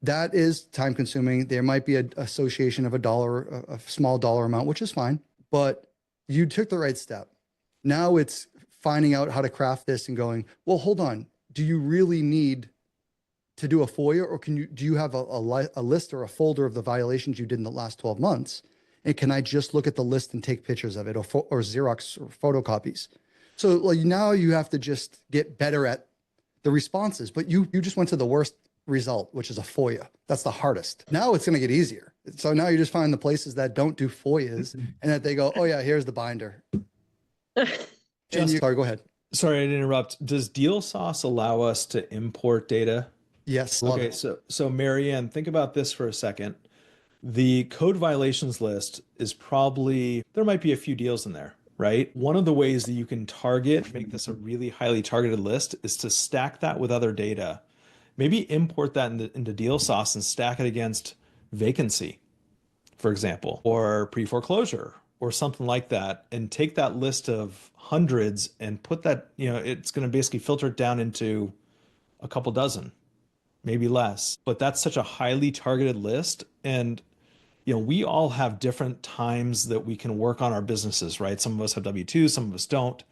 that is time consuming. There might be an association of a small dollar amount, which is fine, but you took the right step. Now it's finding out how to craft this and going, well, hold on. Do you really need to do a FOIA, or do you have a list or a folder of the violations you did in the last 12 months? And can I just look at the list and take pictures of it, or Xerox or photocopies? So now you have to just get better at the responses, but you just went to the worst result, which is a FOIA. That's the hardest. Now it's going to get easier. So now you just find the places that don't do FOIAs and that they go, oh yeah, here's the binder. Sorry, go ahead. Sorry, I didn't interrupt. Does Deal Sauce allow us to import data? Yes. Love Okay, it. so Marianne, think about this for a second. The code violations list is probably, there might be a few deals in there, right? One of the ways that you can make this a really highly targeted list is to stack that with other data. Maybe import that into Deal Sauce and stack it against vacancy, for example, or pre-foreclosure or something like that, and take that list of hundreds and put that, it's going to basically filter it down into a couple dozen, maybe less. But that's such a highly targeted list. And we all have different times that we can work on our businesses, right? Some of us have W-2, some of us don't.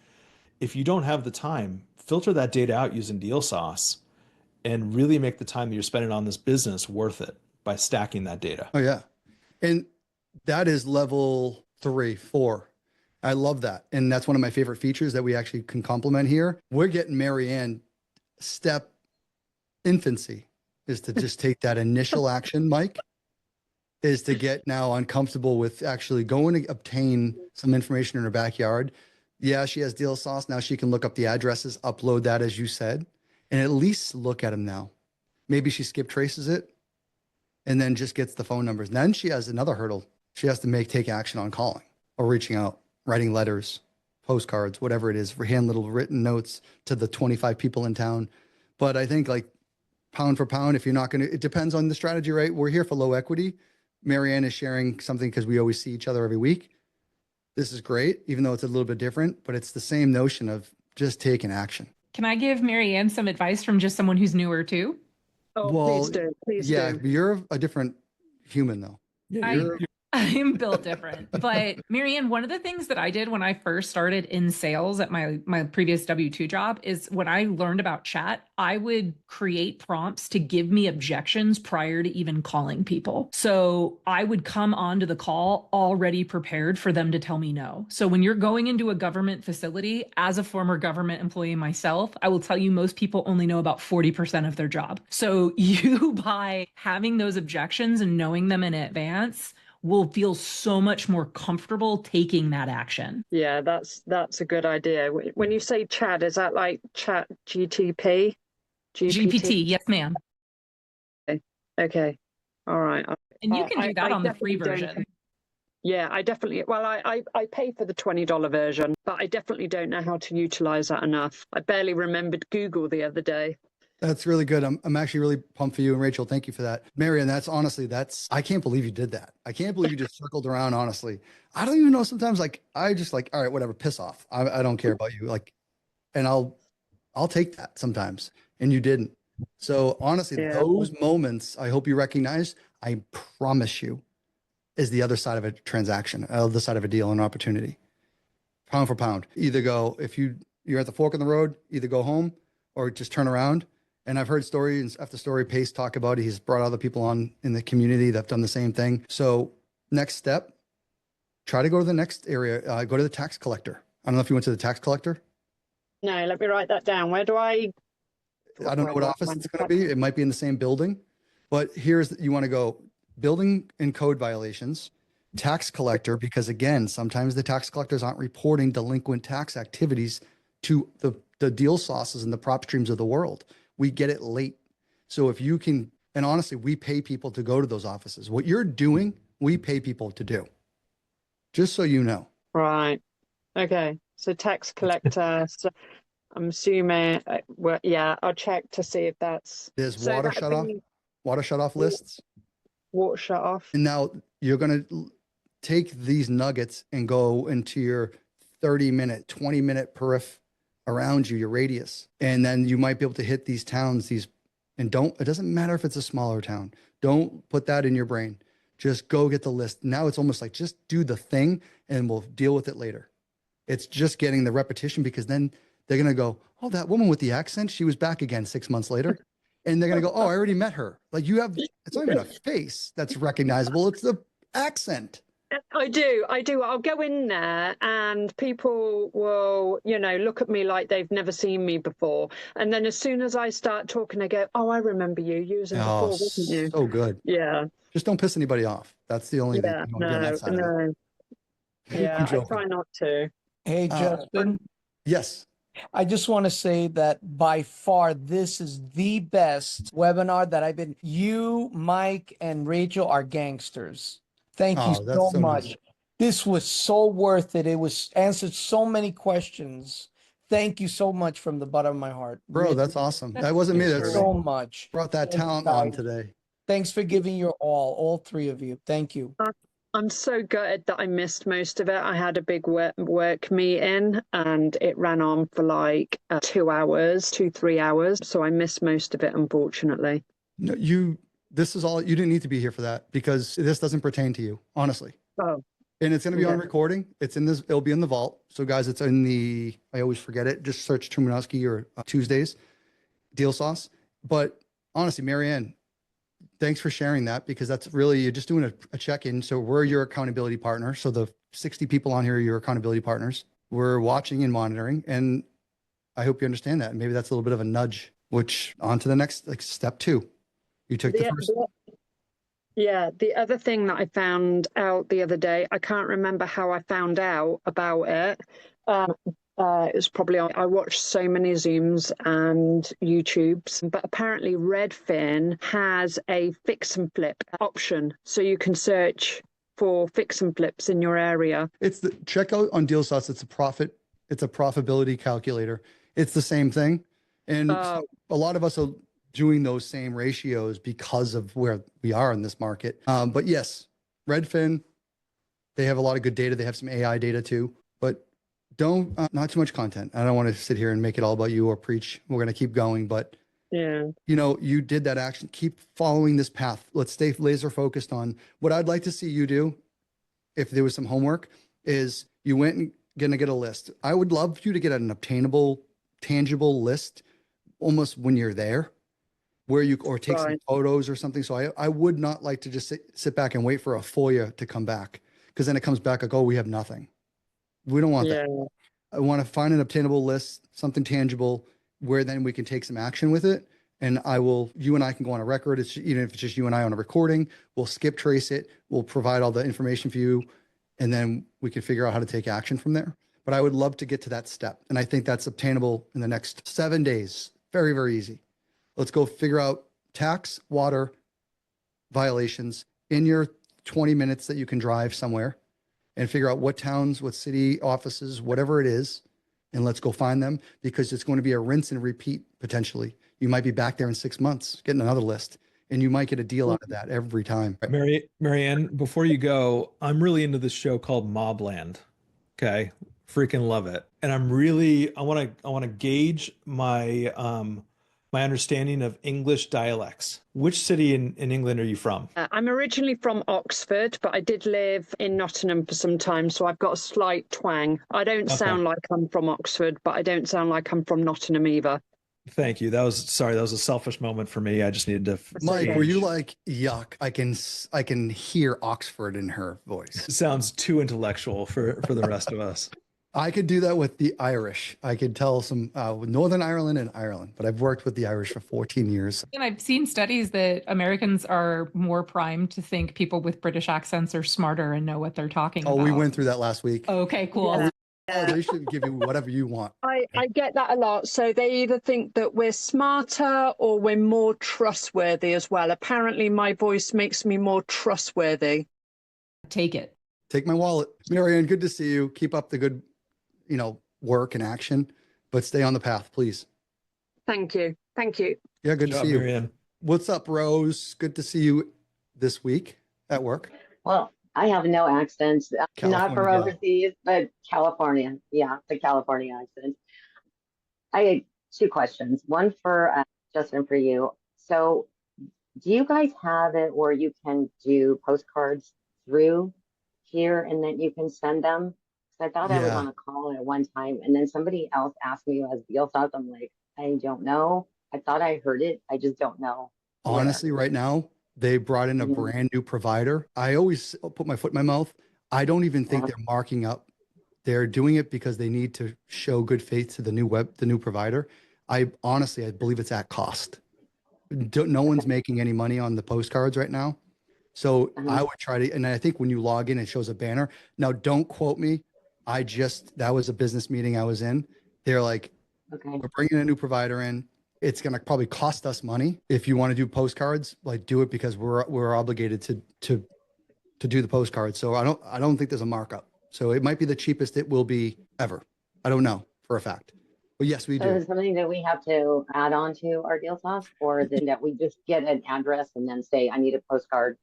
If you don't have the time, filter that data out using Deal Sauce and really make the time that you're spending on this business worth it by stacking that data. Oh, yeah. And that is level 3, 4. I love that. And that's one of my favorite features that we actually can complement here. We're getting Marianne step infancy is to just take that initial action, Mike, is to get now uncomfortable with actually going to obtain some information in her backyard. Yeah, she has Deal Sauce. Now she can look up the addresses, upload that, as you said, and at least look at them now. Maybe she skip traces it and then just gets the phone numbers. Then she has another hurdle. She has to take action on calling or reaching out, writing letters, postcards, whatever it is, for hand little written notes to the 25 people in town. But I think like pound for pound, if you're not going to, it depends on the strategy, right? We're here for low equity. Marianne is sharing something because we always see each other every week. This is great, even though it's a little bit different, but it's the same notion of just taking action. Can I give Marianne some advice from just someone who's newer too? Oh, Well, please do. Please Yeah, do. you're a different human though. I am built different. But Marianne, one of the things that I did when I first started in sales at my previous W-2 job is when I learned about chat, I would create prompts to give me objections prior to even calling people. So I would come onto the call already prepared for them to tell me no. So when you're going into a government facility, as a former government employee myself, I will tell you most people only know about 40% of their job. So you, by having those objections and knowing them in advance, will feel so much more comfortable taking that action. Yeah, that's a good idea. When you say chat, is that like chat GTP? GPT, yes, ma'am. Okay. All right. And you can do that on the free version. Yeah, I definitely, well, I pay for the $20 version, but I definitely don't know how to utilize that enough. I barely remembered Google the other day. That's really good. I'm actually really pumped for you. And Rachel, thank you for that. Marianne, I can't believe you did that. I can't believe you just circled around, honestly. I don't even know sometimes, like, I just like, all right, whatever, piss off. I don't care about you. Like, and I'll take that sometimes. And you didn't. So honestly, those moments, I hope you recognize, I promise you, is the other side of a transaction, the other side of a deal, an opportunity. Pound for pound. Either go, if you're at the fork in the road, either go home or just turn around. And I've heard stories after story, Pace talk about it. He's brought other people on in the community that have done the same thing. So next step, try to go to the next area. Go to the tax collector. I don't know if you went to the tax collector. No, let me write that down. Where do I don't know what office it's going to be. It might be in the same building. But you want to go building and code violations, tax collector, because again, sometimes the tax collectors aren't reporting delinquent tax activities to the deal sauces and the prop streams of the world. We get it late. So if you can, and honestly, we pay people to go to those offices. What you're doing, we pay people to do. Just so you know. Right. Okay. So tax collector. So I'm assuming, I'll check to see if that's. There's water shut off lists. Water shut off. And now you're going to take these nuggets and go into your 30-minute, 20-minute periphery around you, your radius. And then you might be able to hit these towns, it doesn't matter if it's a smaller town. Don't put that in your brain. Just go get the list. Now it's almost like just do the thing and we'll deal with it later. It's just getting the repetition, because then they're going to go, oh, that woman with the accent, she was back again 6 months later. And they're going to go, oh, I already met her. Like it's not even a face that's recognizable. It's the accent. I do. I'll go in there and people will, look at me like they've never seen me before. And then as soon as I start talking, they go, oh, I remember you. You was in before, wasn't you? So good. Yeah. Just don't piss anybody off. That's the only thing. No. Yeah, I try not to. Hey, Justin. Yes. I just want to say that by far, this is the best webinar that I've been. You, Mike, and Rachel are gangsters. Thank you Oh, that's so so much. nice. This was so worth it. It was answered so many questions. Thank you so much from the bottom of my heart. Bro, Really, that's awesome. That That's wasn't me. Thanks, That's Barry. so much. brought that Thank you, talent on guys. today. Thanks for giving your all three of you. Thank you. I'm so gutted that I missed most of it. I had a big work meeting and it ran on for like 2 hours, 3 hours. So I missed most of it, unfortunately. No, this is all, you didn't need to be here for that because this doesn't pertain to you, honestly. Oh, And it's going to be on okay. recording. It's in this, it'll be in the vault. So guys, it's in the, I always forget it. Just search Tuminowski or Tuesdays Deal Sauce. But honestly, Marianne, thanks for sharing that because that's really, you're just doing a check-in. So we're your accountability partner. So the 60 people on here are your accountability partners. We're watching and monitoring. And I hope you understand that. And maybe that's a little bit of a nudge, which on to the next, like step 2. You took the first. Yeah, the other thing that I found out the other day, I can't remember how I found out about it. It was probably I watched so many Zooms and YouTubes, but apparently Redfin has a fix and flip option, so you can search for fix and flips in your area. It's the checkout on Deal Sauce. It's a profitability calculator. It's the same thing. And a lot of us are doing those same ratios because of where we are in this market. But yes, Redfin, they have a lot of good data. They have some AI data too, but don't, not too much content. I don't want to sit here and make it all about you or preach. We're going to keep going, but Yeah. you know, you did that action. Keep following this path. Let's stay laser focused on what I'd like to see you do. If there was some homework, is you went and gonna get a list. I would love you to get an obtainable, tangible list almost when you're there, where you, or take some Right. photos or something. So I would not like to just sit back and wait for a FOIA to come back, because then it comes back like, oh, we have nothing. We don't want Yeah. that. I want to find an obtainable list, something tangible, where then we can take some action with it. And you and I can go on a record. It's even if it's just you and I on a recording, we'll skip trace it. We'll provide all the information for you. And then we can figure out how to take action from there. But I would love to get to that step. And I think that's obtainable in the next 7 days. Very, very easy. Let's go figure out tax, water violations in your 20 minutes that you can drive somewhere, and figure out what towns, what city offices, whatever it is, and let's go find them, because it's going to be a rinse and repeat potentially. You might be back there in 6 months getting another list, and you might get a deal out of that every time. Marianne, before you go, I'm really into this show called Mobland. Okay. Freaking love it. And I want to gauge my my understanding of English dialects. Which city in England are you from? I'm originally from Oxford, but I did live in Nottingham for some time, so I've got a slight twang. I don't sound like I'm from Oxford, but I don't sound like I'm from Nottingham either. Thank you. That was a selfish moment for me. I just needed to. Mike, okay. were you like, yuck? I can hear Oxford in her voice. Sounds too intellectual for the rest of us. I could do that with the Irish. I could tell some with Northern Ireland and Ireland, but I've worked with the Irish for 14 years. And I've seen studies that Americans are more primed to think people with British accents are smarter and know what they're talking Oh, about. we went through that last week. Okay, cool. Yeah. Oh, they should give you whatever you want. I get that a lot. So they either think that we're smarter or we're more trustworthy as well. Apparently, my voice makes me more trustworthy. Take it. Take my wallet. Marianne, good to see you. Keep up the good, work and action, but stay on the path, please. Thank you. Thank you. Yeah, good Good to job, see you. Marianne. What's up, Rose? Good to see you this week at work. Well, I have no accents, not for California gal. overseas, but California. Yeah, the California accent. I had 2 questions. One for Justin, for you. So, do you guys have it where you can do postcards through here and then you can send them? Because I thought I was Yeah. on a call at one time, and then somebody else asked me as Deal Sauce. I'm like, I don't know. I thought I heard it. I just don't know. where. Honestly, right now, they brought in a Mhm. brand new provider. I always put my foot in my mouth. I don't even think they're marking up. They're doing it because they need to show good faith to the new provider. I believe it's at cost. No one's making any money on the postcards right now. So Mhm. I would try to, and I think when you log in, it shows a banner. Now, don't quote me, That was a business meeting I was in. They're like, Okay. we're bringing a new provider in. It's going to probably cost us money. If you want to do postcards, like do it because we're obligated to do the postcards. So I don't think there's a markup. So it might be the cheapest it will be ever. I don't know for a fact, but yes, we So do. is it something that we have to add on to our deal sauce, or is it that we just get an address and then say, I need a postcard?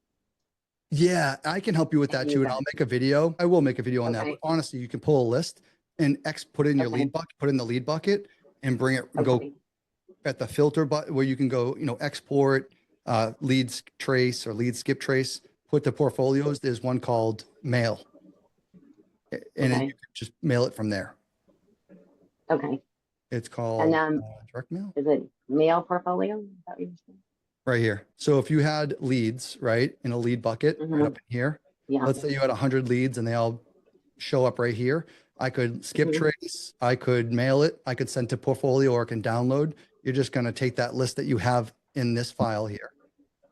Yeah, I can help you with that too. And I'll make a video. I will make a video on that. Okay. But honestly, you can pull a list and put in your Okay. lead bucket, put in the lead bucket and bring it, go Okay. at the filter button where you can go, export leads trace or lead skip trace, put the portfolios. There's one called mail. And then Okay. you can just mail it from there. Okay. It's called And direct mail is it mail portfolio? Is that what you're saying? right here. So if you had leads, right, in a lead bucket right up in here, Yeah. let's say you had 100 leads and they all show up right here. I could skip Mhm. trace, I could mail it, I could send to portfolio or I can download. You're just going to take that list that you have in this file here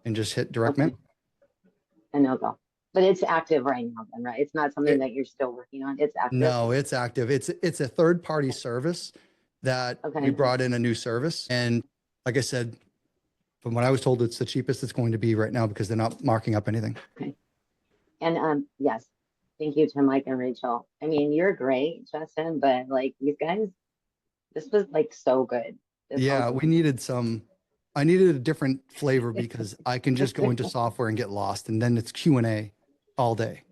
and just hit direct Okay. mail. And they'll go. But it's active right now then, right? It's not something It- that you're still working on. It's active. No, it's active. It's a third party service that we Okay. brought in a new service. And like I said, from what I was told, it's the cheapest it's going to be right now because they're not marking up anything. And yes, thank you to Mike and Rachel. I mean, you're great, Justin, but like these guys, this was like so good. This Yeah, whole we thing. needed I needed a different flavor because I can just go into software and get lost and then it's Q&A all day.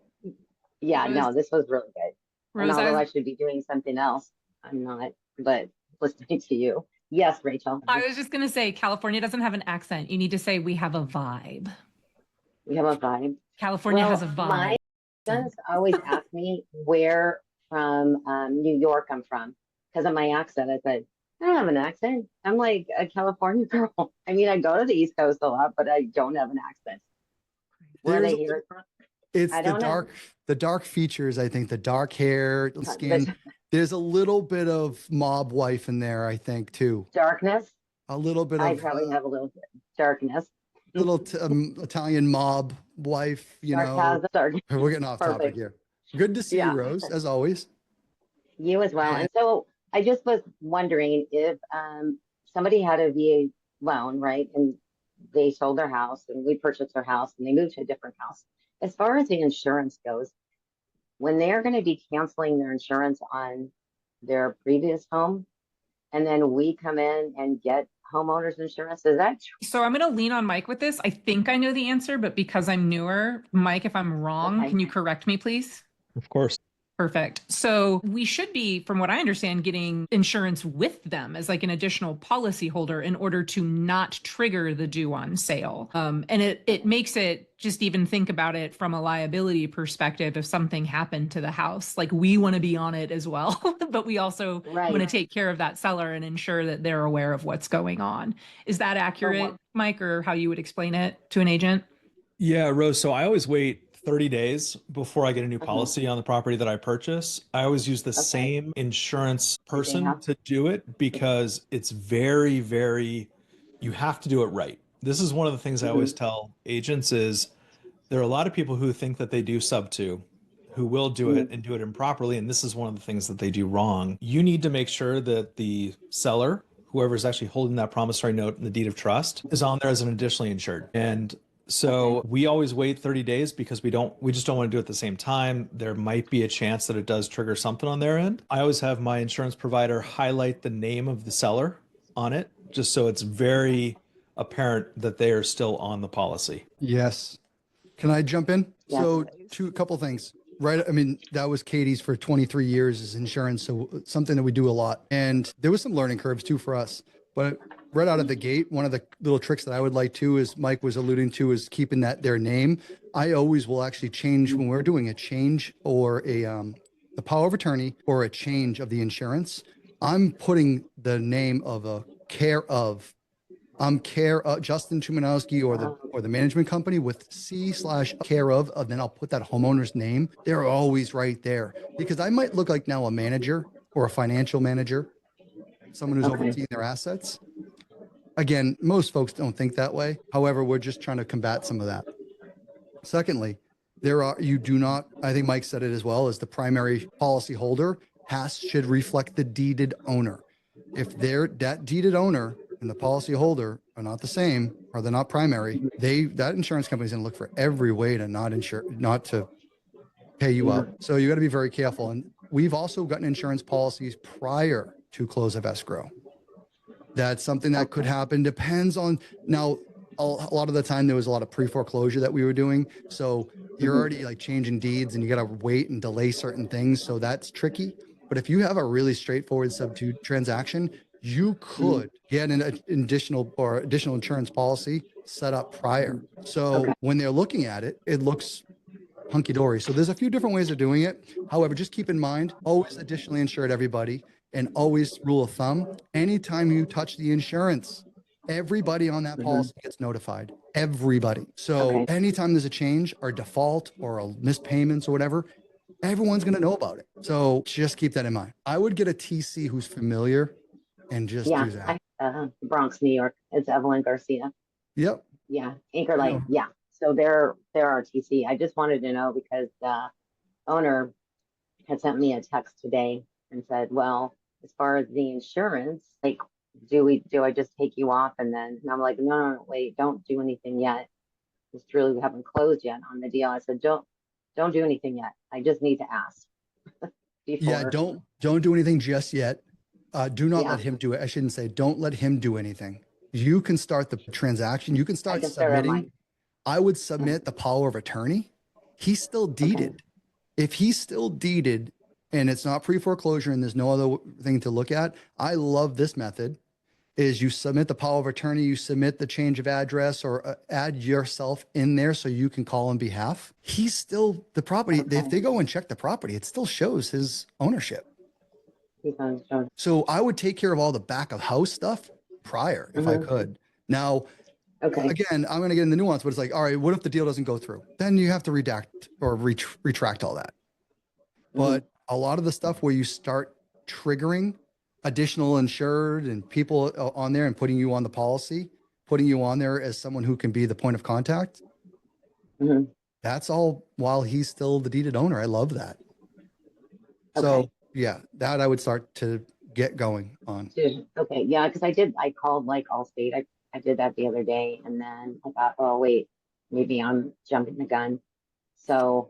Yeah, no, Rose- this was really good. And Rose, although I I should be doing something else, I'm not, but listening to you. Yes, Rachel. was just going to say, California doesn't have an accent. You need to say, we have a vibe. We have a vibe. California Well, has a vibe. my friends always ask me where from New York I'm from because of my accent. I said, I don't have an accent. I'm like a California girl. I mean, I go to the East Coast a lot, but I don't have an accent. Where There's they a hear little- it from? It's I the don't know. dark features, I think, the dark hair, the But skin. There's a little bit of mob wife in there, I think, too. darkness, A little bit I of probably have a little bit darkness. little Italian mob wife, Sarcasm, We're getting off topic Perfect. here. Good to see Yeah. you, Rose, as always. You as well. And- And so I just was wondering if somebody had a VA loan, right? And they sold their house and we purchased their house and they moved to a different house. As far as the insurance goes, when they're going to be canceling their insurance on their previous home, and then we come in and get homeowners insurance, is that true? So I'm going to lean on Mike with this. I think I know the answer, but because I'm newer, Mike, if I'm wrong, Okay. can you correct me, please? Of course. Perfect. So we should be, from what I understand, getting insurance with them as like an additional policy holder in order to not trigger the due on sale. And it makes it just even think about it from a liability perspective. If something happened to the house, like we want to be on it as well, but we also Right. want to take care of that seller and ensure that they're aware of what's going on. Is that accurate, Mike, or how you would explain it to an agent? Yeah, Rose. So I always wait 30 days before I get a new policy on the property that I purchase. I always use the same insurance person have- to do it because it's very, very, you have to do it right. This is one of the things I always tell agents is there are a lot of people who think that they do SubTo, who will do it and do it improperly. And this is one of the things that they do wrong. You need to make sure that the seller, whoever is actually holding that promissory note in the deed of trust, is on there as an additionally insured. And so we always wait 30 days because we just don't want to do it at the same time. There might be a chance that it does trigger something on their end. I always have my insurance provider highlight the name of the seller on it, just so it's very apparent that they are still on the policy. Yes. Can I jump in? Yes, So please. couple things, right? I mean, that was Katie's for 23 years as insurance. So something that we do a lot. And there was some learning curves too for us. But right out of the gate, one of the little tricks that I would like to, is Mike was alluding to, is keeping their name. I always will actually change when we're doing a change or the power of attorney or a change of the insurance. I'm putting the name of a care of. I'm care of Justin Tuminowski or the management company with C/care of, and then I'll put that homeowner's name. They're always right there because I might look like now a manager or a financial manager, someone who's overseeing their assets. Again, most folks don't think that way. However, we're just trying to combat some of that. Secondly, You do not, I think Mike said it as well, as the primary policy holder should reflect the deeded owner. If that deeded owner and the policy holder are not the same, or they're not primary, that insurance company is going to look for every way to not to pay you out. So you got to be very careful. And we've also gotten insurance policies prior to close of escrow. That's something that could happen. Depends on now. A lot of the time there was a lot of pre-foreclosure that we were doing. So you're already like changing deeds and you got to wait and delay certain things. So that's tricky. But if you have a really straightforward SubTo transaction, you could get an additional insurance policy set up prior. So when they're looking at it, it looks hunky-dory. So there's a few different ways of doing it. However, just keep in mind, always additionally insured everybody, and always rule of thumb, anytime you touch the insurance, everybody on that policy gets notified. Everybody. So anytime there's a change or default or a missed payments or whatever, everyone's going to know about it. So just keep that in mind. I would get a TC who's familiar and just do that. Bronx, New York. It's Evelyn Garcia. Yep. Yeah. Anchor Light. Yeah. So they're our TC. I just wanted to know because the owner had sent me a text today and said, well, as far as the insurance, like, do I just take you off? And I'm like, no, wait, don't do anything yet. Just really, we haven't closed yet on the deal. I said, don't do anything yet. I just need to ask. Yeah, don't do anything just yet. Do not let him do it. I shouldn't say, don't let him do anything. You can start the transaction. You can start submitting. I would submit the power of attorney. He's still deeded. If he's still deeded and it's not pre-foreclosure and there's no other thing to look at, I love this method. Is you submit the power of attorney, you submit the change of address or add yourself in there so you can call on behalf. He's still the property. If they go and check the property, it still shows his ownership. So I would take care of all the back of house stuff prior if I could. Now, again, I'm going to get in the nuance, but it's like, all right, what if the deal doesn't go through? Then you have to redact or retract all that. But a lot of the stuff where you start triggering additional insured and people on there and putting you on the policy, putting you on there as someone who can be the point of contact. That's all while he's still the deeded owner. I love that. So yeah, that I would start to get going on. Okay. Yeah. Cause I called like Allstate. I did that the other day and then I thought, oh wait, maybe I'm jumping the gun. So,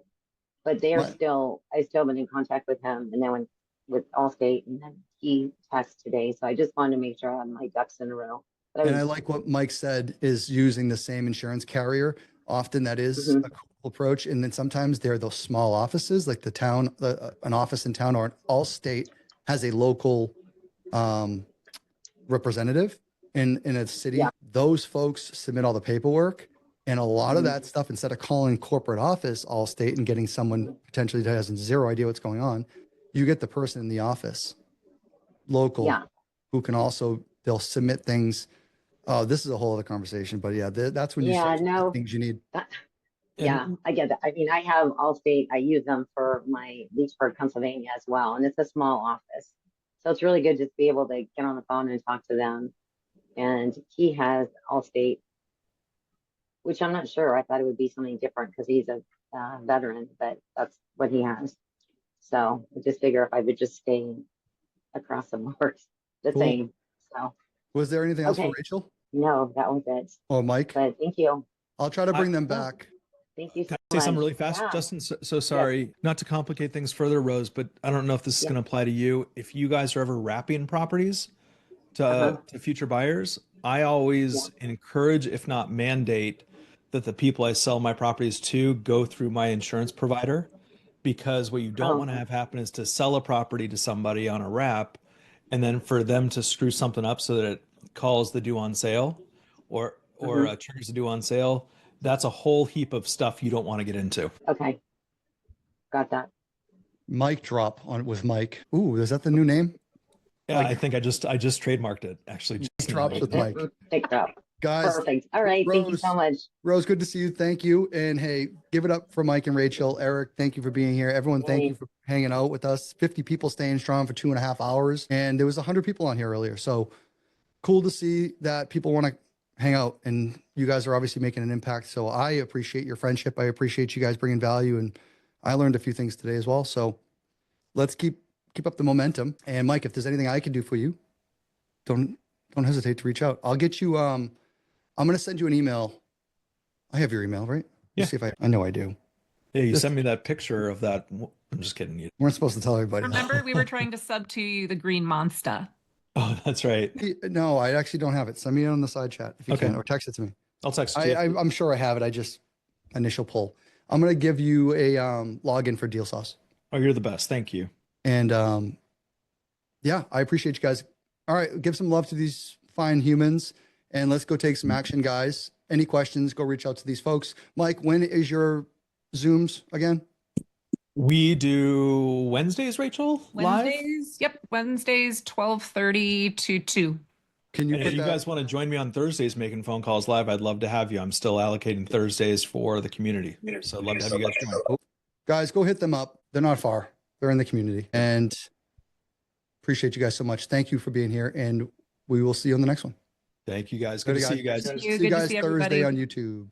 but I still been in contact with him and then with Allstate and then he texted today. So I just wanted to make sure I have my ducks in a row. And I like what Mike said is using the same insurance carrier. Often that is a cool approach. And then sometimes there are those small offices like the town, an office in town or an Allstate has a local representative in a city. Those folks submit all the paperwork. And a lot of that stuff, instead of calling corporate office Allstate and getting someone potentially that has zero idea what's going on, you get the person in the office, local, who can also, they'll submit things. This is a whole other conversation, but yeah, that's when you start the things you need. I get that. I mean, I have Allstate. I use them for my Leechburg, Pennsylvania as well. And it's a small office. So it's really good just to be able to get on the phone and talk to them. And he has Allstate, which I'm not sure. I thought it would be something different because he's a veteran, but that's what he has. So I just figure if I would just stay across the board, the same. So was there anything else for Rachel? No, that was it. Or Mike? But thank you. I'll try to bring them back. Thank you so Can much. I say something really fast, Justin? So sorry, not to complicate things further, Rose, but I don't know if this is going to apply to you. If you guys are ever wrapping properties to future buyers, I always encourage, if not mandate, that the people I sell my properties to go through my insurance provider, because what you don't want to have happen is to sell a property to somebody on a wrap and then for them to screw something up so that it calls the due on sale or triggers the due on sale. That's a whole heap of stuff you don't want to get into. Okay. Got that. Mic drop on with Mike. Ooh, is that the new name? Yeah, I think I just trademarked it actually. Drops with Mike. Take that. Guys, perfect. All right. Thank you so much. Rose, good to see you. Thank you. And hey, give it up for Mike and Rachel. Eric, thank you for being here. Everyone, thank you for hanging out with us. 50 people staying strong for 2.5 hours. And there was 100 people on here earlier. So cool to see that people want to hang out, and you guys are obviously making an impact. So I appreciate your friendship. I appreciate you guys bringing value, and I learned a few things today as well. So let's keep up the momentum. And Mike, if there's anything I can do for you, don't hesitate to reach out. I'll get you. I'm going to send you an email. I have your email, right? Yeah. Let's see if I know I do. Yeah, you Just- sent me that picture of that. I'm just kidding. You. We're supposed to tell everybody. Remember, we were trying to sub to you the green monster. Oh, that's right. No, I actually don't have it. Send me it on the side chat if you Okay. can, or text it to me. I'll text you. I'm sure I have it. I just initial pull. I'm going to give you a login for Deal Sauce. Oh, you're the best. Thank you. And yeah, I appreciate you guys. All right, give some love to these fine humans, and let's go take some action, guys. Any questions, go reach out to these folks. Mike, when is your Zooms again? We do Wednesdays, Rachel? Live? Wednesdays, yep, Wednesdays 12:30 to 2. Can you And put if you that? guys want to join me on Thursdays making phone calls live, I'd love to have you. I'm still allocating Thursdays for the community. So I'd love to have you guys join. Guys, go hit them up. They're not far. They're in the community. And appreciate you guys so much. Thank you for being here, and we will see you on the next one. Thank you guys. Good to see you guys. Thank See you. you Good to guys see Thursday everybody. on YouTube.